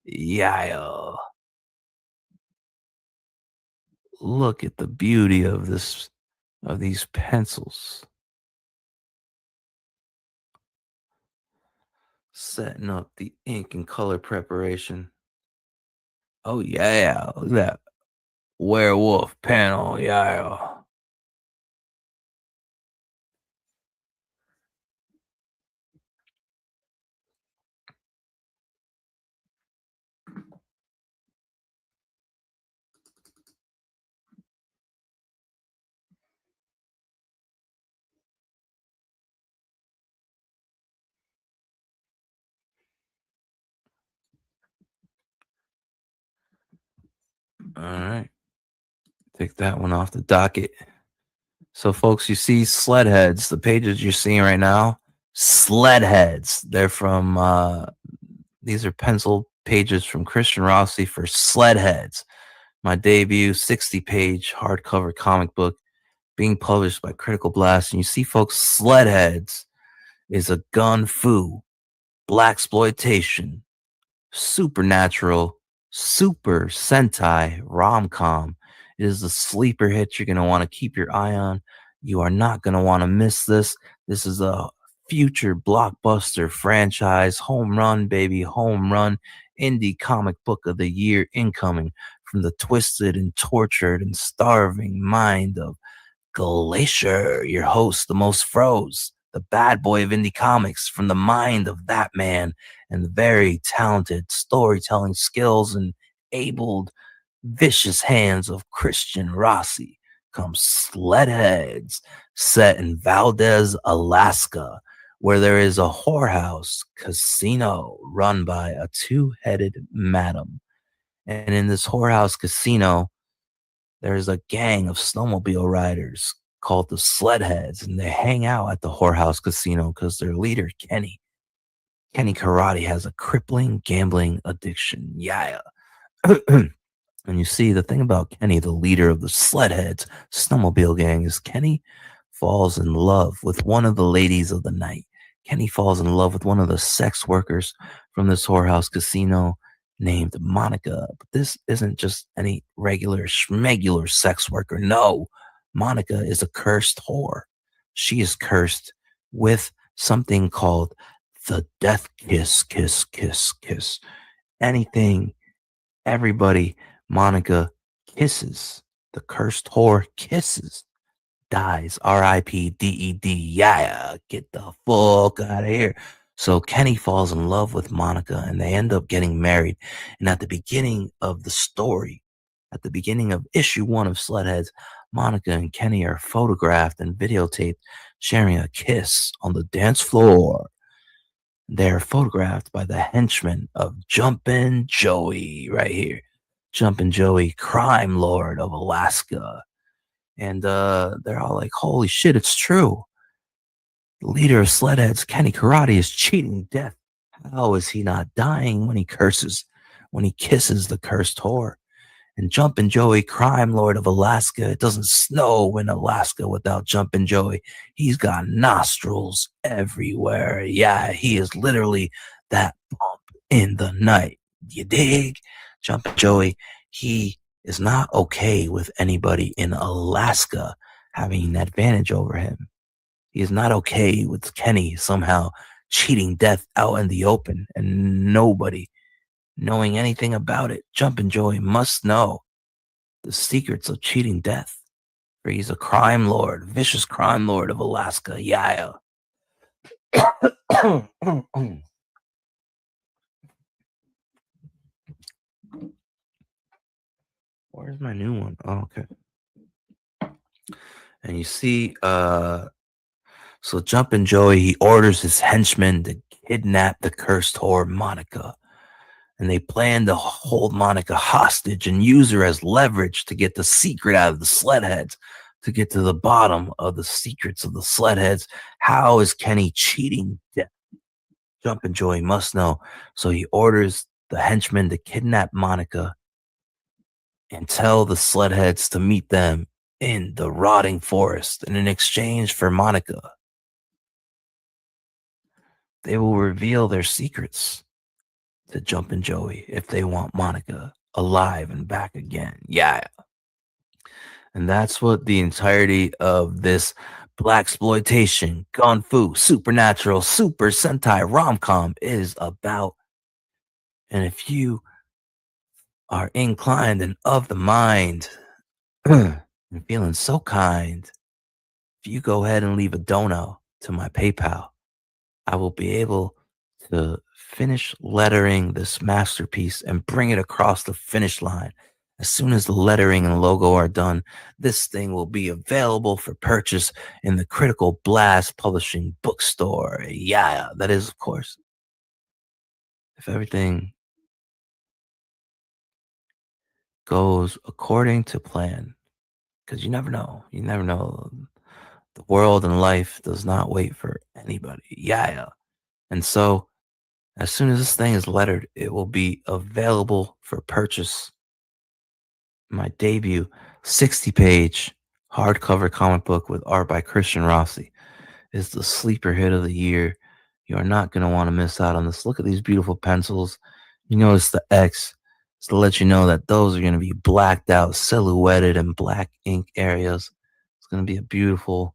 Yeah. Look at the beauty of these pencils. Setting up the ink and color preparation. Oh yeah, look at that werewolf panel. Yeah. All right. Take that one off the docket. So, folks, you see Sledheads, the pages you're seeing right now, Sledheads. They're from, these are pencil pages from Christian Rossi for Sledheads, my debut 60-page hardcover comic book being published by Critical Blast. And you see, folks, Sledheads is a gun fu, blaxploitation, supernatural, super Sentai rom-com. It is the sleeper hit you're going to want to keep your eye on. You are not going to want to miss this. This is a future blockbuster franchise. Home run, baby. Home run. Indie comic book of the year incoming from the twisted and tortured and starving mind of Glacier, your host, the most froze, the bad boy of indie comics, from the mind of that man and the very talented storytelling skills and abled, vicious hands of Christian Rossi comes Sledheads, set in Valdez, Alaska, where there is a whorehouse casino run by a two-headed madam. And in this whorehouse casino, there's a gang of snowmobile riders called the Sledheads, and they hang out at the whorehouse casino because their leader, Kenny Karate, has a crippling gambling addiction. Yeah. And you see, the thing about Kenny, the leader of the Sledheads snowmobile gang, is Kenny falls in love with one of the ladies of the night. Kenny falls in love with one of the sex workers from this whorehouse casino named Monica. But this isn't just any regular schmegular sex worker. No, Monica is a cursed whore. She is cursed with something called the death kiss, kiss, kiss, kiss. Anything, everybody Monica kisses, the cursed whore kisses, dies. R.I.P.D.E.D. Yeah, get the fuck out of here. So Kenny falls in love with Monica and they end up getting married. And at the beginning of the story, at the beginning of issue 1 of Sledheads, Monica and Kenny are photographed and videotaped sharing a kiss on the dance floor. They're photographed by the henchman of Jumpin' Joey right here. Jumpin' Joey, crime lord of Alaska. And they're all like, holy shit, it's true. The leader of Sledheads, Kenny Karate, is cheating death. How is he not dying when he kisses the cursed whore? And Jumpin' Joey, crime lord of Alaska. It doesn't snow in Alaska without Jumpin' Joey. He's got nostrils everywhere. Yeah, he is literally that bump in the night. You dig? Jumpin' Joey, he is not okay with anybody in Alaska having an advantage over him. He is not okay with Kenny somehow cheating death out in the open and nobody knowing anything about it. Jumpin' Joey must know the secrets of cheating death, for he's a crime lord, vicious crime lord of Alaska. Yeah. Where's my new one? Oh, okay. And you see, so Jumpin' Joey, he orders his henchmen to kidnap the cursed whore Monica. And they plan to hold Monica hostage and use her as leverage to get the secret out of the Sledheads, to get to the bottom of the secrets of the Sledheads. How is Kenny cheating death? Jumpin' Joey must know. So he orders the henchmen to kidnap Monica and tell the Sledheads to meet them in the rotting forest. And in exchange for Monica, they will reveal their secrets to Jumpin' Joey if they want Monica alive and back again. Yeah. And that's what the entirety of this blaxploitation, kung fu, supernatural, super sentai rom-com is about. And if you are inclined and of the mind and feeling so kind, if you go ahead and leave a dono to my PayPal, I will be able to finish lettering this masterpiece and bring it across the finish line. As soon as the lettering and logo are done, this thing will be available for purchase in the Critical Blast Publishing bookstore. Yeah, that is, of course, if everything goes according to plan. Because you never know. You never know. The world and life does not wait for anybody. Yeah. And so, as soon as this thing is lettered, it will be available for purchase. My debut 60-page hardcover comic book with art by Christian Rossi is the sleeper hit of the year. You are not going to want to miss out on this. Look at these beautiful pencils. You notice the X. It's to let you know that those are going to be blacked out, silhouetted, and black ink areas. It's going to be a beautiful,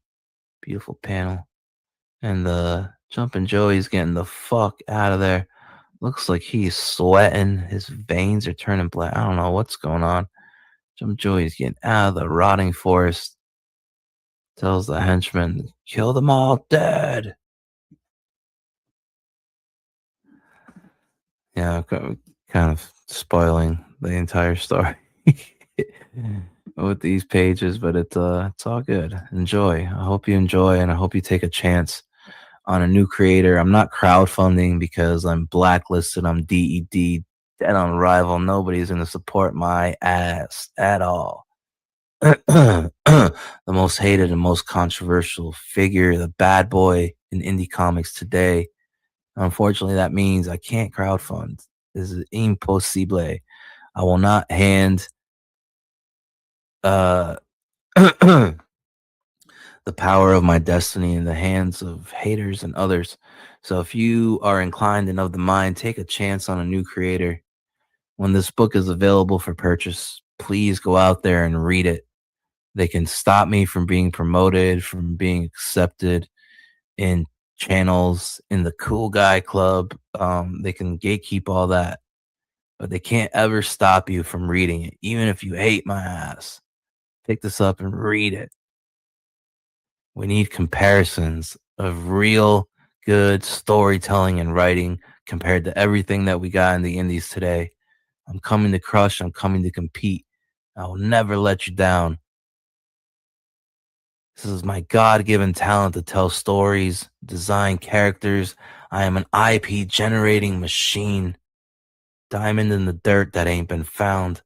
beautiful panel. And the Jumpin' Joey's getting the fuck out of there. Looks like he's sweating. His veins are turning black. I don't know what's going on. Jumpin' Joey's getting out of the rotting forest. Tells the henchmen, kill them all dead. Yeah, kind of spoiling the entire story with these pages, but it's all good. Enjoy. I hope you enjoy, and I hope you take a chance on a new creator. I'm not crowdfunding because I'm blacklisted. I'm DED, dead on arrival. Nobody's going to support my ass at all. The most hated and most controversial figure, the bad boy in indie comics today. Unfortunately, that means I can't crowdfund. This is impossible. I will not hand the power of my destiny in the hands of haters and others. So if you are inclined and of the mind, take a chance on a new creator. When this book is available for purchase, please go out there and read it. They can stop me from being promoted, from being accepted in channels, in the cool guy club. They can gatekeep all that, but they can't ever stop you from reading it. Even if you hate my ass, pick this up and read it. We need comparisons of real good storytelling and writing compared to everything that we got in the indies today. I'm coming to crush. I'm coming to compete. I will never let you down. This is my God-given talent to tell stories, design characters. I am an IP generating machine. Diamond in the dirt that ain't been found.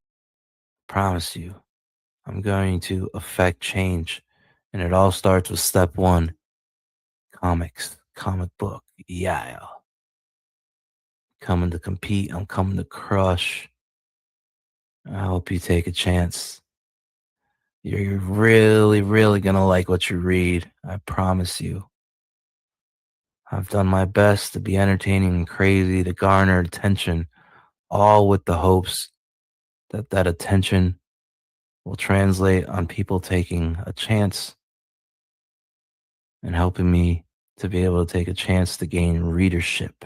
Promise you, I'm going to affect change. And it all starts with step one. Comics, comic book. Yeah. Coming to compete. I'm coming to crush. I hope you take a chance. You're really, really going to like what you read. I promise you. I've done my best to be entertaining and crazy, to garner attention, all with the hopes that that attention will translate on people taking a chance and helping me to be able to take a chance to gain readership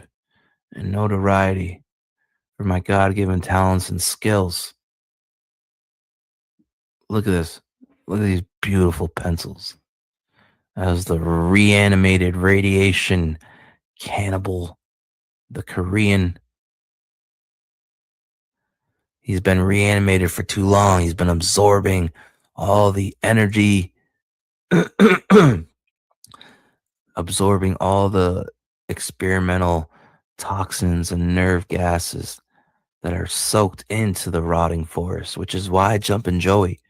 and notoriety for my God-given talents and skills. Look at this. Look at these beautiful pencils. As the reanimated radiation cannibal, the Korean. He's been reanimated for too long. He's been absorbing all the energy, absorbing all the experimental toxins and nerve gases that are soaked into the rotting forest, which is why Jumpin' Joey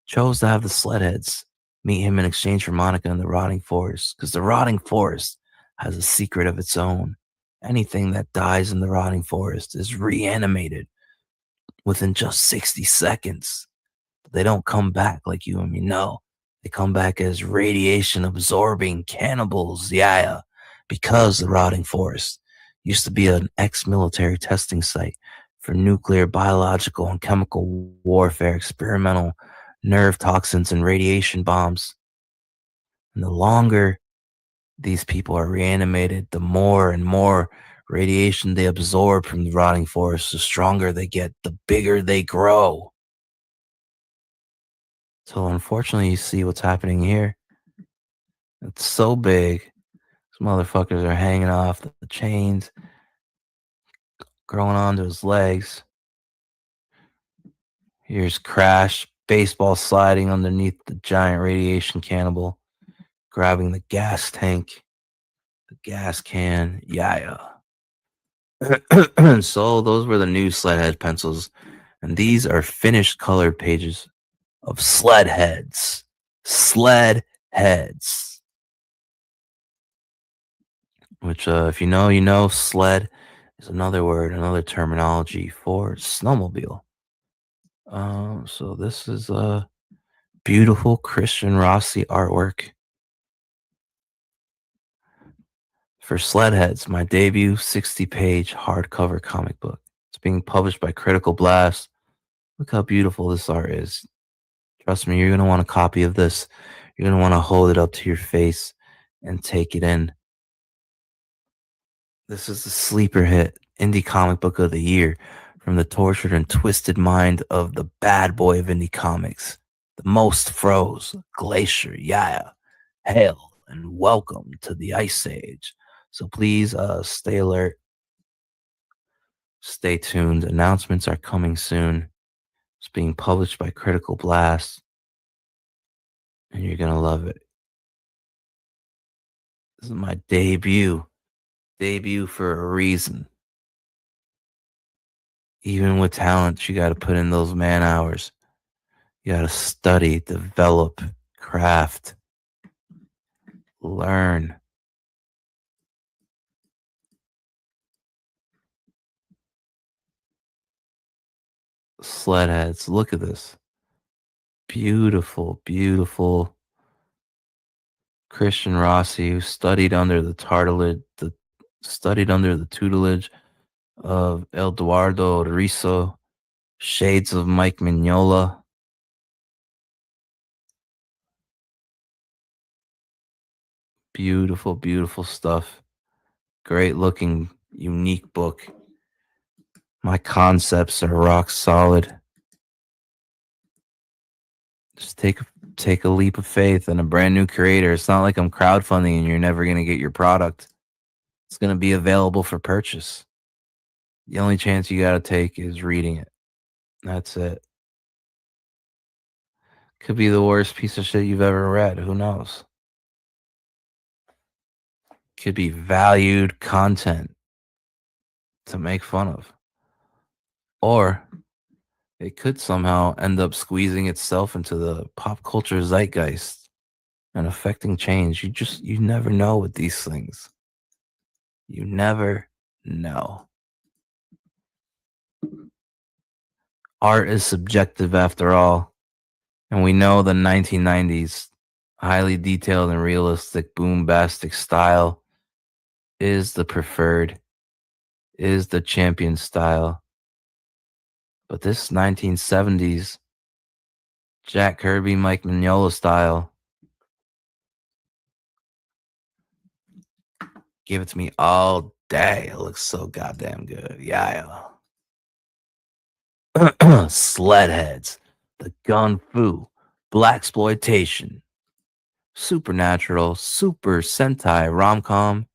chose to have the Sledheads meet him in exchange for Monica in the rotting forest, because the rotting forest has a secret of its own. Anything that dies in the rotting forest is reanimated within just 60 seconds. They don't come back like you and me. No, they come back as radiation absorbing cannibals. Yeah, because the rotting forest used to be an ex-military testing site for nuclear, biological, and chemical warfare, experimental nerve toxins, and radiation bombs. And the longer these people are reanimated, the more and more radiation they absorb from the rotting forest, the stronger they get, the bigger they grow. So unfortunately, you see what's happening here. It's so big. These motherfuckers are hanging off the chains, growing onto his legs. Here's Crash, baseball sliding underneath the giant radiation cannibal, grabbing the gas tank, the gas can. Yeah. So those were the new Sledhead pencils. And these are finished colored pages of sled heads. Sled heads. Which, if you know, you know. Sled is another word, another terminology for snowmobile. So this is beautiful Christian Rossi artwork for Sledheads, my debut 60-page hardcover comic book. It's being published by Critical Blast. Look how beautiful this art is. Trust me, you're going to want a copy of this. You're going to want to hold it up to your face and take it in. This is the sleeper hit indie comic book of the year from the tortured and twisted mind of the bad boy of indie comics, the most froze, Glacier. Yeah. Hail and welcome to the Ice Age. So please stay alert. Stay tuned. Announcements are coming soon. It's being published by Critical Blast. And you're going to love it. This is my debut. Debut for a reason. Even with talent, you got to put in those man hours. You got to study, develop, craft, learn. Sledheads, look at this. Beautiful, beautiful Christian Rossi, who studied under the tutelage of Eduardo Riso, shades of Mike Mignola. Beautiful, beautiful stuff. Great looking, unique book. My concepts are rock solid. Just take take a leap of faith in a brand new creator. It's not like I'm crowdfunding and you're never going to get your product. It's going to be available for purchase. The only chance you got to take is reading it. That's it. Could be the worst piece of shit you've ever read. Who knows? Could be valued content to make fun of. Or it could somehow end up squeezing itself into the pop culture zeitgeist and affecting change. You never know with these things. You never know. Art is subjective after all. And we know the 1990s highly detailed and realistic boombastic style is the preferred, is the champion style. But this 1970s Jack Kirby, Mike Mignola style, give it to me all day. It looks so goddamn good. Yeah. Sledheads, the gun fu, blaxploitation, supernatural, super Sentai rom-com,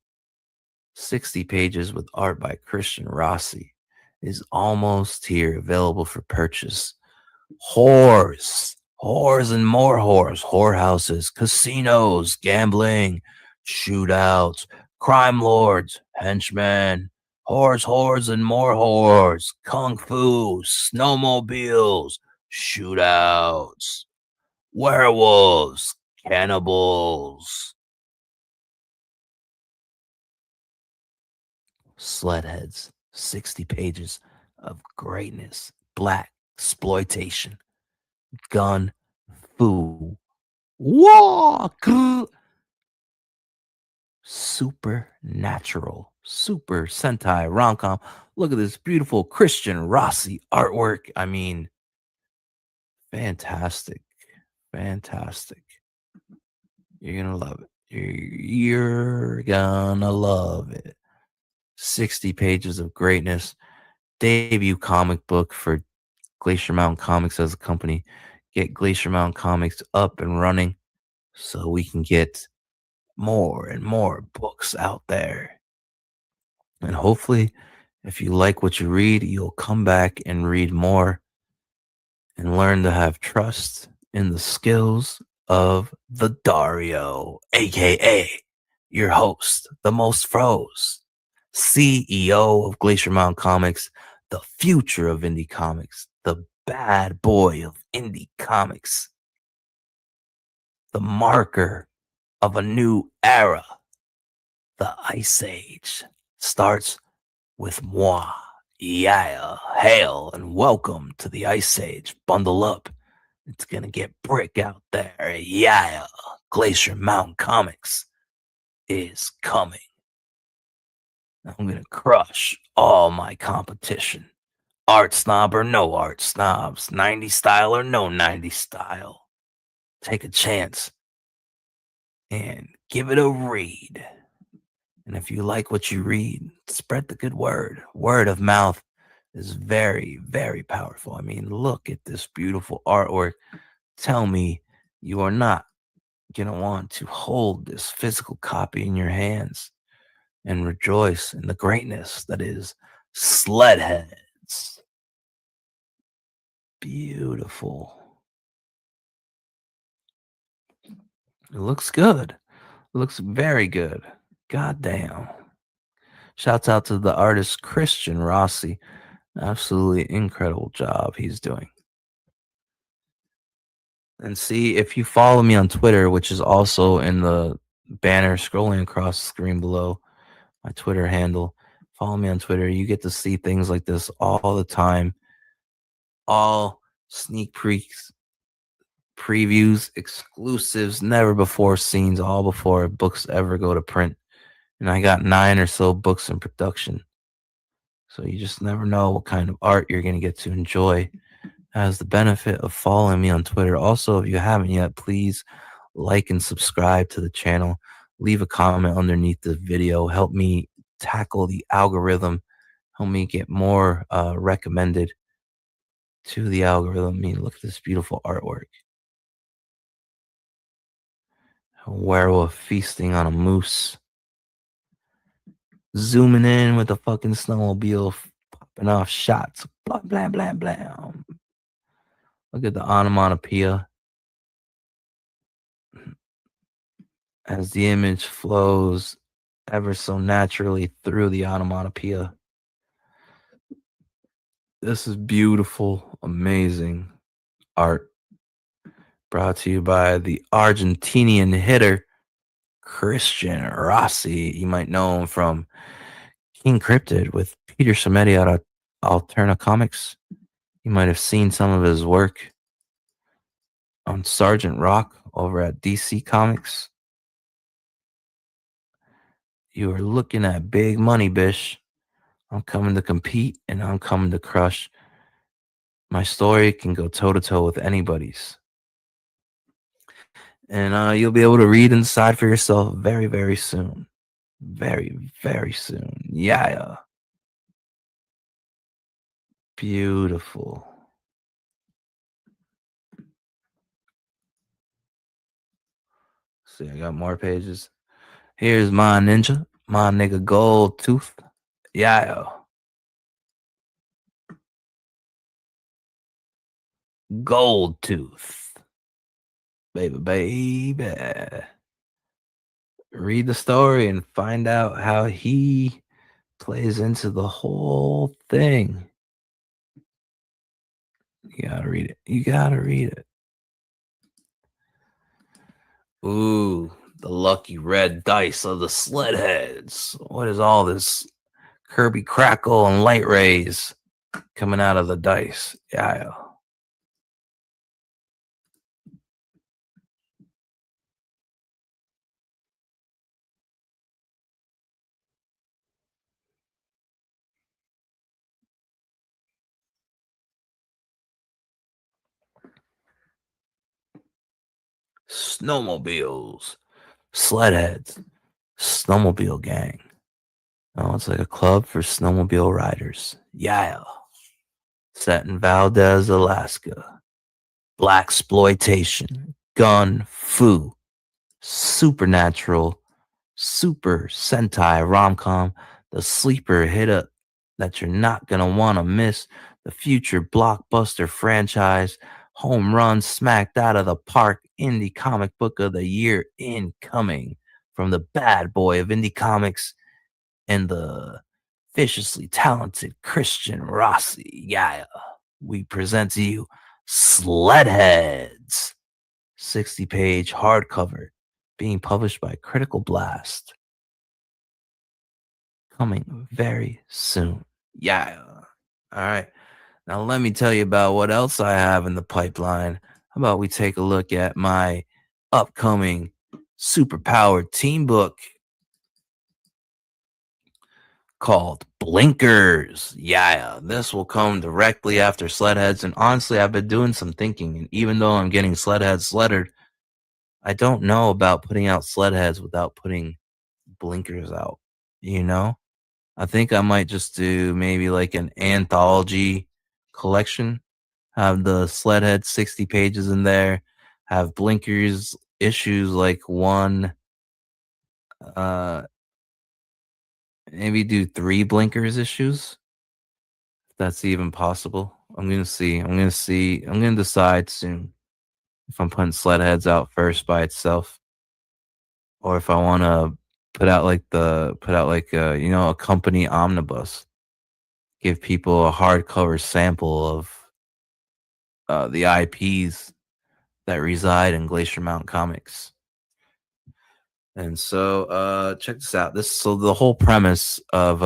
60 pages with art by Christian Rossi is almost here, available for purchase. Whores and more whores, whorehouses, casinos, gambling, shootouts, crime lords, henchmen, whores and more whores, kung fu, snowmobiles, shootouts, werewolves, cannibals, sledheads, 60 pages of greatness, black exploitation, gun fu, walk, supernatural, super Sentai rom-com. Look at this beautiful Christian Rossi artwork. I mean, fantastic. You're gonna love it. You're gonna love it. 60 pages of greatness. Debut comic book for Glacier Mountain Comics as a company. Get Glacier Mountain Comics up and running so we can get more and more books out there. And hopefully, if you like what you read, you'll come back and read more and learn to have trust in the skills of the Dario, aka your host, the most froze, CEO of Glacier Mountain Comics, the future of indie comics, the bad boy of indie comics, the marker of a new era. The Ice Age starts with moi. Yeah, hail and welcome to the Ice Age. Bundle up. It's gonna get brick out there. Yeah, Glacier Mountain Comics is coming. I'm gonna crush all my competition. Art snob or no art snobs. 90s style or no 90s style. Take a chance and give it a read. And if you like what you read, spread the good word. Word of mouth is very, very powerful. I mean, look at this beautiful artwork. Tell me you are not going to want to hold this physical copy in your hands and rejoice in the greatness that is Sledheads. Beautiful. It looks good. It looks very good. Goddamn. Shouts out to the artist Christian Rossi. Absolutely incredible job he's doing. And see, if you follow me on Twitter, which is also in the banner scrolling across the screen below, my Twitter handle, follow me on Twitter. You get to see things like this all the time. All sneak peeks, previews, exclusives, never before scenes, all before books ever go to print. And I got 9 or so books in production. So you just never know what kind of art you're going to get to enjoy. Has the benefit of following me on Twitter. Also, if you haven't yet, please like and subscribe to the channel. Leave a comment underneath the video. Help me tackle the algorithm. Help me get more recommended to the algorithm. I mean, look at this beautiful artwork. A werewolf feasting on a moose. Zooming in with a fucking snowmobile, popping off shots. Blam, blam, blam, blam. Look at the onomatopoeia as the image flows ever so naturally through the onomatopoeia. This is beautiful, amazing art brought to you by the Argentinian hitter Christian Rossi. You might know him from King Cryptid with Peter Samedi at Alterna Comics. You might have seen some of his work on Sergeant Rock over at DC Comics. You are looking at big money, Bish. I'm coming to compete and I'm coming to crush. My story can go toe to toe with anybody's. And you'll be able to read and decide for yourself very, very soon. Very, very soon. Yeah. Beautiful. See, I got more pages. Here's my ninja, my nigga Gold Tooth. Yeah. Gold Tooth. Baby. Read the story and find out how he plays into the whole thing. You gotta read it. You gotta read it. Ooh, the lucky red dice of the Sledheads. What is all this Kirby crackle and light rays coming out of the dice? Yeah. Snowmobiles, Sledheads, Snowmobile Gang. Oh, it's like a club for snowmobile riders. Yeah. Set in Valdez, Alaska. Black exploitation, gun, fu, supernatural, super Sentai rom-com, the sleeper hit up that you're not gonna want to miss, the future blockbuster franchise, home run smacked out of the park, indie comic book of the year incoming from the bad boy of indie comics and the viciously talented Christian Rossi. Yeah, we present to you Sledheads, 60-page hardcover, being published by Critical Blast. Coming very soon. Yeah. All right. Now let me tell you about what else I have in the pipeline. How about we take a look at my upcoming superpowered team book called Blinkers. Yeah, this will come directly after Sledheads. And honestly, I've been doing some thinking. And even though I'm getting Sledheads sleddered, I don't know about putting out Sledheads without putting Blinkers out. You know? I think I might just do maybe like an anthology collection. Have the Sledhead 60 pages in there. Have Blinkers issues like one. Maybe do 3 Blinkers issues. If that's even possible. I'm gonna see. I'm gonna decide soon if I'm putting Sledheads out first by itself, or if I want to put out like a company omnibus. Give people a hardcover sample of the IPs that reside in Glacier Mountain Comics. And so check this out. So the whole premise of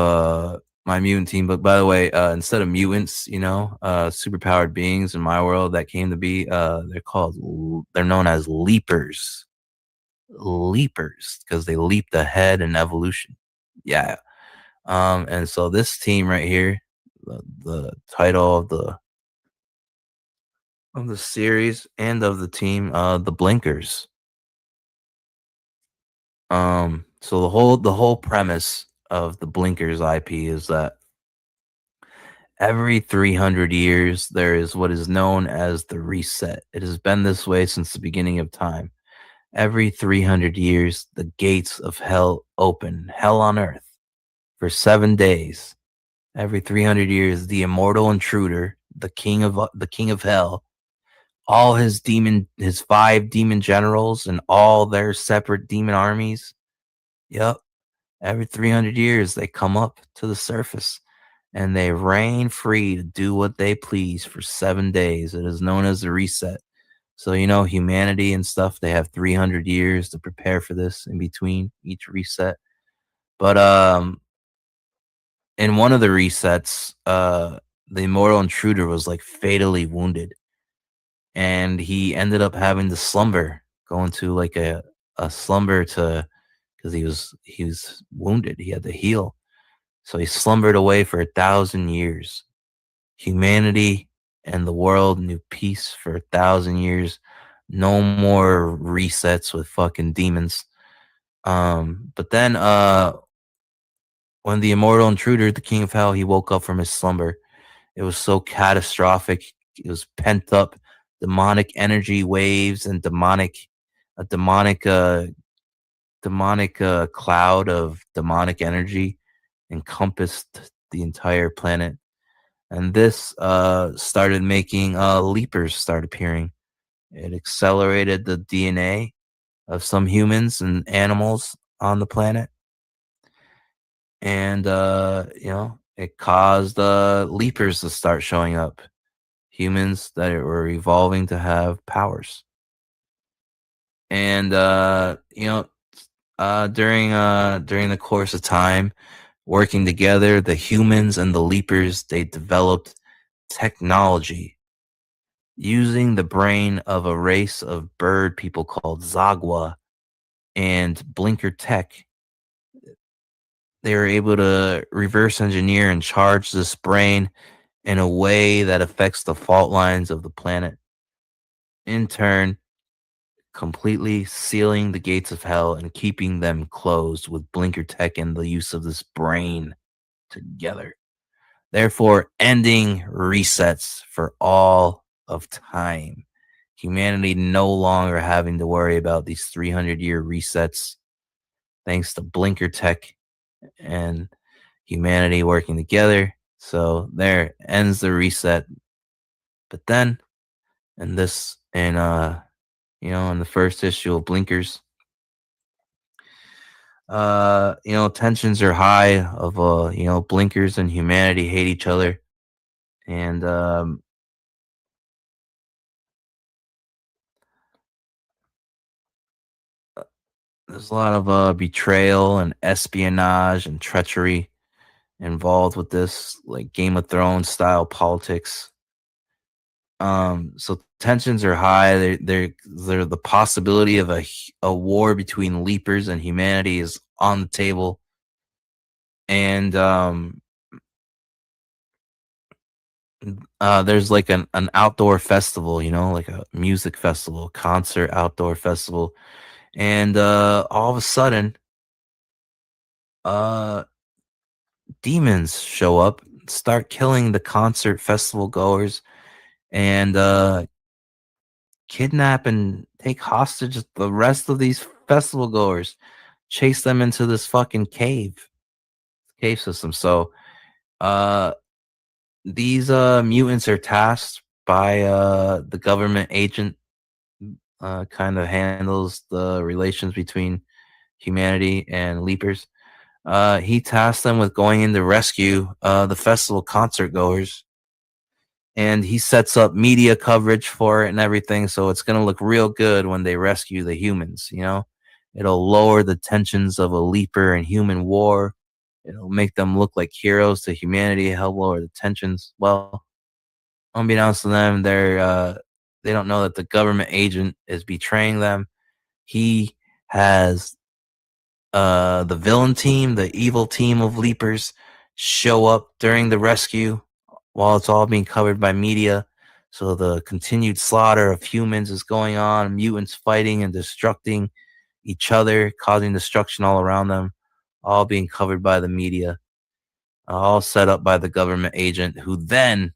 my mutant team book, by the way, instead of mutants, superpowered beings in my world that came to be, they're known as leapers. Leapers, because they leaped ahead in evolution. Yeah. And so this team right here, the title of the series and of the team, the Blinkers. So the whole premise of the Blinkers IP is that every 300 years there is what is known as the reset. It has been this way since the beginning of time. every 300 years, the gates of hell open, hell on earth, for 7 days. Every 300 years, the immortal intruder, the king of hell, all his 5 demon generals and all their separate demon armies. Yep. Every 300 years, they come up to the surface and they reign free to do what they please for 7 days. It is known as the reset. So, humanity and stuff, they have 300 years to prepare for this in between each reset. But in one of the resets, the immortal intruder was like fatally wounded, and he ended up having to slumber, go into like a slumber because he was wounded. He had to heal. So he slumbered away for 1,000 years. Humanity and the world knew peace for 1,000 years. No more resets with fucking demons. But then when the immortal intruder, the king of hell, he woke up from his slumber, it was so catastrophic. It was pent up demonic energy waves and a demonic cloud of demonic energy encompassed the entire planet. And this started making leapers start appearing. It accelerated the DNA of some humans and animals on the planet. And, it caused leapers to start showing up. Humans that were evolving to have powers. And, during the course of time, working together, the humans and the leapers, they developed technology using the brain of a race of bird people called Zagwa and Blinker Tech. They were able to reverse engineer and charge this brain in a way that affects the fault lines of the planet. In turn, completely sealing the gates of hell and keeping them closed with Blinker Tech and the use of this brain together. Therefore, ending resets for all of time. Humanity no longer having to worry about these 300-year resets, thanks to Blinker Tech and humanity working together. So there ends the reset. But then, in the first issue of Blinkers, tensions are high of Blinkers and humanity hate each other. And there's a lot of betrayal and espionage and treachery involved with this, like Game of Thrones style politics. So tensions are high. They're the possibility of a war between leapers and humanity is on the table. And there's like an outdoor festival, like a music festival, concert outdoor festival. And all of a sudden, demons show up, start killing the concert festival goers, and kidnap and take hostage the rest of these festival goers, chase them into this fucking cave system. So these mutants are tasked by the government agent, kind of handles the relations between humanity and leapers. He tasked them with going in to rescue the festival concert goers, and he sets up media coverage for it and everything, so it's going to look real good when they rescue the humans. It'll lower the tensions of a leaper and human war. It'll make them look like heroes to humanity, help lower the tensions. Well, unbeknownst to them, they don't know that the government agent is betraying them. He has the villain team, the evil team of leapers, show up during the rescue while it's all being covered by media. So the continued slaughter of humans is going on, mutants fighting and destructing each other, causing destruction all around them, all being covered by the media, all set up by the government agent, who then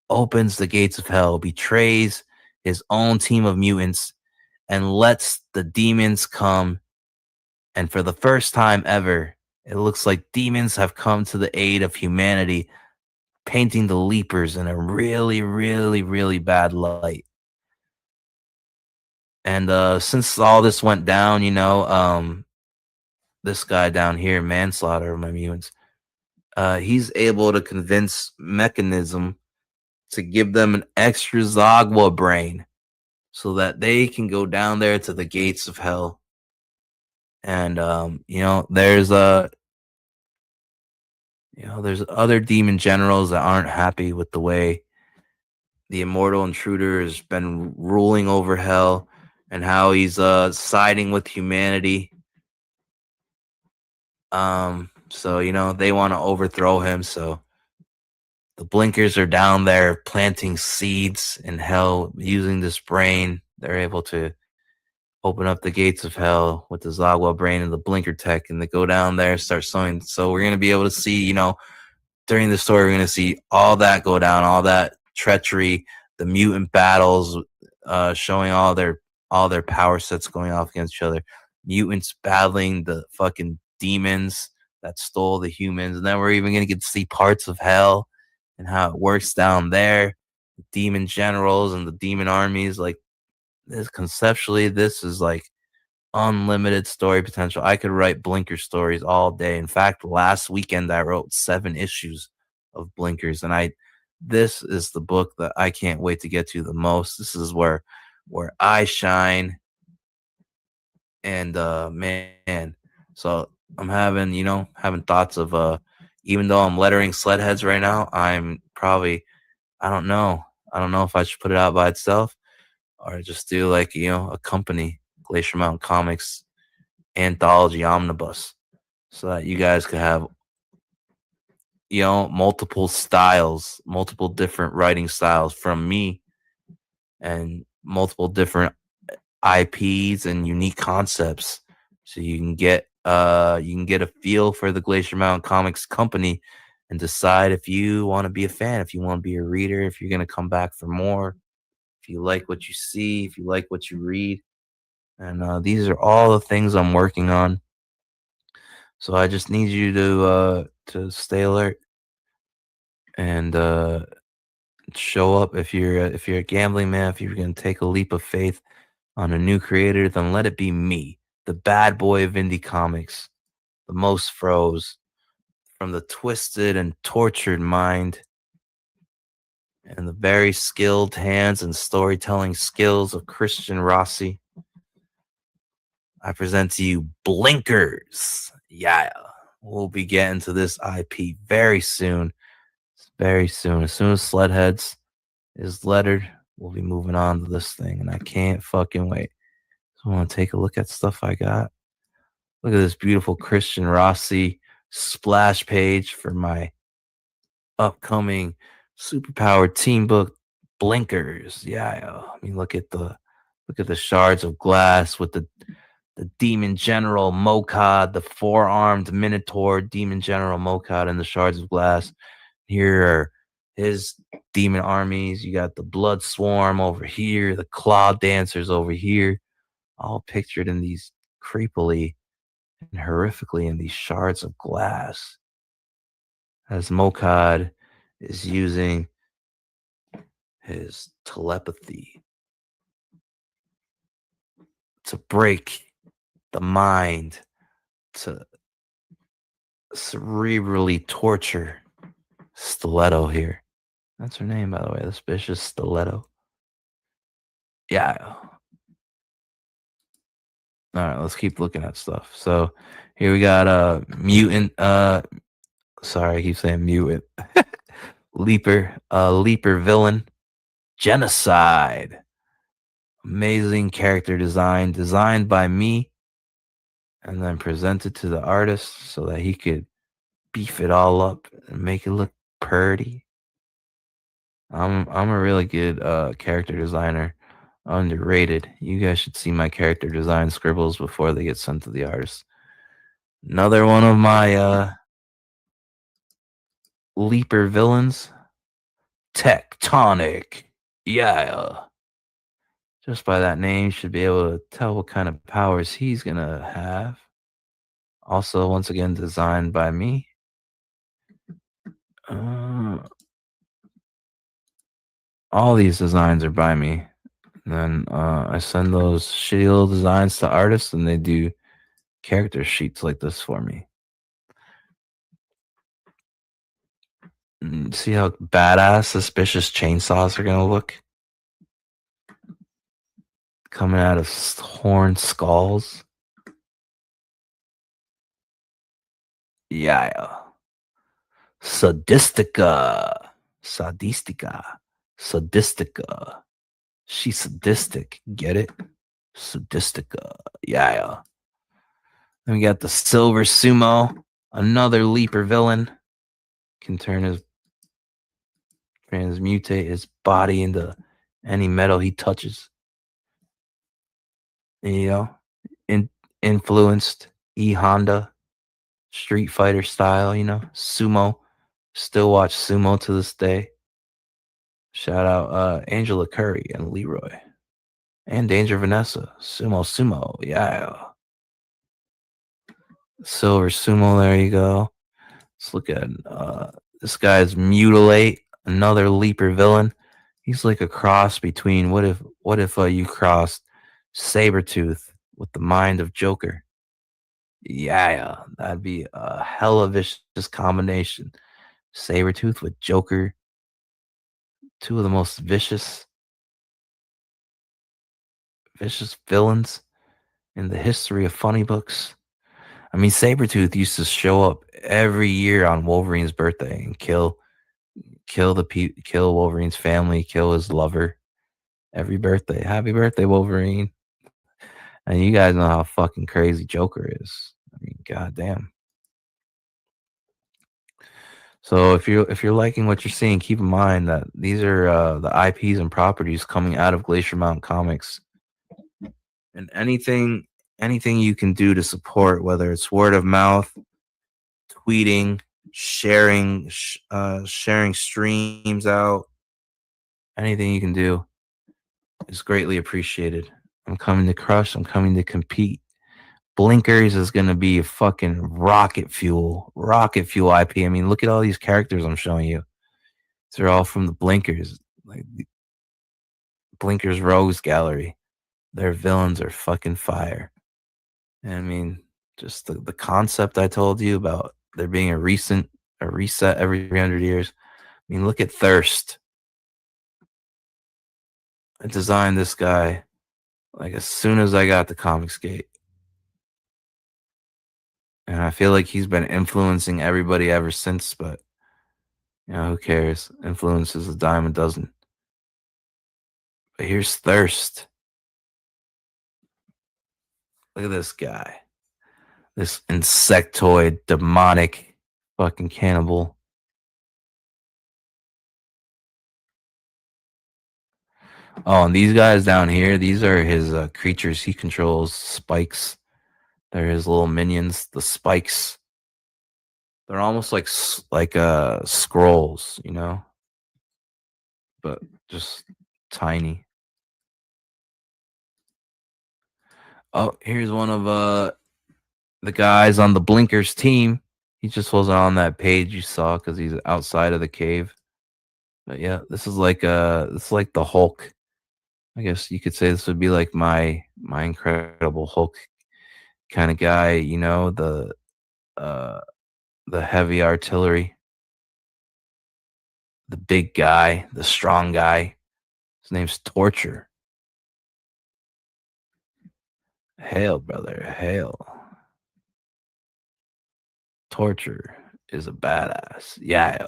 opens the gates of hell, betrays his own team of mutants, and lets the demons come. And for the first time ever, it looks like demons have come to the aid of humanity, painting the Leapers in a really, really, really bad light. And since all this went down, this guy down here, Manslaughter of my mutants, he's able to convince Mechanism to give them an extra Zagwa brain so that they can go down there to the gates of hell. And there's other demon generals that aren't happy with the way the immortal intruder has been ruling over hell and how he's siding with humanity. So they want to overthrow him. So the blinkers are down there planting seeds in hell using this brain. They're able to open up the gates of hell with the Zagwa brain and the blinker tech, and they go down there and start sowing. So we're going to be able to see, during the story, we're going to see all that go down, all that treachery, the mutant battles, showing all their power sets going off against each other, mutants battling the fucking demons that stole the humans, and then we're even going to get to see parts of hell and how it works down there, the demon generals and the demon armies. Like this, conceptually, this is like unlimited story potential. I could write Blinker stories all day. In fact, last weekend I wrote 7 issues of Blinkers, and this is the book that I can't wait to get to the most. This is where I shine. And man, so I'm having thoughts of even though I'm lettering Sledheads right now, I'm probably I don't know if I should put it out by itself or just do like a company, Glacier Mountain Comics anthology omnibus, so that you guys could have multiple styles, multiple different writing styles from me, and multiple different IPs and unique concepts, so you can get a feel for the Glacier Mountain Comics company and decide if you want to be a fan, if you want to be a reader, if you're going to come back for more, if you like what you see, if you like what you read. And these are all the things I'm working on. So I just need you to stay alert and show up. If you're a gambling man, if you're going to take a leap of faith on a new creator, then let it be me, the bad boy of indie comics, the most froze, from the twisted and tortured mind and the very skilled hands and storytelling skills of Christian Rossi. I present to you Blinkers. Yeah, we'll be getting to this IP very soon. Very soon. As soon as Sledheads is lettered, we'll be moving on to this thing, and I can't fucking wait. So I want to take a look at stuff I got. Look at this beautiful Christian Rossi splash page for my upcoming superpowered team book, Blinkers. Yeah, I mean, look at the shards of glass with the demon general Mokad, the 4-armed minotaur demon general Mokad, and the shards of glass. Here are his demon armies. You got the blood swarm over here, the claw dancers over here, all pictured in these creepily and horrifically in these shards of glass, as Mokad is using his telepathy to break the mind, to cerebrally torture Stiletto here. That's her name, by the way. This bitch is Stiletto. Yeah. All right, let's keep looking at stuff. So here we got mutant. Sorry, I keep saying mutant. Leaper villain, genocide. Amazing character design, designed by me, and then presented to the artist so that he could beef it all up and make it look pretty. I'm a really good character designer. Underrated. You guys should see my character design scribbles before they get sent to the artist. Another one of my Leaper villains, Tectonic. Yeah. Just by that name, you should be able to tell what kind of powers he's gonna have. Also, once again, designed by me. All these designs are by me. And then I send those shitty little designs to artists, and they do character sheets like this for me. See how badass suspicious chainsaws are gonna look? Coming out of horn skulls. Yeah. Sadistica. Sadistica. She's sadistic. Get it? Sadistica. Yeah. Then we got the Silver Sumo. Another leaper villain. Can transmutate his body into any metal he touches. Influenced Honda, Street Fighter style, sumo. Still watch sumo to this day. Shout out Angela Curry and Leroy. And Danger Vanessa. Sumo. Yeah. Silver Sumo, there you go. Let's look at this guy's Mutilate, another leaper villain. He's like a cross between what if you crossed Sabretooth with the mind of Joker. Yeah, that'd be a hella vicious combination. Sabretooth with Joker. Two of the most vicious villains in the history of funny books. I mean, Sabretooth used to show up every year on Wolverine's birthday and kill Wolverine's family, kill his lover. Every birthday. Happy birthday, Wolverine. And you guys know how fucking crazy Joker is. I mean, goddamn. So if you're liking what you're seeing, keep in mind that these are the IPs and properties coming out of Glacier Mountain Comics. And anything you can do to support, whether it's word of mouth, tweeting, sharing streams out, anything you can do is greatly appreciated. I'm coming to crush. I'm coming to compete. Blinkers is going to be a fucking rocket fuel IP. I mean, look at all these characters I'm showing you. They're all from the Blinkers, like Blinkers Rogues Gallery. Their villains are fucking fire. And I mean, just the concept I told you about there being a reset every 300 years. I mean, look at Thirst. I designed this guy like as soon as I got the Comicsgate. And I feel like he's been influencing everybody ever since, but who cares? Influence is a dime a dozen. But here's Thirst. Look at this guy. This insectoid, demonic fucking cannibal. Oh, and these guys down here, these are his creatures he controls. Spikes. They're his little minions, the Spikes. They're almost like scrolls, but just tiny. Oh, here's one of the guys on the Blinkers team. He just wasn't on that page you saw because he's outside of the cave. But yeah, this is like the Hulk. I guess you could say this would be like my Incredible Hulk kind of guy, the heavy artillery, the big guy, the strong guy. His name's Torture. Hail, brother, hail. Torture is a badass. Yeah.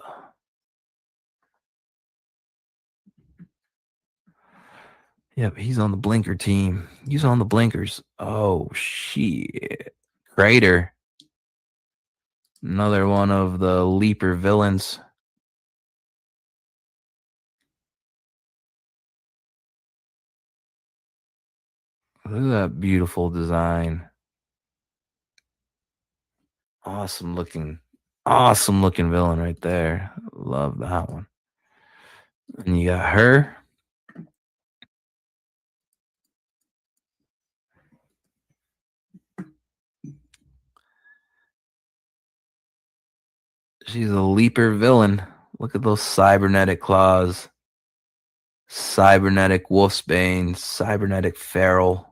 Yep, he's on the Blinker team. He's on the Blinkers. Oh, shit. Crater. Another one of the Leaper villains. Look at that beautiful design. Awesome looking villain right there. Love that one. And you got her. She's a leaper villain. Look at those cybernetic claws. Cybernetic wolfsbane. Cybernetic feral.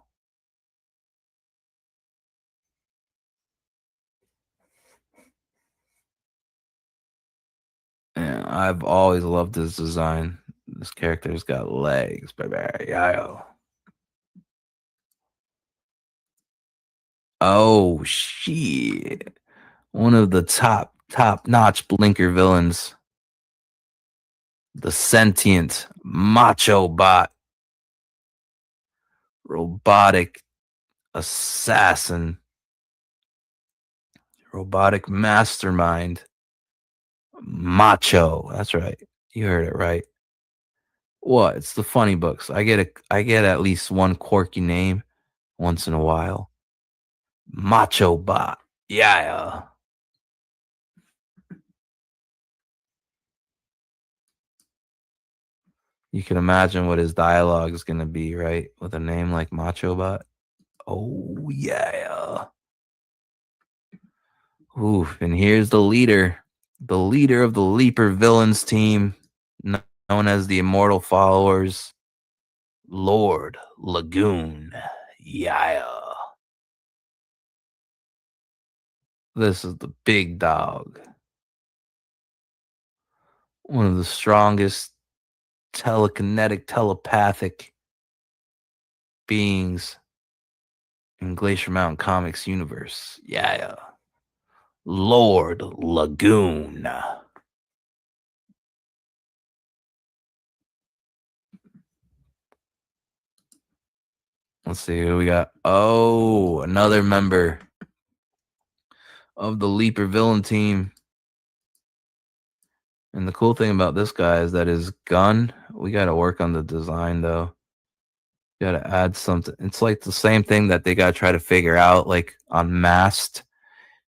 Yeah, I've always loved this design. This character's got legs, baby. Yeah. Oh shit. One of the top notch blinker villains. The sentient macho bot. Robotic assassin. Robotic mastermind. Macho. That's right. You heard it right. What? It's the funny books. I get at least one quirky name once in a while. Macho bot. Yeah. You can imagine what his dialogue is going to be, right? With a name like Macho Bot. Oh, yeah. Oof. And here's the leader of the Leaper Villains team, known as the Immortal Followers, Lord Lagoon. Yeah. This is the big dog. One of the strongest telekinetic, telepathic beings in Glacier Mountain Comics universe. Yeah. Lord Lagoon. Let's see who we got. Oh, another member of the Leaper villain team. And the cool thing about this guy is that his gun, we got to work on the design though. Got to add something. It's like the same thing that they got to try to figure out, like on masked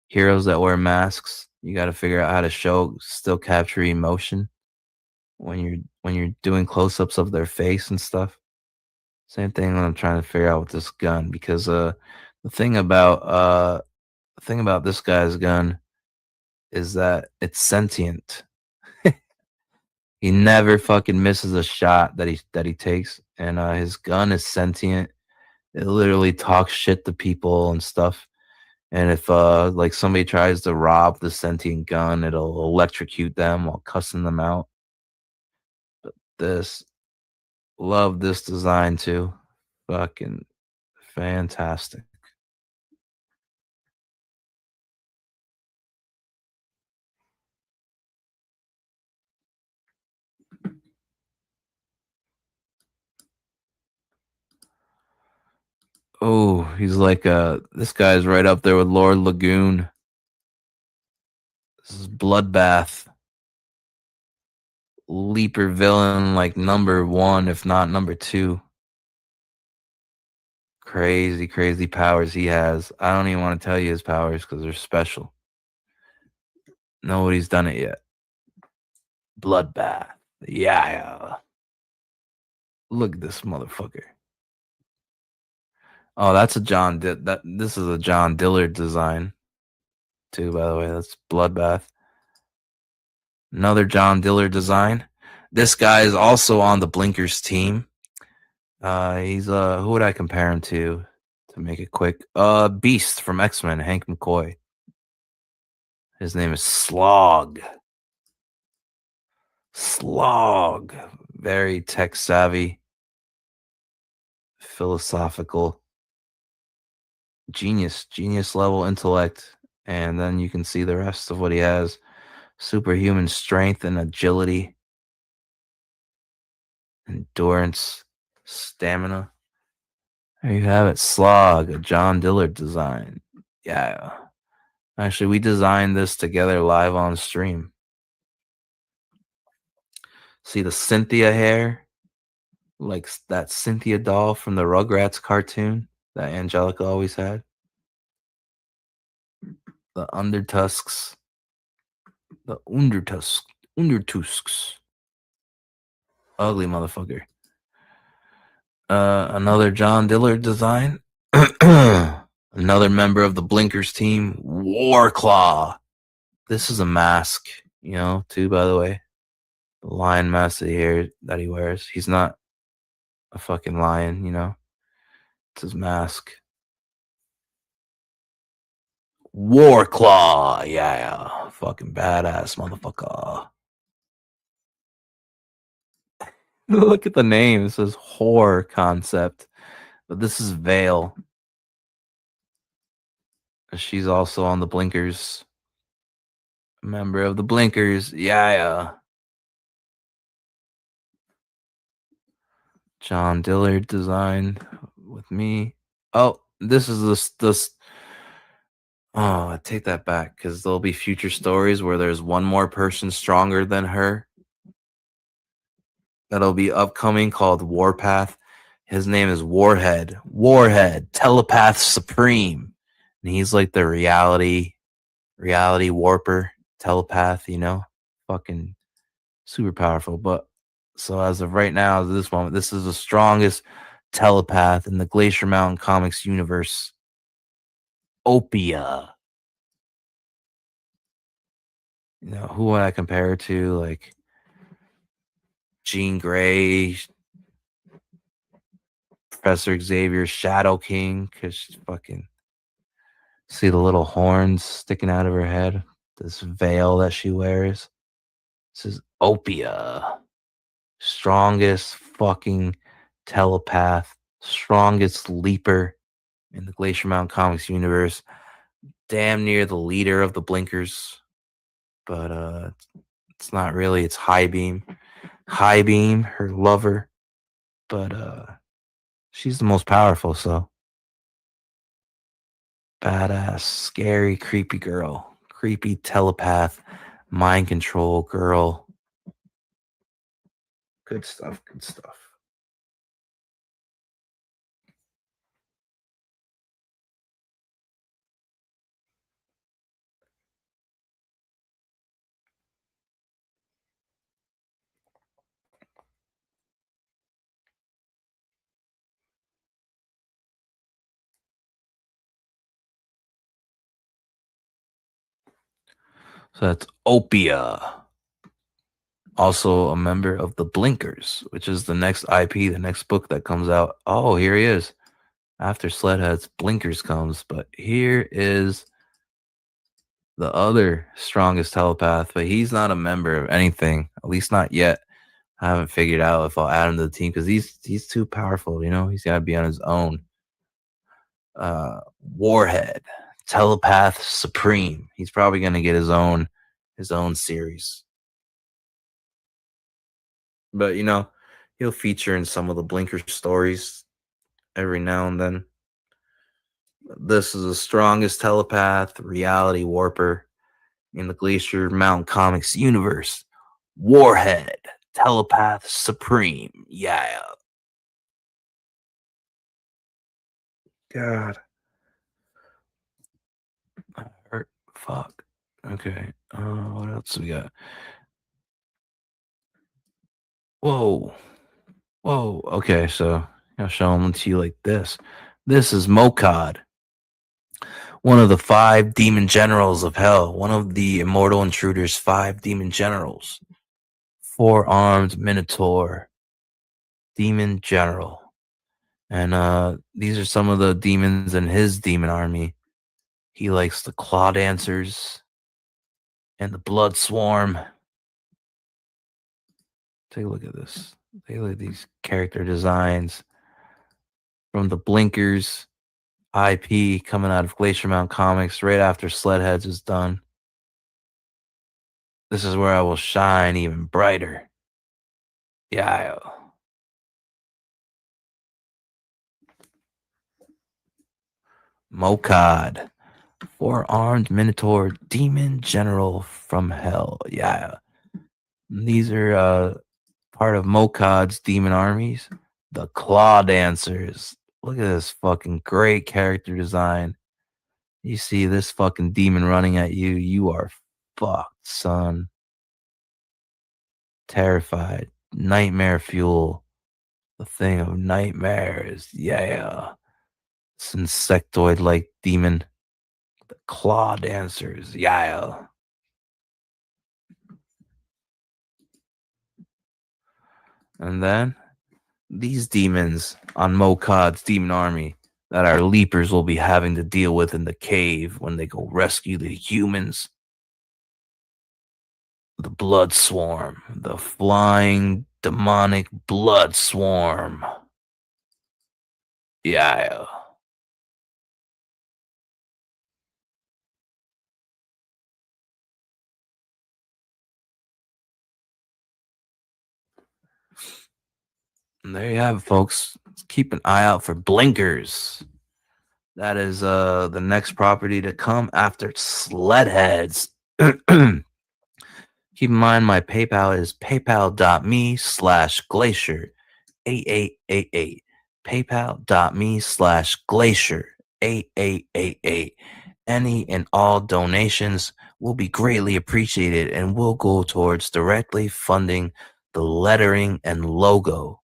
heroes that wear masks. You got to figure out how to still capture emotion when you're doing close-ups of their face and stuff. Same thing when I'm trying to figure out with this gun, because the thing about this guy's gun is that it's sentient. He never fucking misses a shot that he takes, and his gun is sentient. It literally talks shit to people and stuff. And if like somebody tries to rob the sentient gun, it'll electrocute them while cussing them out. But love this design too. Fucking fantastic. Oh, he's like this guy's right up there with Lord Lagoon. This is Bloodbath. Leaper villain, like number 1, if not number 2. Crazy powers he has. I don't even want to tell you his powers because they're special. Nobody's done it yet. Bloodbath. Yeah. Look at this motherfucker. Oh, that's this is a John Dillard design too, by the way. That's Bloodbath. Another John Dillard design. This guy is also on the Blinkers team. He's who would I compare him to make it quick? Beast from X-Men, Hank McCoy. His name is Slog. Very tech savvy, philosophical, genius level intellect. And then you can see the rest of what he has. Superhuman strength and agility, endurance, stamina. There you have it. Slog, a John Dillard design. Yeah. Actually, we designed this together live on stream. See the Cynthia hair? Like that Cynthia doll from the Rugrats cartoon that Angelica always had. The undertusks. The undertusks. Ugly motherfucker. Another John Dillard design. Another member of the Blinkers team, Warclaw. This is a mask, you know, too, by the way. The lion mask that he wears. He's not a fucking lion, you know. It's his mask. Warclaw, yeah. Fucking badass motherfucker. Look at the name. It says horror concept. But this is Vale. She's also on the Blinkers. A member of the Blinkers. Yeah. John Dillard design with me. Oh, this is this. Oh, I take that back because there'll be future stories where there's one more person stronger than her. That'll be upcoming called Warpath. His name is Warhead. Warhead, telepath supreme. And he's like the reality warper, telepath, you know? Fucking super powerful. But so as of right now, at this moment, this is the strongest telepath in the Glacier Mountain Comics universe. Opia. You know, who would I compare her to? Like Jean Grey, Professor Xavier, Shadow King, because she's fucking see the little horns sticking out of her head. This veil that she wears. This is Opia. Strongest fucking telepath, strongest leaper in the Glacier Mountain Comics universe. Damn near the leader of the Blinkers. But it's not really, it's High Beam. High Beam, her lover. But she's the most powerful, so badass, scary, creepy girl. Creepy telepath, mind control girl. Good stuff, good stuff. So that's Opia. Also a member of the Blinkers, which is the next IP, the next book that comes out. Oh, here he is. After Sledheads, Blinkers comes. But here is the other strongest telepath, but he's not a member of anything, at least not yet. I haven't figured out if I'll add him to the team because he's too powerful, you know. He's got to be on his own. Warhead, telepath supreme. He's probably going to get his own series. But you know, he'll feature in some of the Blinker stories every now and then. This is the strongest telepath, reality warper in the Glacier Mountain Comics universe. Warhead, telepath supreme. Yeah. God. Fuck. Okay. What else we got? Whoa. Okay, so I'll show them to you like this. This is Mokad, one of the 5 demon generals of hell, one of the immortal intruders' 5 demon generals. 4-armed minotaur demon general. And these are some of the demons in his demon army. He likes the claw dancers and the blood swarm. Take a look at this. Take a look at these character designs from the Blinkers IP coming out of Glacier Mountain Comics right after Sledheads is done. This is where I will shine even brighter. Yeah. Mokad, 4-armed minotaur demon general from hell. Yeah. These are part of Mokad's demon armies, the claw dancers. Look at this fucking great character design. You see this fucking demon running at you, you are fucked, son. Terrified. Nightmare fuel. The thing of nightmares. Yeah. This insectoid-like demon. The claw dancers. Yeah. And then these demons on Mokad's demon army that our leapers will be having to deal with in the cave when they go rescue the humans. The blood swarm, the flying demonic blood swarm. Yeah. And there you have it, folks. Keep an eye out for blinkers. That is the next property to come after Sledheads. Keep in mind my PayPal is paypal.me/glacier8888. paypal.me/glacier8888. Any and all donations will be greatly appreciated and will go towards directly funding the lettering and logo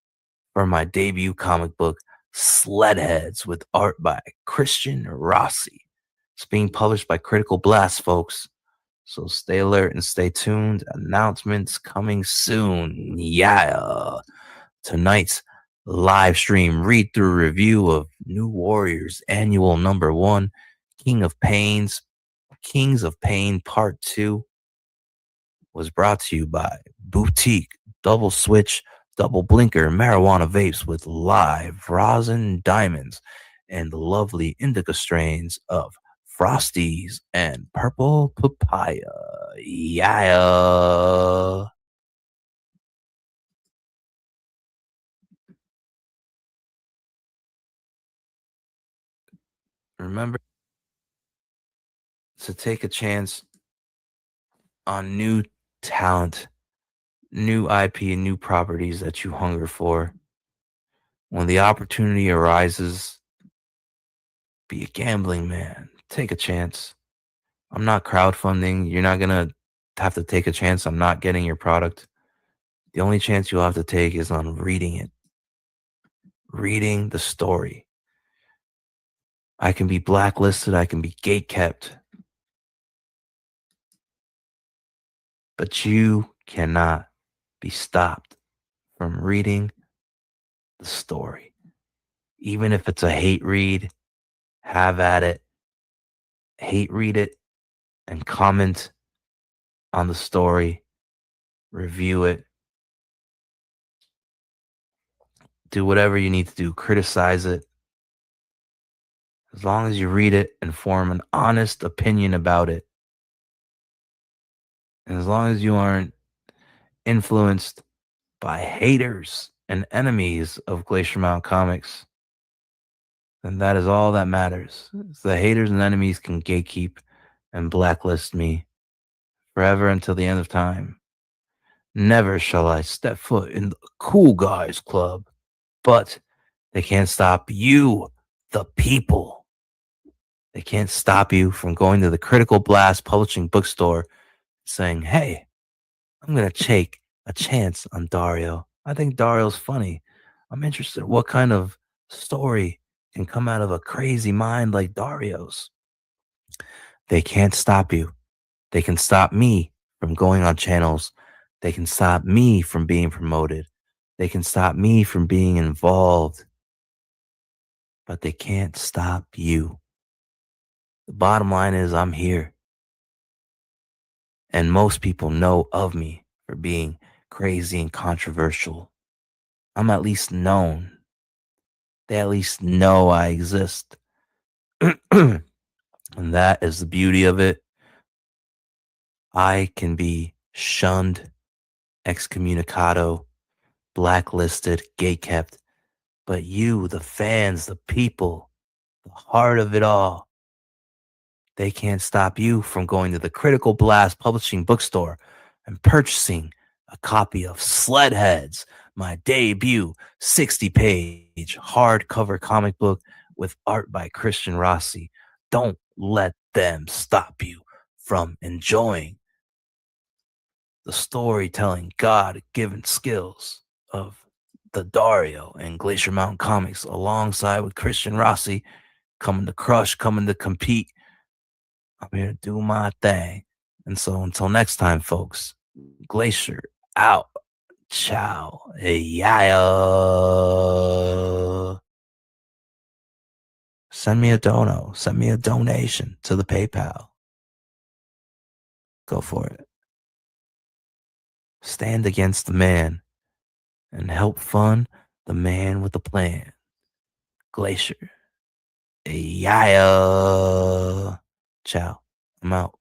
for my debut comic book, Sledheads, with art by Christian Rossi. It's being published by Critical Blast, folks. So stay alert and stay tuned. Announcements coming soon. Yeah. Tonight's live stream read through review of New Warriors Annual #1, Kings of Pain Part 2 was brought to you by Boutique, Double Switch, Double Blinker, Marijuana Vapes with live rosin diamonds and the lovely indica strains of Frosties and Purple Papaya. Yeah. Remember to take a chance on new talent, new IP, and new properties that you hunger for. When the opportunity arises, be a gambling man. Take a chance. I'm not crowdfunding. You're not going to have to take a chance on not getting your product. The only chance you'll have to take is on reading it, reading the story. I can be blacklisted. I can be gatekept. But you cannot be stopped from reading the story. Even if it's a hate read, have at it. Hate read it and comment on the story. Review it. Do whatever you need to do. Criticize it. As long as you read it and form an honest opinion about it. And as long as you aren't influenced by haters and enemies of Glacier Mountain Comics, then that is all that matters. The haters and enemies can gatekeep and blacklist me forever until the end of time. Never shall I step foot in the Cool Guys Club, but they can't stop you, the people. They can't stop you from going to the Critical Blast Publishing Bookstore saying, hey, I'm going to take a chance on Dario. I think Dario's funny. I'm interested in what kind of story can come out of a crazy mind like Dario's. They can't stop you. They can stop me from going on channels. They can stop me from being promoted. They can stop me from being involved. But they can't stop you. The bottom line is I'm here. And most people know of me for being crazy and controversial. I'm at least known. They at least know I exist. And that is the beauty of it. I can be shunned, excommunicado, blacklisted, gatekept. But you, the fans, the people, the heart of it all, they can't stop you from going to the Critical Blast Publishing Bookstore and purchasing a copy of Sledheads, my debut 60-page hardcover comic book with art by Christian Rossi. Don't let them stop you from enjoying the storytelling God-given skills of the Dario and Glacier Mountain Comics alongside with Christian Rossi, coming to crush, coming to compete. I'm here to do my thing. And so until next time, folks, Glacier out. Ciao. Yeah. Send me a dono. Send me a donation to the PayPal. Go for it. Stand against the man and help fund the man with the plan. Glacier. Yeah. Ciao. I'm out.